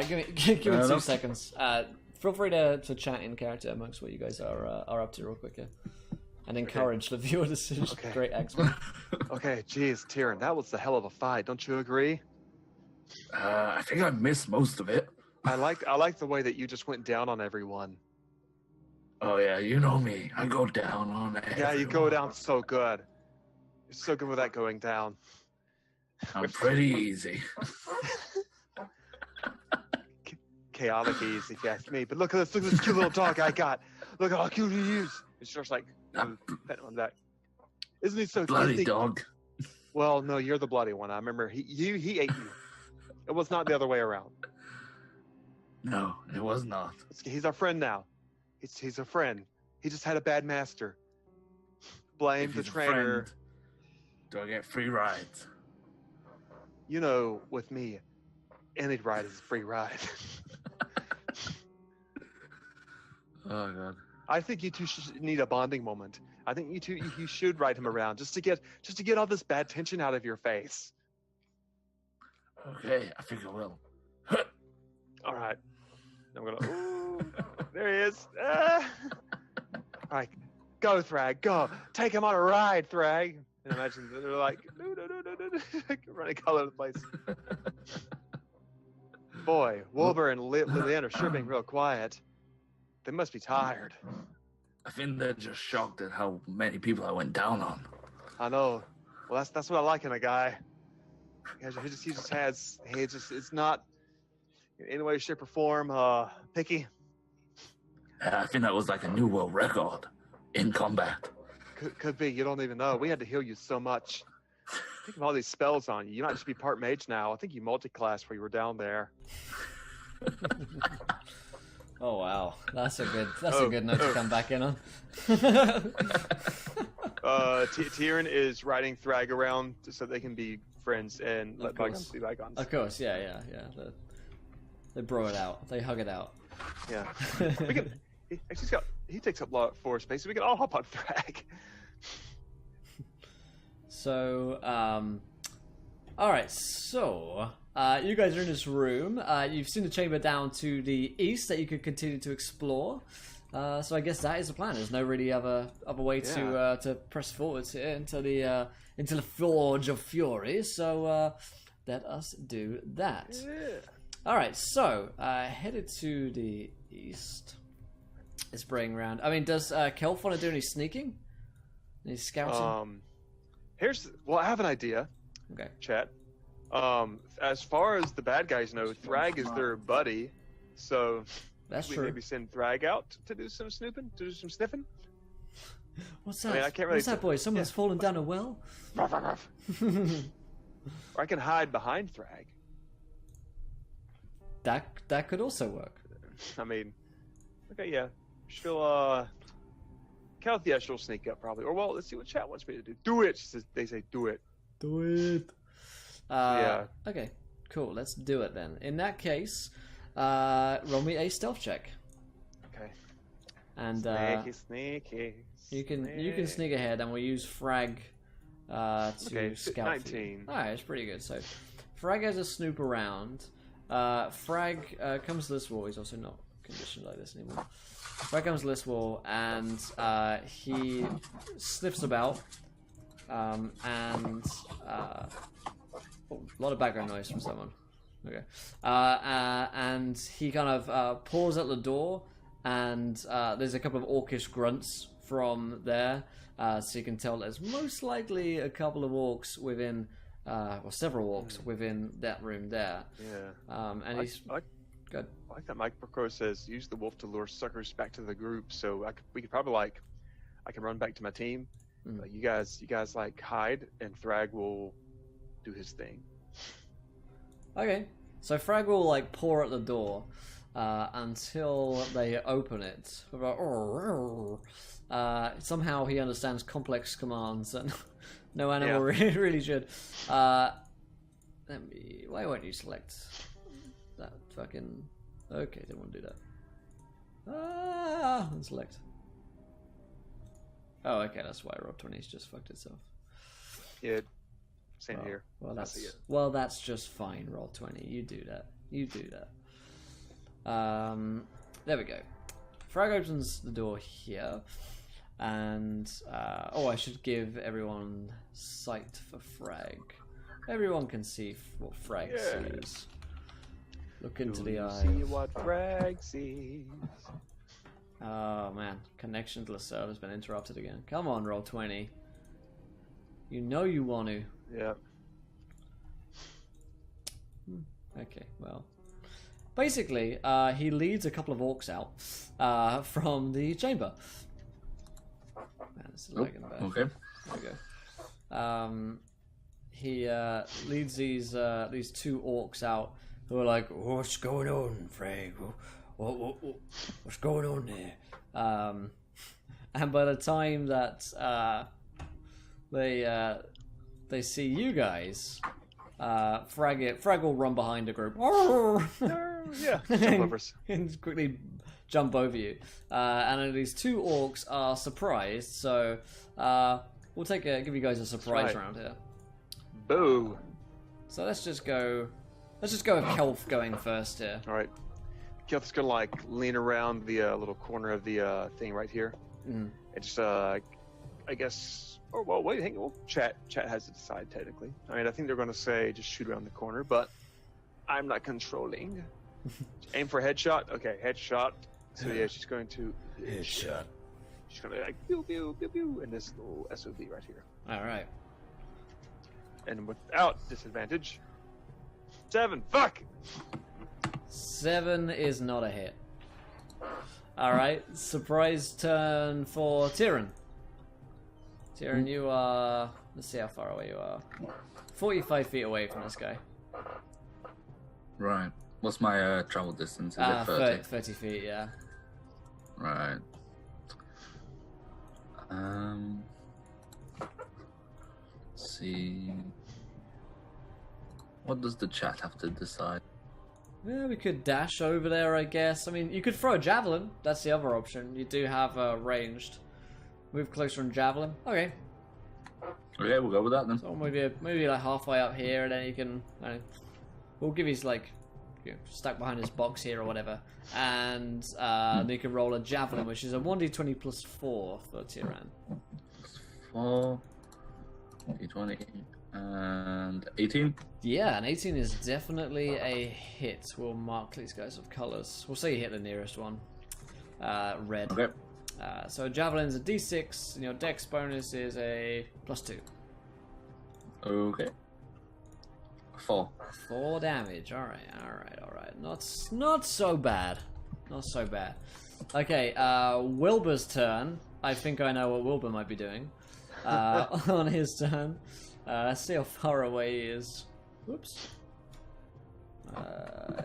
give me 2 seconds. Feel free to chat in character amongst what you guys are up to real quick here, and encourage the viewer decision. Okay. Great axe. Okay, geez, Tyrion, that was a hell of a fight. Don't you agree? I think I missed most of it. I like the way that you just went down on everyone. Oh, yeah, you know me. I go down on it. Yeah, you go down so good. You're so good with that going down. I'm pretty easy. Chaotic easy, if you ask me. But look at this cute little dog I got. Look how cute he is. And she starts like petting on that. Isn't he so Bloody cute? dog. Well, no, you're the bloody one. I remember he ate you. It was not the other way around. No, it was not. He's our friend now. He's a friend. He just had a bad master. Blame If the he's a trainer. friend, do I get free rides? You know, with me, any ride is a free ride. Oh, God. I think you two should need a bonding moment. I think you should ride him around just to get all this bad tension out of your face. Okay, I think I will. All right. I'm gonna. Ooh, there he is. Ah. All right, go Thrag, go. Take him on a ride, Thrag. And imagine they're like, no, running all over the place. Boy, Wilbur and Lillian are sure being real quiet. They must be tired. I think they're just shocked at how many people I went down on. I know. Well, that's what I like in a guy. It's not in any way, shape, or form picky. I think that was like a new world record in combat. Could be. You don't even know. We had to heal you so much. Think of all these spells on you. You might just be part mage now. I think you multi-classed while you were down there. Oh wow, that's a good note to come back in on. Tyrion is riding Thrag around so they can be friends and let bygones be bygones. Of course, yeah. They bro it out. They hug it out. Yeah. He takes up a lot of floor space, so we can all hop on Thrag. So, all right. So, you guys are in this room. You've seen the chamber down to the east that you could continue to explore. So I guess that is the plan. There's no really other way to press forwards here into the Forge of Fury. So let us do that. Yeah. Alright, so, headed to the east. It's spraying around. I mean, does Kelf want to do any sneaking? Any scouting? Well, I have an idea, Okay. chat. As far as the bad guys know, Thrag is their buddy, so That's we true. maybe send Thrag out to do some snooping, to do some sniffing. What's that? I mean, I can't really What's that, boy? Someone's fallen down a well? Ruff, ruff, ruff. Or I can hide behind Thrag. That could also work. I mean, okay, yeah. She'll, yeah, she'll sneak up probably. Or, well, let's see what chat wants me to do. Do it! They say do it. Do it. Yeah. Okay, cool. Let's do it then. In that case, roll me a stealth check, Okay. and Sneaky. you can sneak ahead, and we'll use Frag to Okay, scout. 19. Alright, it's pretty good. So, Frag has a snoop around. Frag comes to this wall. He's also not conditioned like this anymore. Frag comes to this wall, and he sniffs about, and oh, a lot of background noise from someone. Okay. And he kind of paws at the door, and there's a couple of orcish grunts from there, so you can tell there's most likely a couple of orcs within, or several orcs within that room there. Yeah. And he's good. I like that Mike Procro says, use the wolf to lure suckers back to the group. So we could probably I can run back to my team. You guys like hide, and Thrag will do his thing. Okay, so Frag will like paw at the door until they open it. Somehow he understands complex commands and no animal really should. Why won't you select that fucking... Okay, didn't want to do that. And select. Oh, okay, that's why Roll20's just fucked itself. Yeah, same here. Well, that's just fine, Roll20. You do that. There we go. Frag opens the door here, and I should give everyone sight for Frag. Everyone can see what Frag sees. Look into the eyes. See what Frag sees. Oh man, connection to the server has been interrupted again. Come on, Roll20. You know you want to. Yeah. Okay, well. Basically, he leads a couple of orcs out from the chamber. Man, it's lagging bad. Okay. There we go. He leads these two orcs out who are like, "What's going on, Frag? What's going on there?" And by the time that they see you guys, Frag will run behind a group. Yeah, jump over us. And quickly jump over you. And then these two orcs are surprised, so we'll give you guys a surprise round here. Boo. So let's just go with Kelf going first here. All right. Kelf's gonna like lean around the little corner of the thing right here. And just I guess. Oh well, wait, hang on. Well, chat has to decide technically. I mean, I think they're gonna say just shoot around the corner, but I'm not controlling. Aim for headshot. Okay, headshot. So yeah, she's going to Headshot. She's gonna be like pew pew pew pew in this little SOB right here. All right. And without disadvantage. 7. Fuck. 7 is not a hit. All right. Surprise turn for Tyrion. Tyrion, you are... Let's see how far away you are. 45 feet away from this guy. Right. What's my travel distance? Is it 30? 30 feet, yeah. Right. Let's see. What does the chat have to decide? Yeah, we could dash over there, I guess. I mean, you could throw a javelin. That's the other option. You do have ranged. Move closer on javelin. Okay. Okay, we'll go with that then. So maybe like halfway up here, and then you can... we'll give you like... stuck behind this box here or whatever. And you can roll a javelin, which is a 1d20 plus 4 for Tyran. 4. D20. And 18. Yeah, an 18 is definitely a hit. We'll mark these guys with colors. We'll say you hit the nearest one. Red. Okay. So javelin's a d6, and your dex bonus is a +2. Okay. 4. 4 damage. All right. Not so bad. Not so bad. Okay. Wilbur's turn. I think I know what Wilbur might be doing. On his turn. Let's see how far away he is. Whoops.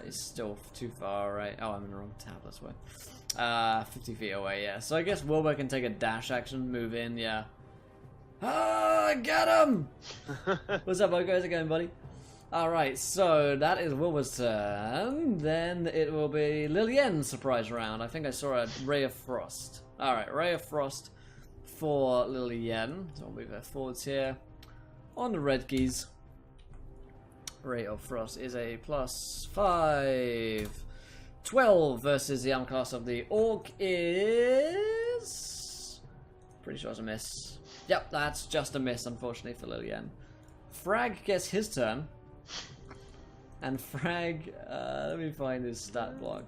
He's still too far, right? Oh, I'm in the wrong tab, that's why. 50 feet away, yeah. So I guess Wilbur can take a dash action, move in, yeah. Ah, get him! What's up, guys? How's it going, buddy? Alright, so that is Wilbur's turn. Then it will be Lillian's surprise round. I think I saw a Ray of Frost. Alright, Ray of Frost for Lillian. So I'll move her forwards here. On the red keys. Ray of Frost is a +5. 12 versus the armor class of the orc is... Pretty sure it's a miss. Yep, that's just a miss, unfortunately, for Lillian. Frag gets his turn. And Frag... let me find his stat block.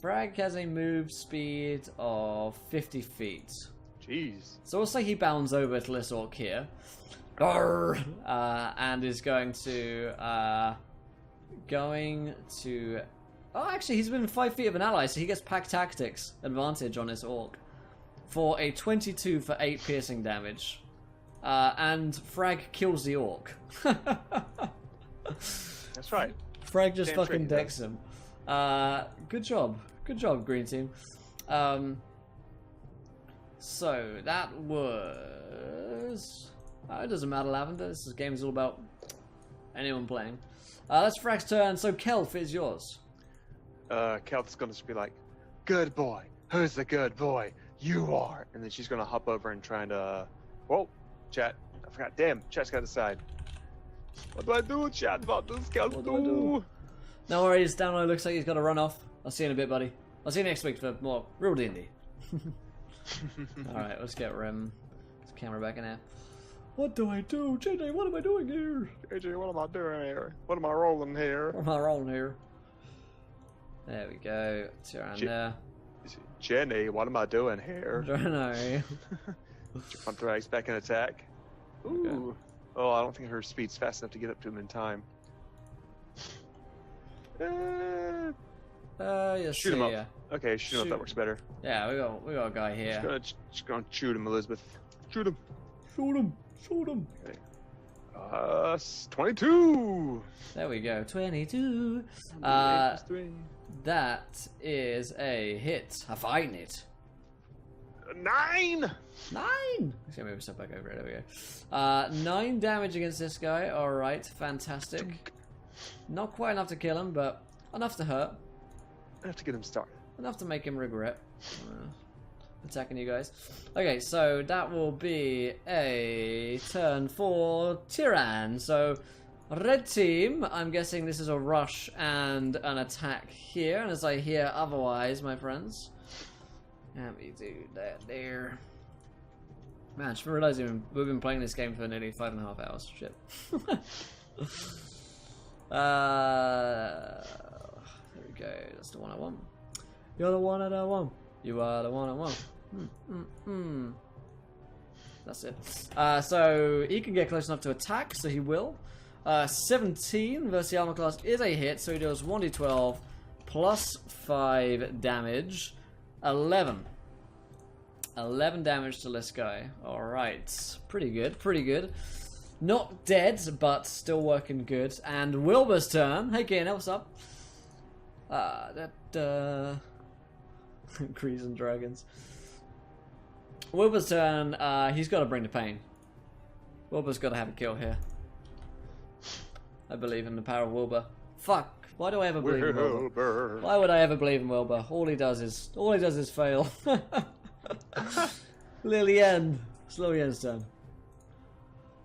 Frag has a move speed of 50 feet. Jeez. So we'll say he bounds over to this orc here. And is going to... Oh, actually, he's within 5 feet of an ally, so he gets pack tactics advantage on this orc. For a 22 for 8 piercing damage. And Frag kills the orc. That's right. Frag just Damn fucking straight, decks him. Good job. Good job, green team. So, that was... it doesn't matter, Lavender. This game is all about anyone playing. That's Frag's turn, so Kelf is yours. Kelth's gonna just be like, "Good boy. Who's the good boy? You are." And then she's gonna hop over and try and whoa, chat. I forgot. Damn, chat's gotta decide. What do I do, chat, about this, Kelth? What do I do? No worries, Download looks like he's got to run off. I'll see you in a bit, buddy. I'll see you next week for more real D&D. Alright, let's get this camera back in here. What do I do? JJ, what am I doing here? AJ, what am I doing here? What am I rolling here? What am I rolling here? There we go. It's around there. Jenny, what am I doing here? I don't know. Anthrax back in attack. Ooh. Okay. Oh, I don't think her speed's fast enough to get up to him in time. Yes, Shoot him up. yeah. Okay, shoot him up. That works better. Yeah, we got a guy here. Just gonna shoot him, Elizabeth. Shoot him. Shoot him. Shoot him. Okay. 22. There we go. 22. 3. That is a hit. I find it. 9. 9! Let's move a step back over it. There we go. 9 damage against this guy. Alright, fantastic. Not quite enough to kill him, but enough to hurt. Enough to get him started. Enough to make him regret attacking you guys. Okay, so that will be a turn for Tyran. So, red team, I'm guessing this is a rush and an attack here. And as I hear otherwise, my friends. Let me do that there. Man, I just realized we've been playing this game for nearly 5.5 hours. Shit. There we go. That's the one I want. You're the one that I want. You are the one I want. That's it. So he can get close enough to attack, so he will. 17 versus the armor class is a hit, so he does 1d12 plus 5 damage. 11 damage to this guy. Alright. Pretty good, pretty good. Not dead, but still working good. And Wilbur's turn. Hey, Kian, what's up? Crees and Dragons. Wilbur's turn. He's got to bring the pain. Wilbur's got to have a kill here. I believe in the power of Wilbur. Fuck. Why do I ever believe in Wilbur? Why would I ever believe in Wilbur? All he does is fail. Lillian. It's Lillian's turn.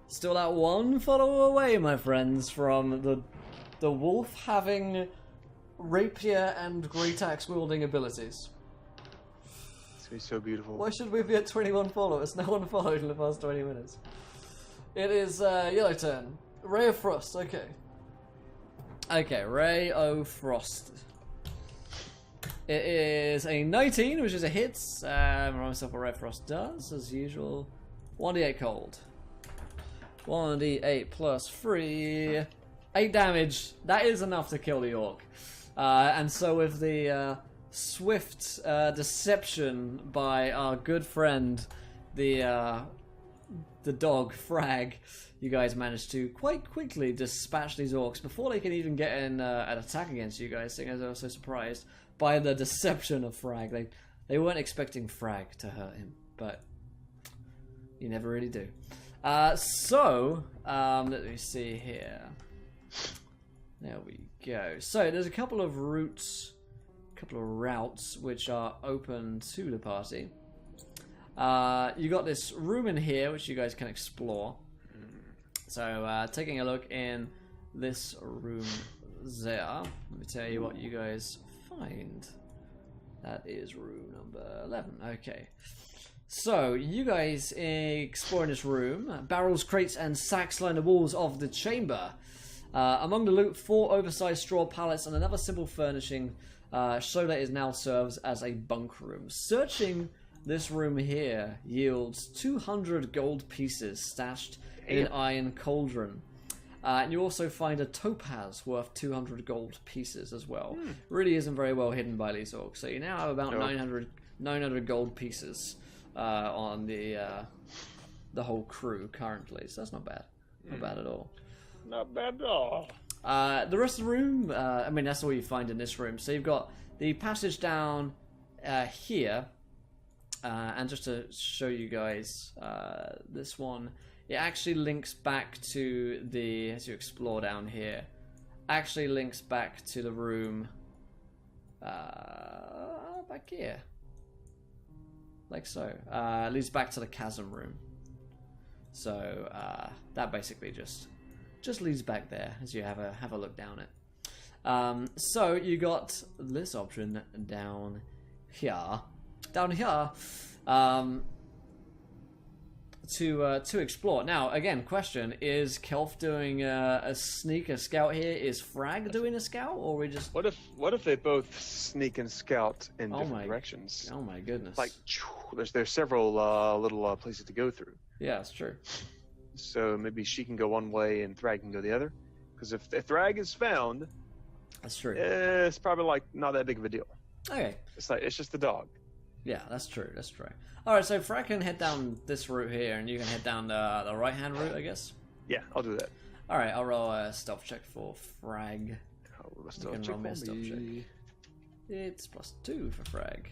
Still that one follower away, my friends, from the wolf having rapier and great axe wielding abilities. It's gonna be so beautiful. Why should we be at 21 followers? No one followed in the past 20 minutes. It is yellow turn. Ray of Frost, okay. Okay, Ray of Frost. It is a 19, which is a hit. Remind myself what Ray of Frost does, as usual. 1d8 cold. 1d8 plus 3. 8 damage. That is enough to kill the orc. And so with the swift deception by our good friend, the dog, Frag, you guys managed to quite quickly dispatch these orcs before they can even get in an attack against you guys, seeing as I was so surprised by the deception of Frag. They weren't expecting Frag to hurt him, but you never really do. Let me see here. There we go. So there's a couple of routes which are open to the party. You got this room in here which you guys can explore. So taking a look in this room there, let me tell you what you guys find. That is room number 11. Okay. So, you guys exploring this room. Barrels, crates, and sacks line the walls of the chamber. Among the loot, 4 oversized straw pallets and another simple furnishing show that it now serves as a bunk room. Searching this room here yields 200 gold pieces stashed in an iron cauldron. And you also find a topaz worth 200 gold pieces as well. Really isn't very well hidden by these orcs. So you now have about 900 gold pieces on the whole crew currently. So that's not bad. Not bad at all. Not bad at all. The rest of the room, I mean, that's all you find in this room. So you've got the passage down here. And just to show you guys, this one, it actually links back to the, as you explore down here, actually links back to the room back here. Like so. Leads back to the chasm room. So that basically just leads back there as you have a look down it. So you got this option down here. To explore. Now, again, question: is Kelf doing a scout here? Is Frag doing a scout, or we just? What if they both sneak and scout in different directions? Oh my goodness! Like, there's several little places to go through. Yeah, that's true. So maybe she can go one way and Thrag can go the other. Because if Thrag is found, that's true. It's probably like not that big of a deal. Okay. It's just the dog. Yeah, that's true. That's true. All right, so Frag can head down this route here, and you can head down the right-hand route, I guess. Yeah, I'll do that. All right, I'll roll a stealth check for Frag. Stealth check. It's +2 for Frag.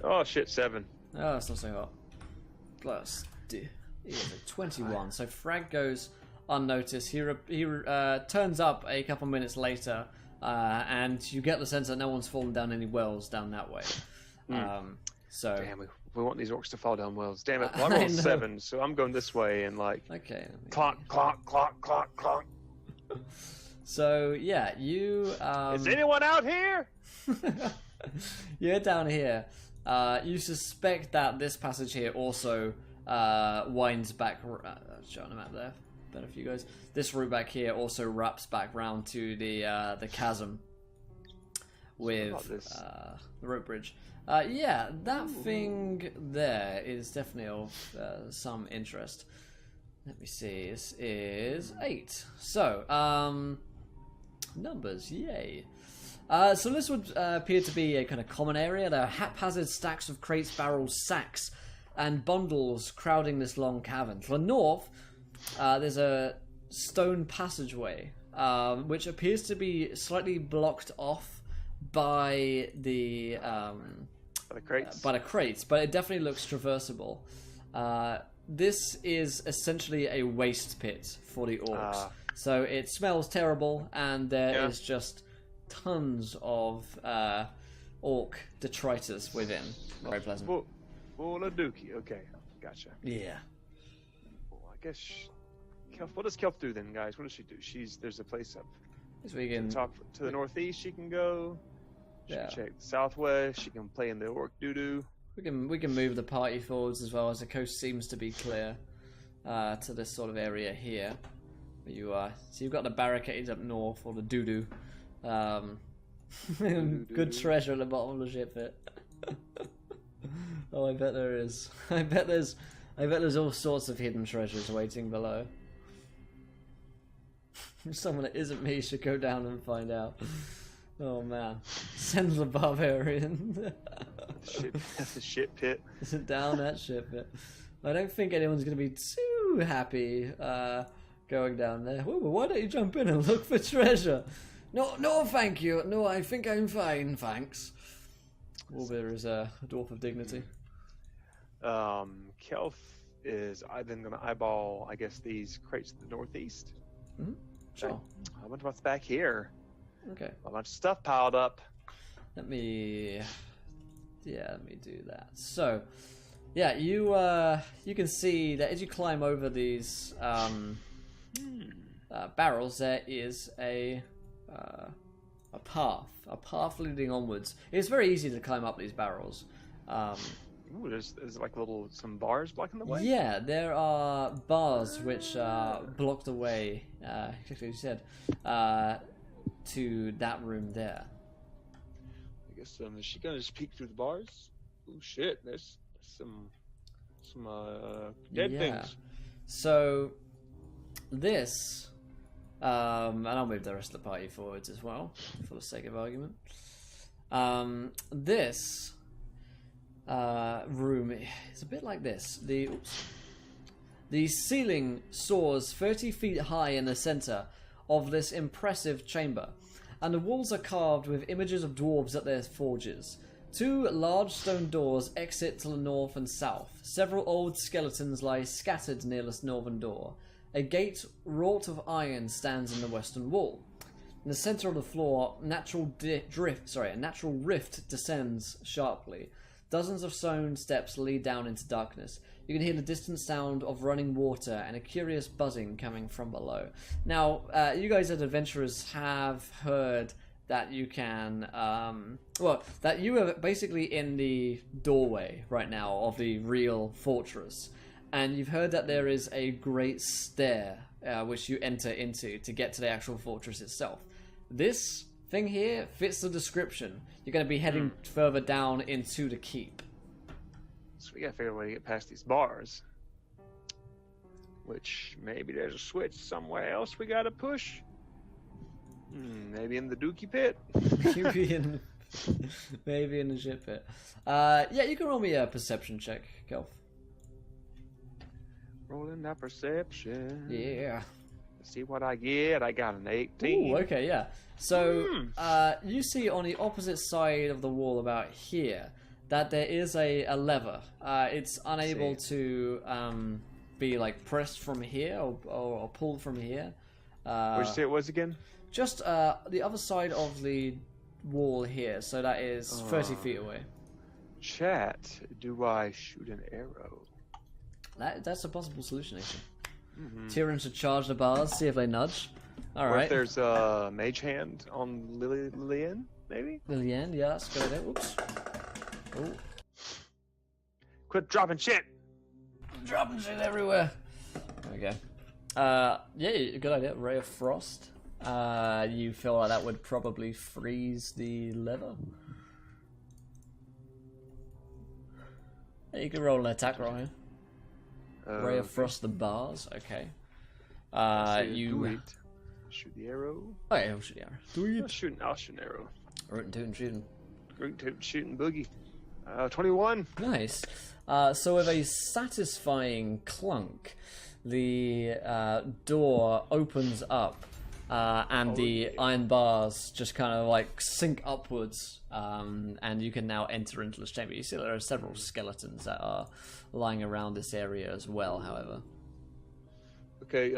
Oh shit, 7. Oh, that's not so hot. Plus D. Is a 21. So Frag goes unnoticed. He turns up a couple minutes later, and you get the sense that no one's fallen down any wells down that way. So damn, we want these orcs to fall down wells. Damn it! Well, I'm on 7, so I'm going this way and like okay. Clonk, clonk, clonk, clonk, clonk. So yeah, you. Is anyone out here? You're down here. You suspect that this passage here also winds back. Showing the map there, better for you guys. This route back here also wraps back round to the chasm with the rope bridge. Yeah, that thing there is definitely of some interest. Let me see. This is 8. So, numbers, yay. So this would appear to be a kind of common area. There are haphazard stacks of crates, barrels, sacks, and bundles crowding this long cavern. To the north, there's a stone passageway, which appears to be slightly blocked off by the crates, but it definitely looks traversable. This is essentially a waste pit for the orcs. So it smells terrible, and there is just tons of orc detritus within. Very pleasant. Full of dookie. Okay, gotcha. Yeah. Well, I guess Kelf. What does Kelf do then, guys? What does she do? There's a place up so we can to the northeast. She can go. She can check the southwest. She can play in the orc doo-doo. We can move the party forwards as well, as the coast seems to be clear. to this sort of area here where you are. So you've got the barricades up north, or the doo-doo. Good treasure at the bottom of the ship pit. Oh, I bet there is. I bet there's all sorts of hidden treasures waiting below. Someone that isn't me should go down and find out. Oh man, send the barbarian. That's a shit pit. Down that ship pit. I don't think anyone's going to be too happy going down there. Well, why don't you jump in and look for treasure? No, thank you. No, I think I'm fine, thanks. Orbiter is a dwarf of dignity. Kelf is then going to eyeball, I guess, these crates to the northeast. Mm-hmm. Sure. I wonder what's back here. Okay. A bunch of stuff piled up. Let me do that. So, yeah, you can see that as you climb over these barrels, there is a path leading onwards. It's very easy to climb up these barrels. Ooh, there's like some bars blocking the way. Yeah, there are bars which block the way, exactly as you said, to that room there. I guess is she gonna just peek through the bars? Oh shit, there's some dead things. So this, and I'll move the rest of the party forwards as well, for the sake of argument. This room is a bit like this. The ceiling soars 30 feet high in the center of this impressive chamber, and the walls are carved with images of dwarves at their forges. 2 large stone doors exit to the north and south. Several old skeletons lie scattered near this northern door. A gate wrought of iron stands in the western wall. In the center of the floor, a natural rift descends sharply. Dozens of stone steps lead down into darkness. You can hear the distant sound of running water and a curious buzzing coming from below. Now, you guys as adventurers have heard that you can, that you are basically in the doorway right now of the real fortress. And you've heard that there is a great stair which you enter into to get to the actual fortress itself. This thing here fits the description. You're going to be heading further down into the keep. So we gotta figure out a way to get past these bars. Which, maybe there's a switch somewhere else we gotta push. Maybe in the dookie pit. maybe in the ship pit. Yeah, you can roll me a perception check, Kelf. Rolling that perception. Yeah. Let's see what I get. I got an 18. Ooh, okay, yeah. So, you see on the opposite side of the wall about here that there is a lever. It's unable to be like pressed from here or pulled from here. Where'd you say it was again? Just the other side of the wall here. So that is 30 feet away. Chat, do I shoot an arrow? That's a possible solution, actually. Tyrion should charge the bars, see if they nudge. All right. If there's a mage hand on Lillian, maybe? Lillian, yeah, that's a good idea. Oops. Ooh. Quit dropping shit! Dropping shit everywhere. Okay. Yeah, good idea. Ray of Frost. You feel like that would probably freeze the lever? Yeah, you can roll an attack roll here. Ray of Frost the bars. Okay. You shoot the arrow. Oh yeah, I'll shoot the arrow. I'll shoot an arrow. Rootin' tootin' shooting. Rootin' tootin' shooting boogie. 21. Nice. So with a satisfying clunk, the door opens up, and the iron bars just kind of like sink upwards, and you can now enter into this chamber. You see there are several skeletons that are lying around this area as well, however. Okay,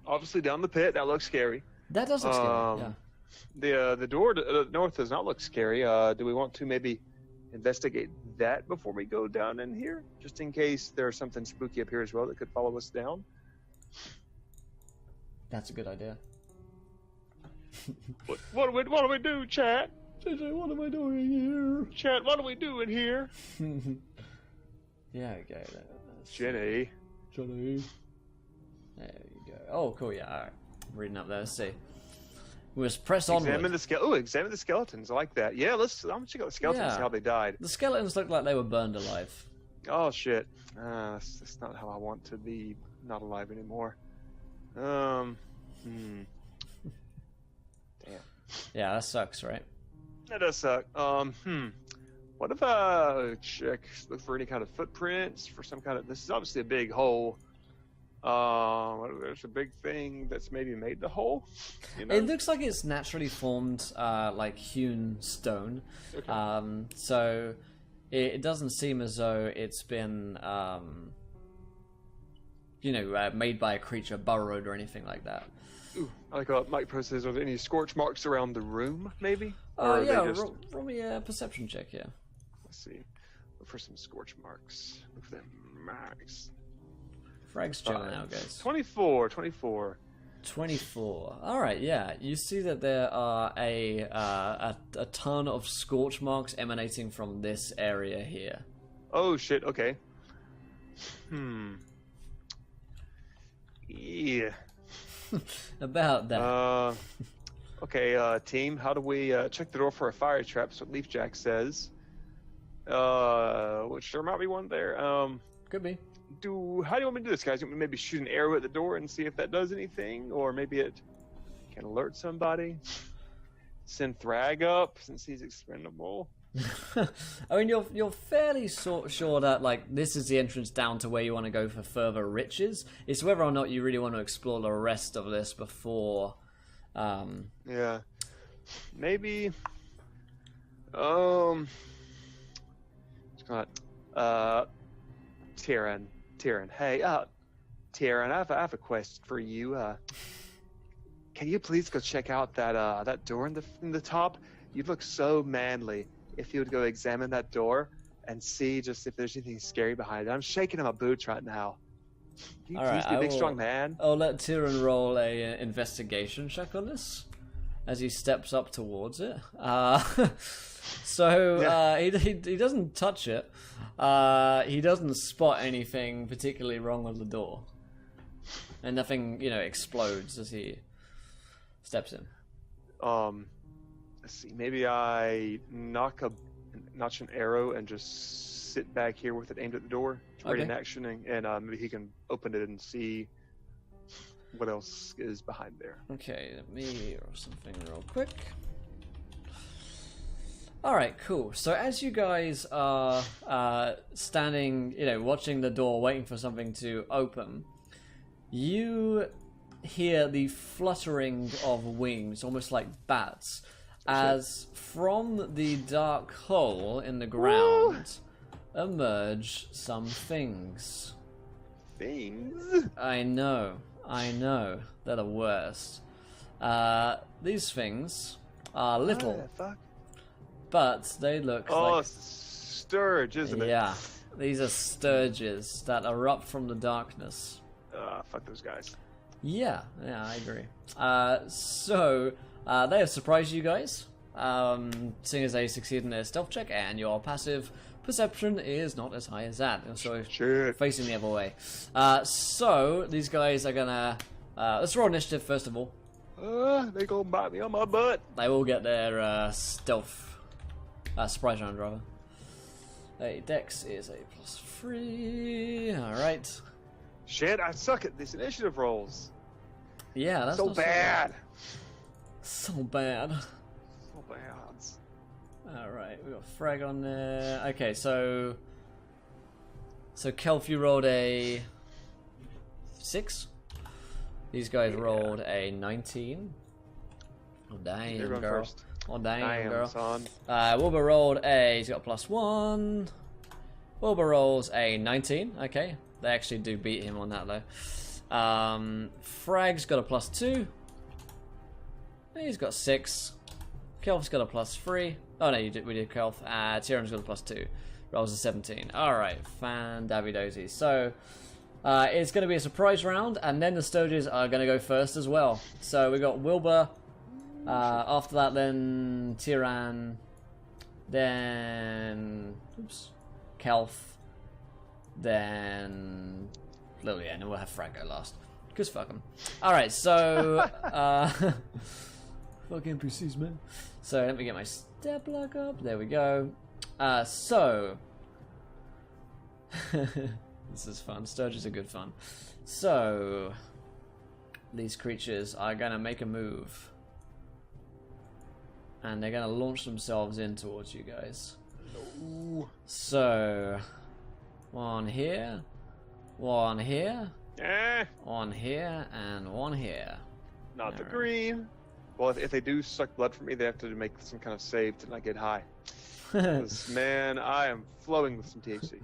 obviously down the pit, that looks scary. That does look scary, yeah. The door to the north does not look scary. Do we want to maybe investigate that before we go down in here? Just in case there's something spooky up here as well that could follow us down? That's a good idea. What do we do, chat? JJ, what am I doing here? Chat, what are we doing here? Yeah, okay. Jenny. There you go. Oh, cool. Yeah. All right. I'm reading up there. Let's see. We just press onward. Examine the skeletons. I like that. Yeah, I'm gonna check out the skeletons and see how they died. The skeletons look like they were burned alive. Oh shit. That's not how I want to be. Not alive anymore. Damn. Yeah, that sucks, right? That does suck. What if I look for any kind of footprints for some kind of? This is obviously a big hole. There's a big thing that's maybe made the hole. You know? It looks like it's naturally formed, like hewn stone. Okay. So it doesn't seem as though it's been, made by a creature, burrowed or anything like that. Ooh, like Mike Pro says, are there any scorch marks around the room, maybe? Oh, yeah, roll me a perception check here. Let's see. Look for some scorch marks. Look for them marks. Frag's chilling out, guys. 24. 24. Alright, yeah. You see that there are a ton of scorch marks emanating from this area here. Oh, shit, okay. Yeah. About that. Okay, team, how do we check the door for a fire trap? That's what Leafjack says. Which there might be one there. Could be. How do you want me to do this, guys? You want me to maybe shoot an arrow at the door and see if that does anything? Or maybe it can alert somebody? Send Thrag up since he's expendable? I mean, you're fairly sure that, like, this is the entrance down to where you want to go for further riches. It's whether or not you really want to explore the rest of this before... Yeah. Maybe... Tyrion. Hey, Tyrion, I have a question for you. Can you please go check out that door in the top? You'd look so manly if you would go examine that door and see just if there's anything scary behind it. I'm shaking in my boots right now. Can you please be a big, strong man? I'll let Tyrion roll a investigation check on this as he steps up towards it. He doesn't touch it. He doesn't spot anything particularly wrong with the door. And nothing, explodes as he steps in. Let's see. Maybe I notch an arrow and just sit back here with it aimed at the door, ready in action, and maybe he can open it and see what else is behind there. Okay, let me roll something real quick. Alright, cool. So as you guys are standing, watching the door, waiting for something to open, you hear the fluttering of wings, almost like bats, as from the dark hole in the ground emerge some things. Things? I know. They're the worst. These things are little. But they look like... Sturge, isn't it? Yeah. These are sturges that erupt from the darkness. Fuck those guys. Yeah, I agree. So, they have surprised you guys, seeing as they succeed in their stealth check, and your passive perception is not as high as that. So, facing the other way. So, these guys are gonna... let's roll initiative first of all. They gonna bite me on my butt. They will get their stealth... surprise round, rather. Hey, Dex is a +3. Alright. Shit, I suck at these initiative rolls. Yeah, that's so bad. So bad. So bad. Alright, we got Frag on there. Okay, so Kelf, you rolled a 6. These guys rolled a 19. Oh, damn, You're going girl. first. Oh, damn, girl. Son. Wilbur rolled a... He's got +1. Wilbur rolls a 19. Okay. They actually do beat him on that, though. Frag's got a +2. He's got 6. Kelf's got a +3. Oh, no, we did Kelf. Tyrion's got a +2. Rolls a 17. Alright, fan-dabby-dozy. So, it's going to be a surprise round, and then the Sturges are going to go first as well. So, we got Wilbur... after that, then Tyran, then Kelf, then Lillian, and we'll have Frag go last. Cause fuck them. Alright, so fuck NPCs, man. So let me get my step block up. There we go. So this is fun. Sturges are good fun. So these creatures are gonna make a move. And they're gonna launch themselves in towards you guys. Ooh. So one here, one here, one here, and one here. Not the Alright. green. Well, if they do suck blood from me, they have to make some kind of save to not get high. 'Cause, man, I am flowing with some THC.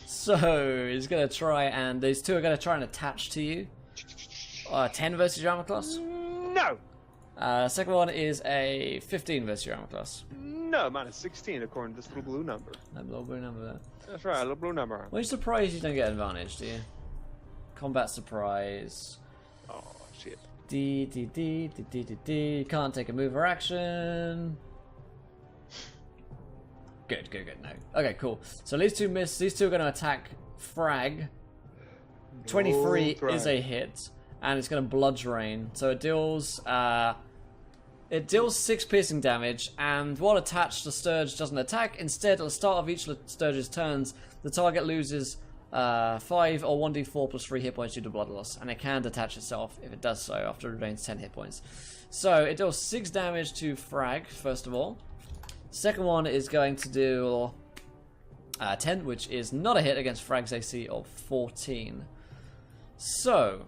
So he's gonna try, and these two are gonna try and attach to you. 10 versus your armor class. No! Second one is a 15 versus your armor class. No, minus 16 according to this little blue number. That little blue number there. That's right, a little blue number. Well, you're surprised you don't get advantage, do you? Combat surprise. Oh, shit. D. Can't take a move or action. Good. No. Okay, cool. So these two miss. These two are going to attack Frag. 23 Oh, is a hit, and it's going to bludge rain. So it deals 6 piercing damage, and while attached, the Sturge doesn't attack. Instead, at the start of each Sturge's turns, the target loses 5 or 1d4 plus 3 hit points due to blood loss, and it can detach itself if it does so after it remains 10 hit points. So it deals 6 damage to Frag, first of all. Second one is going to do 10, which is not a hit against Frag's AC of 14. So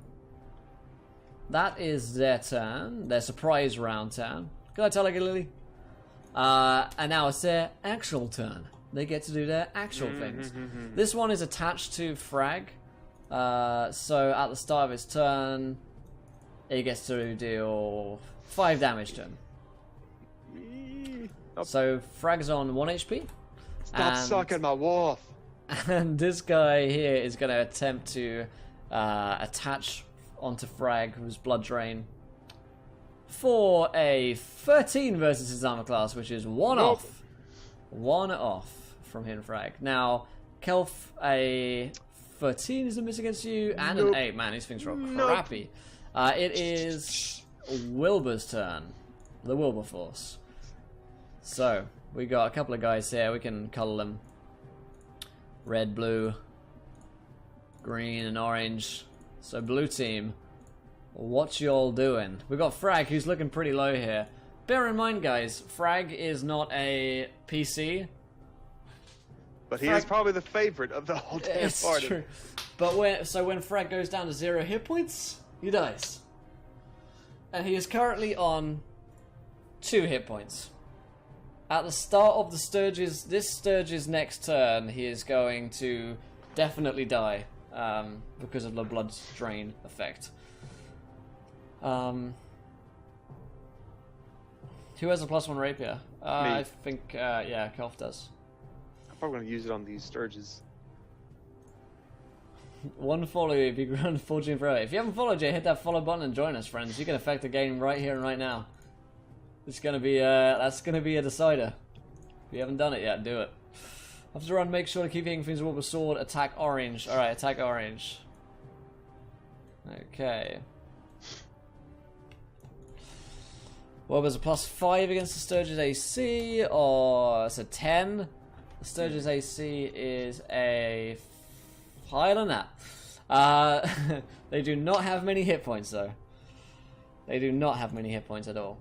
that is their turn, their surprise round turn. Can I tell like a Lily? And now it's their actual turn. They get to do their actual things. This one is attached to Frag. So at the start of his turn, he gets to deal 5 damage to him. So Frag's on 1 HP. Stop sucking my wolf. And this guy here is going to attempt to attach onto Frag, who's blood drain, for a 13 versus his armor class, which is one off. One off from him, Frag. Now, Kelf, a 13 is a miss against you, and an 8. Man, these things are crappy. It is Wilbur's turn. The Wilberforce. So, we got a couple of guys here. We can colour them red, blue, green, and orange. So, blue team, what y'all doing? We've got Frag, who's looking pretty low here. Bear in mind, guys, Frag is not a PC. But he is probably the favorite of the whole damn It's party. true. But when Frag goes down to 0 hit points, he dies. And he is currently on 2 hit points. At the start of this Sturge's next turn, he is going to definitely die because of the blood drain effect. Who has a +1 rapier? I think, yeah, Kelf does. I'm probably going to use it on these Sturges. One follow if you run Fortune Forever. If you haven't followed yet, hit that follow button and join us, friends. You can affect the game right here and right now. It's gonna be that's gonna be a decider. If you haven't done it yet, do it. After the run, make sure to keep hitting things with a sword. Attack orange. All right, attack orange. Okay. Well, there's a +5 against the Sturge's AC, or it's a 10. The Sturge's AC is a higher than that. They do not have many hit points, though. They do not have many hit points at all.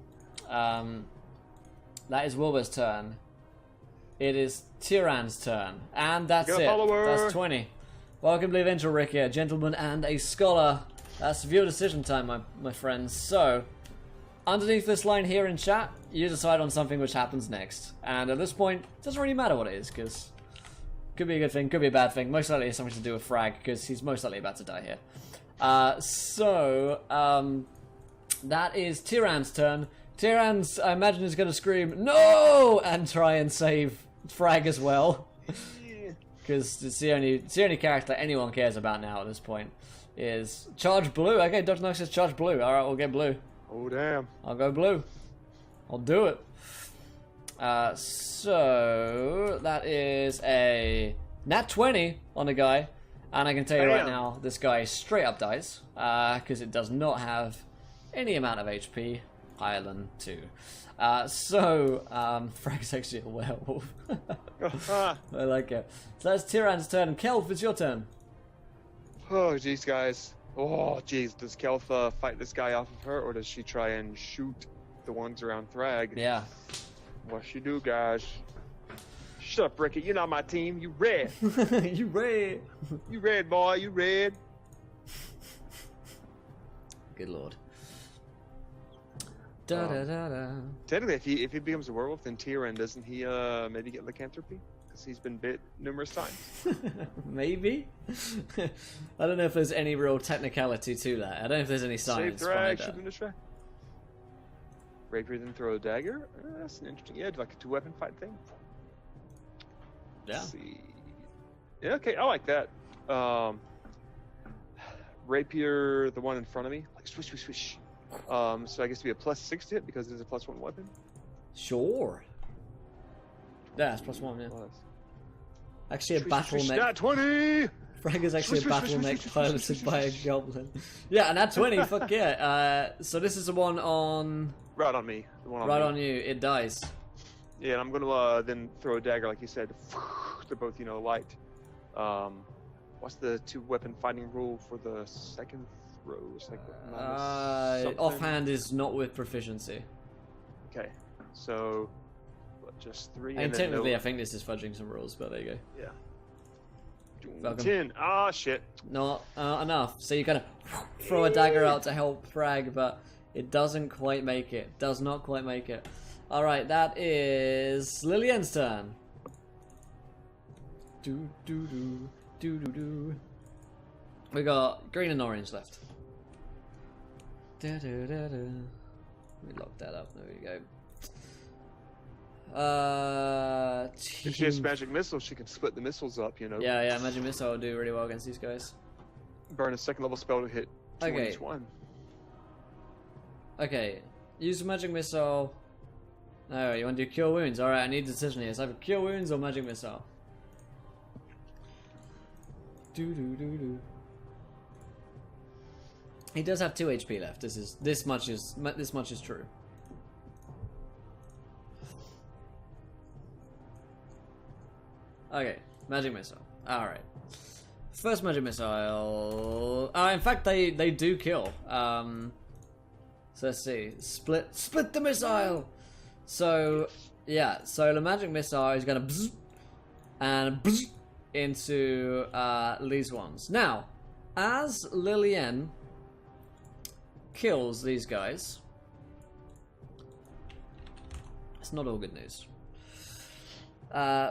That is Wilbur's turn. It is Tyrann's turn. And that's it. That's 20. Welcome to the adventure, Rick here. Gentleman and a scholar. That's viewer decision time, my friends. So, underneath this line here in chat, you decide on something which happens next. And at this point, it doesn't really matter what it is, because could be a good thing, could be a bad thing. Most likely it's something to do with Frag, because he's most likely about to die here. That is Tyrann's turn. Tyrann's, I imagine, is going to scream, "No!" and try and save Frag as well. Because it's the only character anyone cares about now at this point. Is charge blue. Okay, Dr. Knox says charge blue. Alright, we'll get blue. Oh, damn. I'll go blue. I'll do it. So that is a nat 20 on a guy. And I can tell you right Bam. now, this guy straight up dies, because it does not have any amount of HP higher than 2. Frank's actually a werewolf. I like it. So that's Tyrann's turn. Kelf, it's your turn. Oh, jeez, guys. Oh, jeez. Does Kelf fight this guy off of her, or does she try and shoot the ones around Thrag? Yeah. What she do, guys? Shut up, Ricky. You're not my team. You red. You red. You red, boy. You red. Good lord. Da da da da. Technically, if he becomes a werewolf, then Tyrann, doesn't he maybe get lycanthropy? Because he's been bit numerous times. Maybe. I don't know if there's any real technicality to that. I don't know if there's any Save science Thrag, behind shoot that. him to Shrek. Rapier, then throw a dagger. That's an interesting. Yeah, like a 2-weapon fight thing. Yeah. Let's see. Yeah, okay, I like that. Rapier, the one in front of me, like swish, swish, swish. So I guess it'd be a +6 to hit because it's a +1 weapon. Sure. Yeah, it's +1, yeah. Plus. Actually, a Swish, swish, battleneck. nat 20! Frag is actually a Swish, swish, swish, battleneck swish, piloted swish, by a swish. goblin. Yeah, and that 20, fuck yeah. So this is the one on... Right on me. The one on right me. on you, it dies. Yeah, and I'm gonna then throw a dagger, like you said. They're both, light. What's the 2-weapon fighting rule for the second throw? Something? Offhand is not with proficiency. Okay, so what, just 3. And then technically, no... I think this is fudging some rules, but there you go. Yeah. Welcome. 10. Ah, shit. Not enough. So you kind of throw a dagger out to help Frag, but it doesn't quite make it. Does not quite make it. Alright, that is Lillian's turn. Do do do do do do. We got green and orange left. Da, da, da, da. Let me lock that up. There we go. If she has magic missile, she can split the missiles up, Yeah, magic missile will do really well against these guys. Burn a 2nd level spell to hit Okay. each one. Okay, use magic missile. Oh, you want to do cure wounds? Alright, I need a decision here. So either cure wounds or magic missile. Do do do do. He does have 2 HP left. This much is true. Okay, magic missile. Alright. First magic missile. In fact, they do kill. So let's see. Split the missile. So yeah. So the magic missile is gonna bzz and bzz into these ones. Now, as Lillian kills these guys, it's not all good news.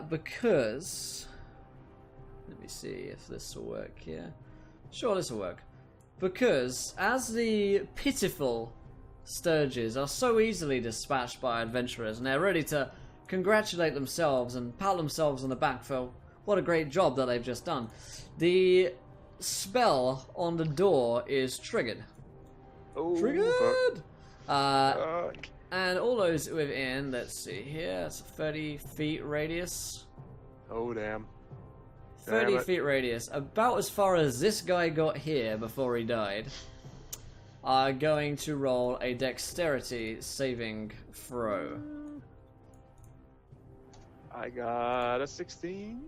Because let me see if this will work here. Sure, this will work. Because as the pitiful Sturges are so easily dispatched by adventurers, and they're ready to congratulate themselves and pat themselves on the back for what a great job that they've just done, the spell on the door is triggered. Oh, Triggered! fuck. And all those within, let's see here, it's a 30 feet radius. Oh, damn. 30 Damn it. feet radius, about as far as this guy got here before he died, are going to roll a dexterity saving throw. I got a 16.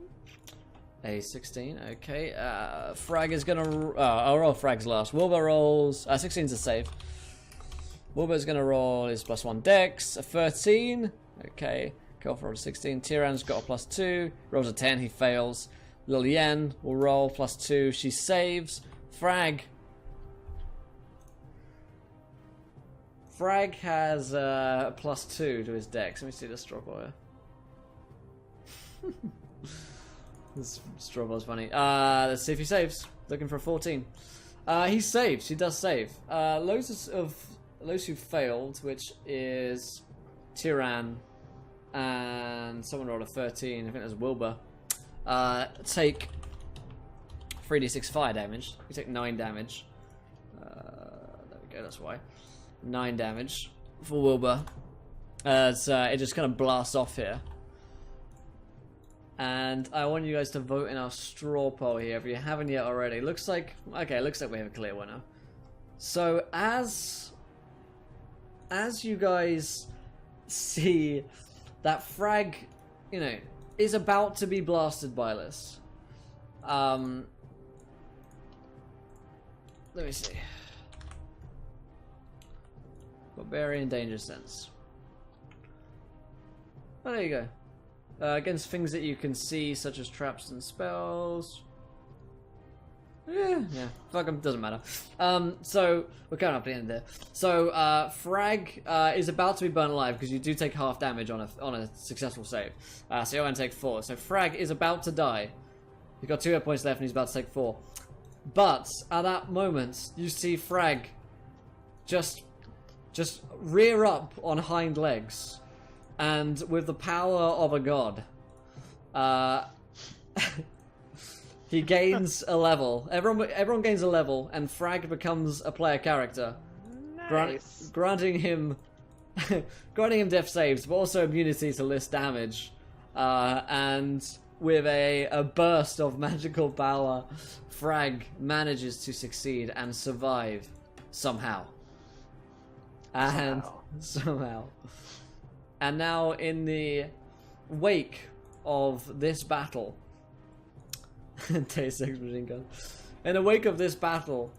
A 16, okay. Frag is gonna. I'll roll Frag's last. Wilbur rolls. 16's a save. Wilbur's gonna roll his +1 dex. A 13. Okay. Go for a 16. Tyrann's got a +2. Rolls a 10. He fails. Lillian will roll +2. She saves. Frag has +2 to his dex. Let me see this straw boy. This straw boy's funny. Let's see if he saves. Looking for a 14. He saves. He does save. Those who failed, which is Tyrann and someone rolled a 13. I think there's Wilbur. Take 3d6 fire damage. You take 9 damage. There we go. That's why. 9 damage for Wilbur. As it just kind of blasts off here. And I want you guys to vote in our straw poll here if you haven't yet already. Looks like we have a clear winner. So as you guys see that Frag, is about to be blasted by this. Let me see. Barbarian danger sense. Oh, there you go. Against things that you can see, such as traps and spells. Yeah, fuck them, doesn't matter. So, we're coming up to the end there. So, Frag is about to be burnt alive, because you do take half damage on a successful save. So you're going to take 4. So Frag is about to die. He's got 2 hit points left, and he's about to take 4. But, at that moment, you see Frag just rear up on hind legs. And with the power of a god, he gains a level. Everyone gains a level, and Frag becomes a player character, Nice. granting him death saves, but also immunity to list damage. And with a burst of magical power, Frag manages to succeed and survive somehow. Somehow. And now, in the wake of this battle, Deus Ex machine gun. In the wake of this battle,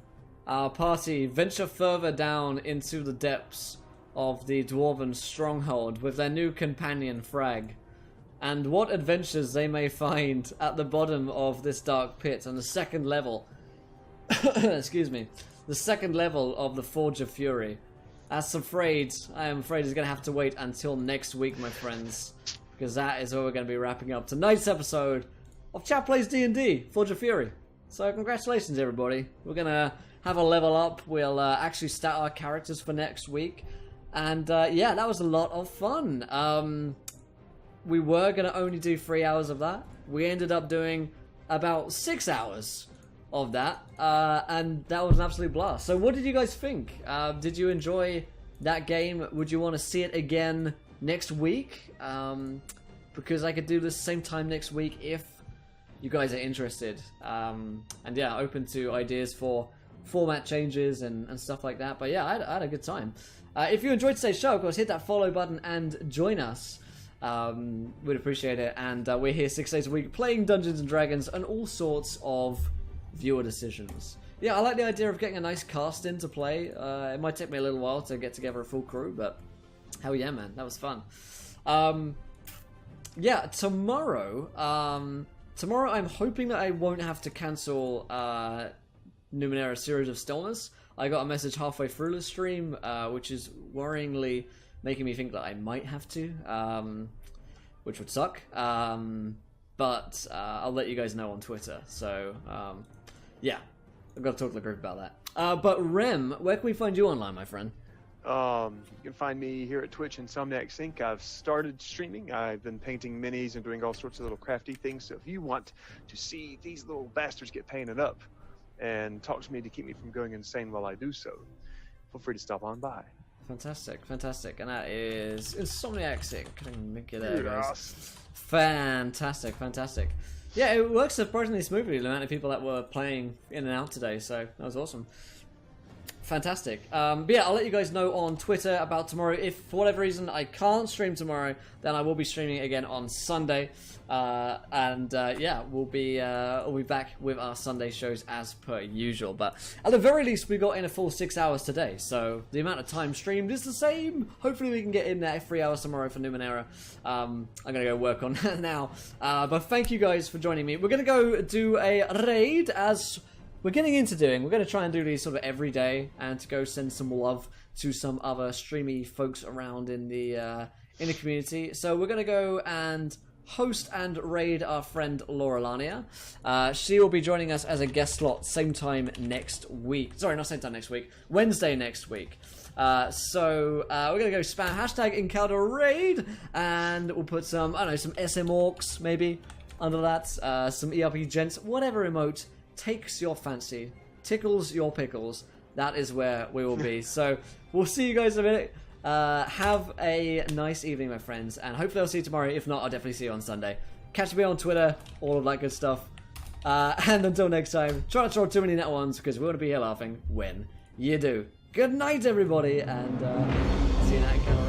our party venture further down into the depths of the dwarven stronghold with their new companion Frag. And what adventures they may find at the bottom of this dark pit on the second level. Excuse me. The second level of the Forge of Fury. I am afraid is going to have to wait until next week, my friends, because that is where we're going to be wrapping up tonight's episode of Chat Plays D&D, Forge of Fury. So congratulations, everybody. We're going to have a level up. We'll actually start our characters for next week. And yeah, that was a lot of fun. We were going to only do 3 hours of that. We ended up doing about 6 hours of that, and that was an absolute blast. So what did you guys think? Did you enjoy that game? Would you want to see it again next week? Because I could do this same time next week if you guys are interested. And yeah, open to ideas for format changes and stuff like that. But yeah, I had a good time. If you enjoyed today's show, of course, hit that follow button and join us. We'd appreciate it. And we're here 6 days a week playing Dungeons and Dragons and all sorts of viewer decisions. Yeah, I like the idea of getting a nice cast in to play. It might take me a little while to get together a full crew, but hell yeah, man, that was fun. Yeah, tomorrow I'm hoping that I won't have to cancel Numenera Series of Stillness. I got a message halfway through the stream, which is worryingly making me think that I might have to, which would suck. But I'll let you guys know on Twitter. So, yeah, I've got to talk to the group about that. But Rem, where can we find you online, my friend? You can find me here at Twitch and Insomniac Sync. I've started streaming. I've been painting minis and doing all sorts of little crafty things. So if you want to see these little bastards get painted up and talk to me to keep me from going insane while I do so, feel free to stop on by. Fantastic, fantastic. And that is Insomniac Sync. Can I make it there, guys? Fantastic, fantastic. Yeah, it works surprisingly smoothly, the amount of people that were playing in and out today, so that was awesome. Fantastic. But yeah, I'll let you guys know on Twitter about tomorrow. If for whatever reason I can't stream tomorrow, then I will be streaming again on Sunday. Yeah, we'll be back with our Sunday shows as per usual. But at the very least, we got in a full 6 hours today, so the amount of time streamed is the same. Hopefully, we can get in there 3 hours tomorrow for Numenera. I'm gonna go work on that now. But thank you guys for joining me. We're gonna go do a raid as we're getting into doing. We're going to try and do these sort of every day, and to go send some love to some other streamy folks around in the community. So we're going to go and host and raid our friend Laurelania. She will be joining us as a guest slot same time next week. Sorry, not same time next week. Wednesday next week. So we're going to go spam hashtag encounter raid, and we'll put some, I don't know, some SM Orcs maybe under that, some ERP gents, whatever emote takes your fancy, tickles your pickles, that is where we will be. So we'll see you guys in a minute. Have a nice evening, my friends, and hopefully I'll see you tomorrow. If not, I'll definitely see you on Sunday. Catch me on Twitter, all of that good stuff. And until next time, try not to throw too many net ones, because we want to be here laughing when you do. Good night, everybody, and see you next time.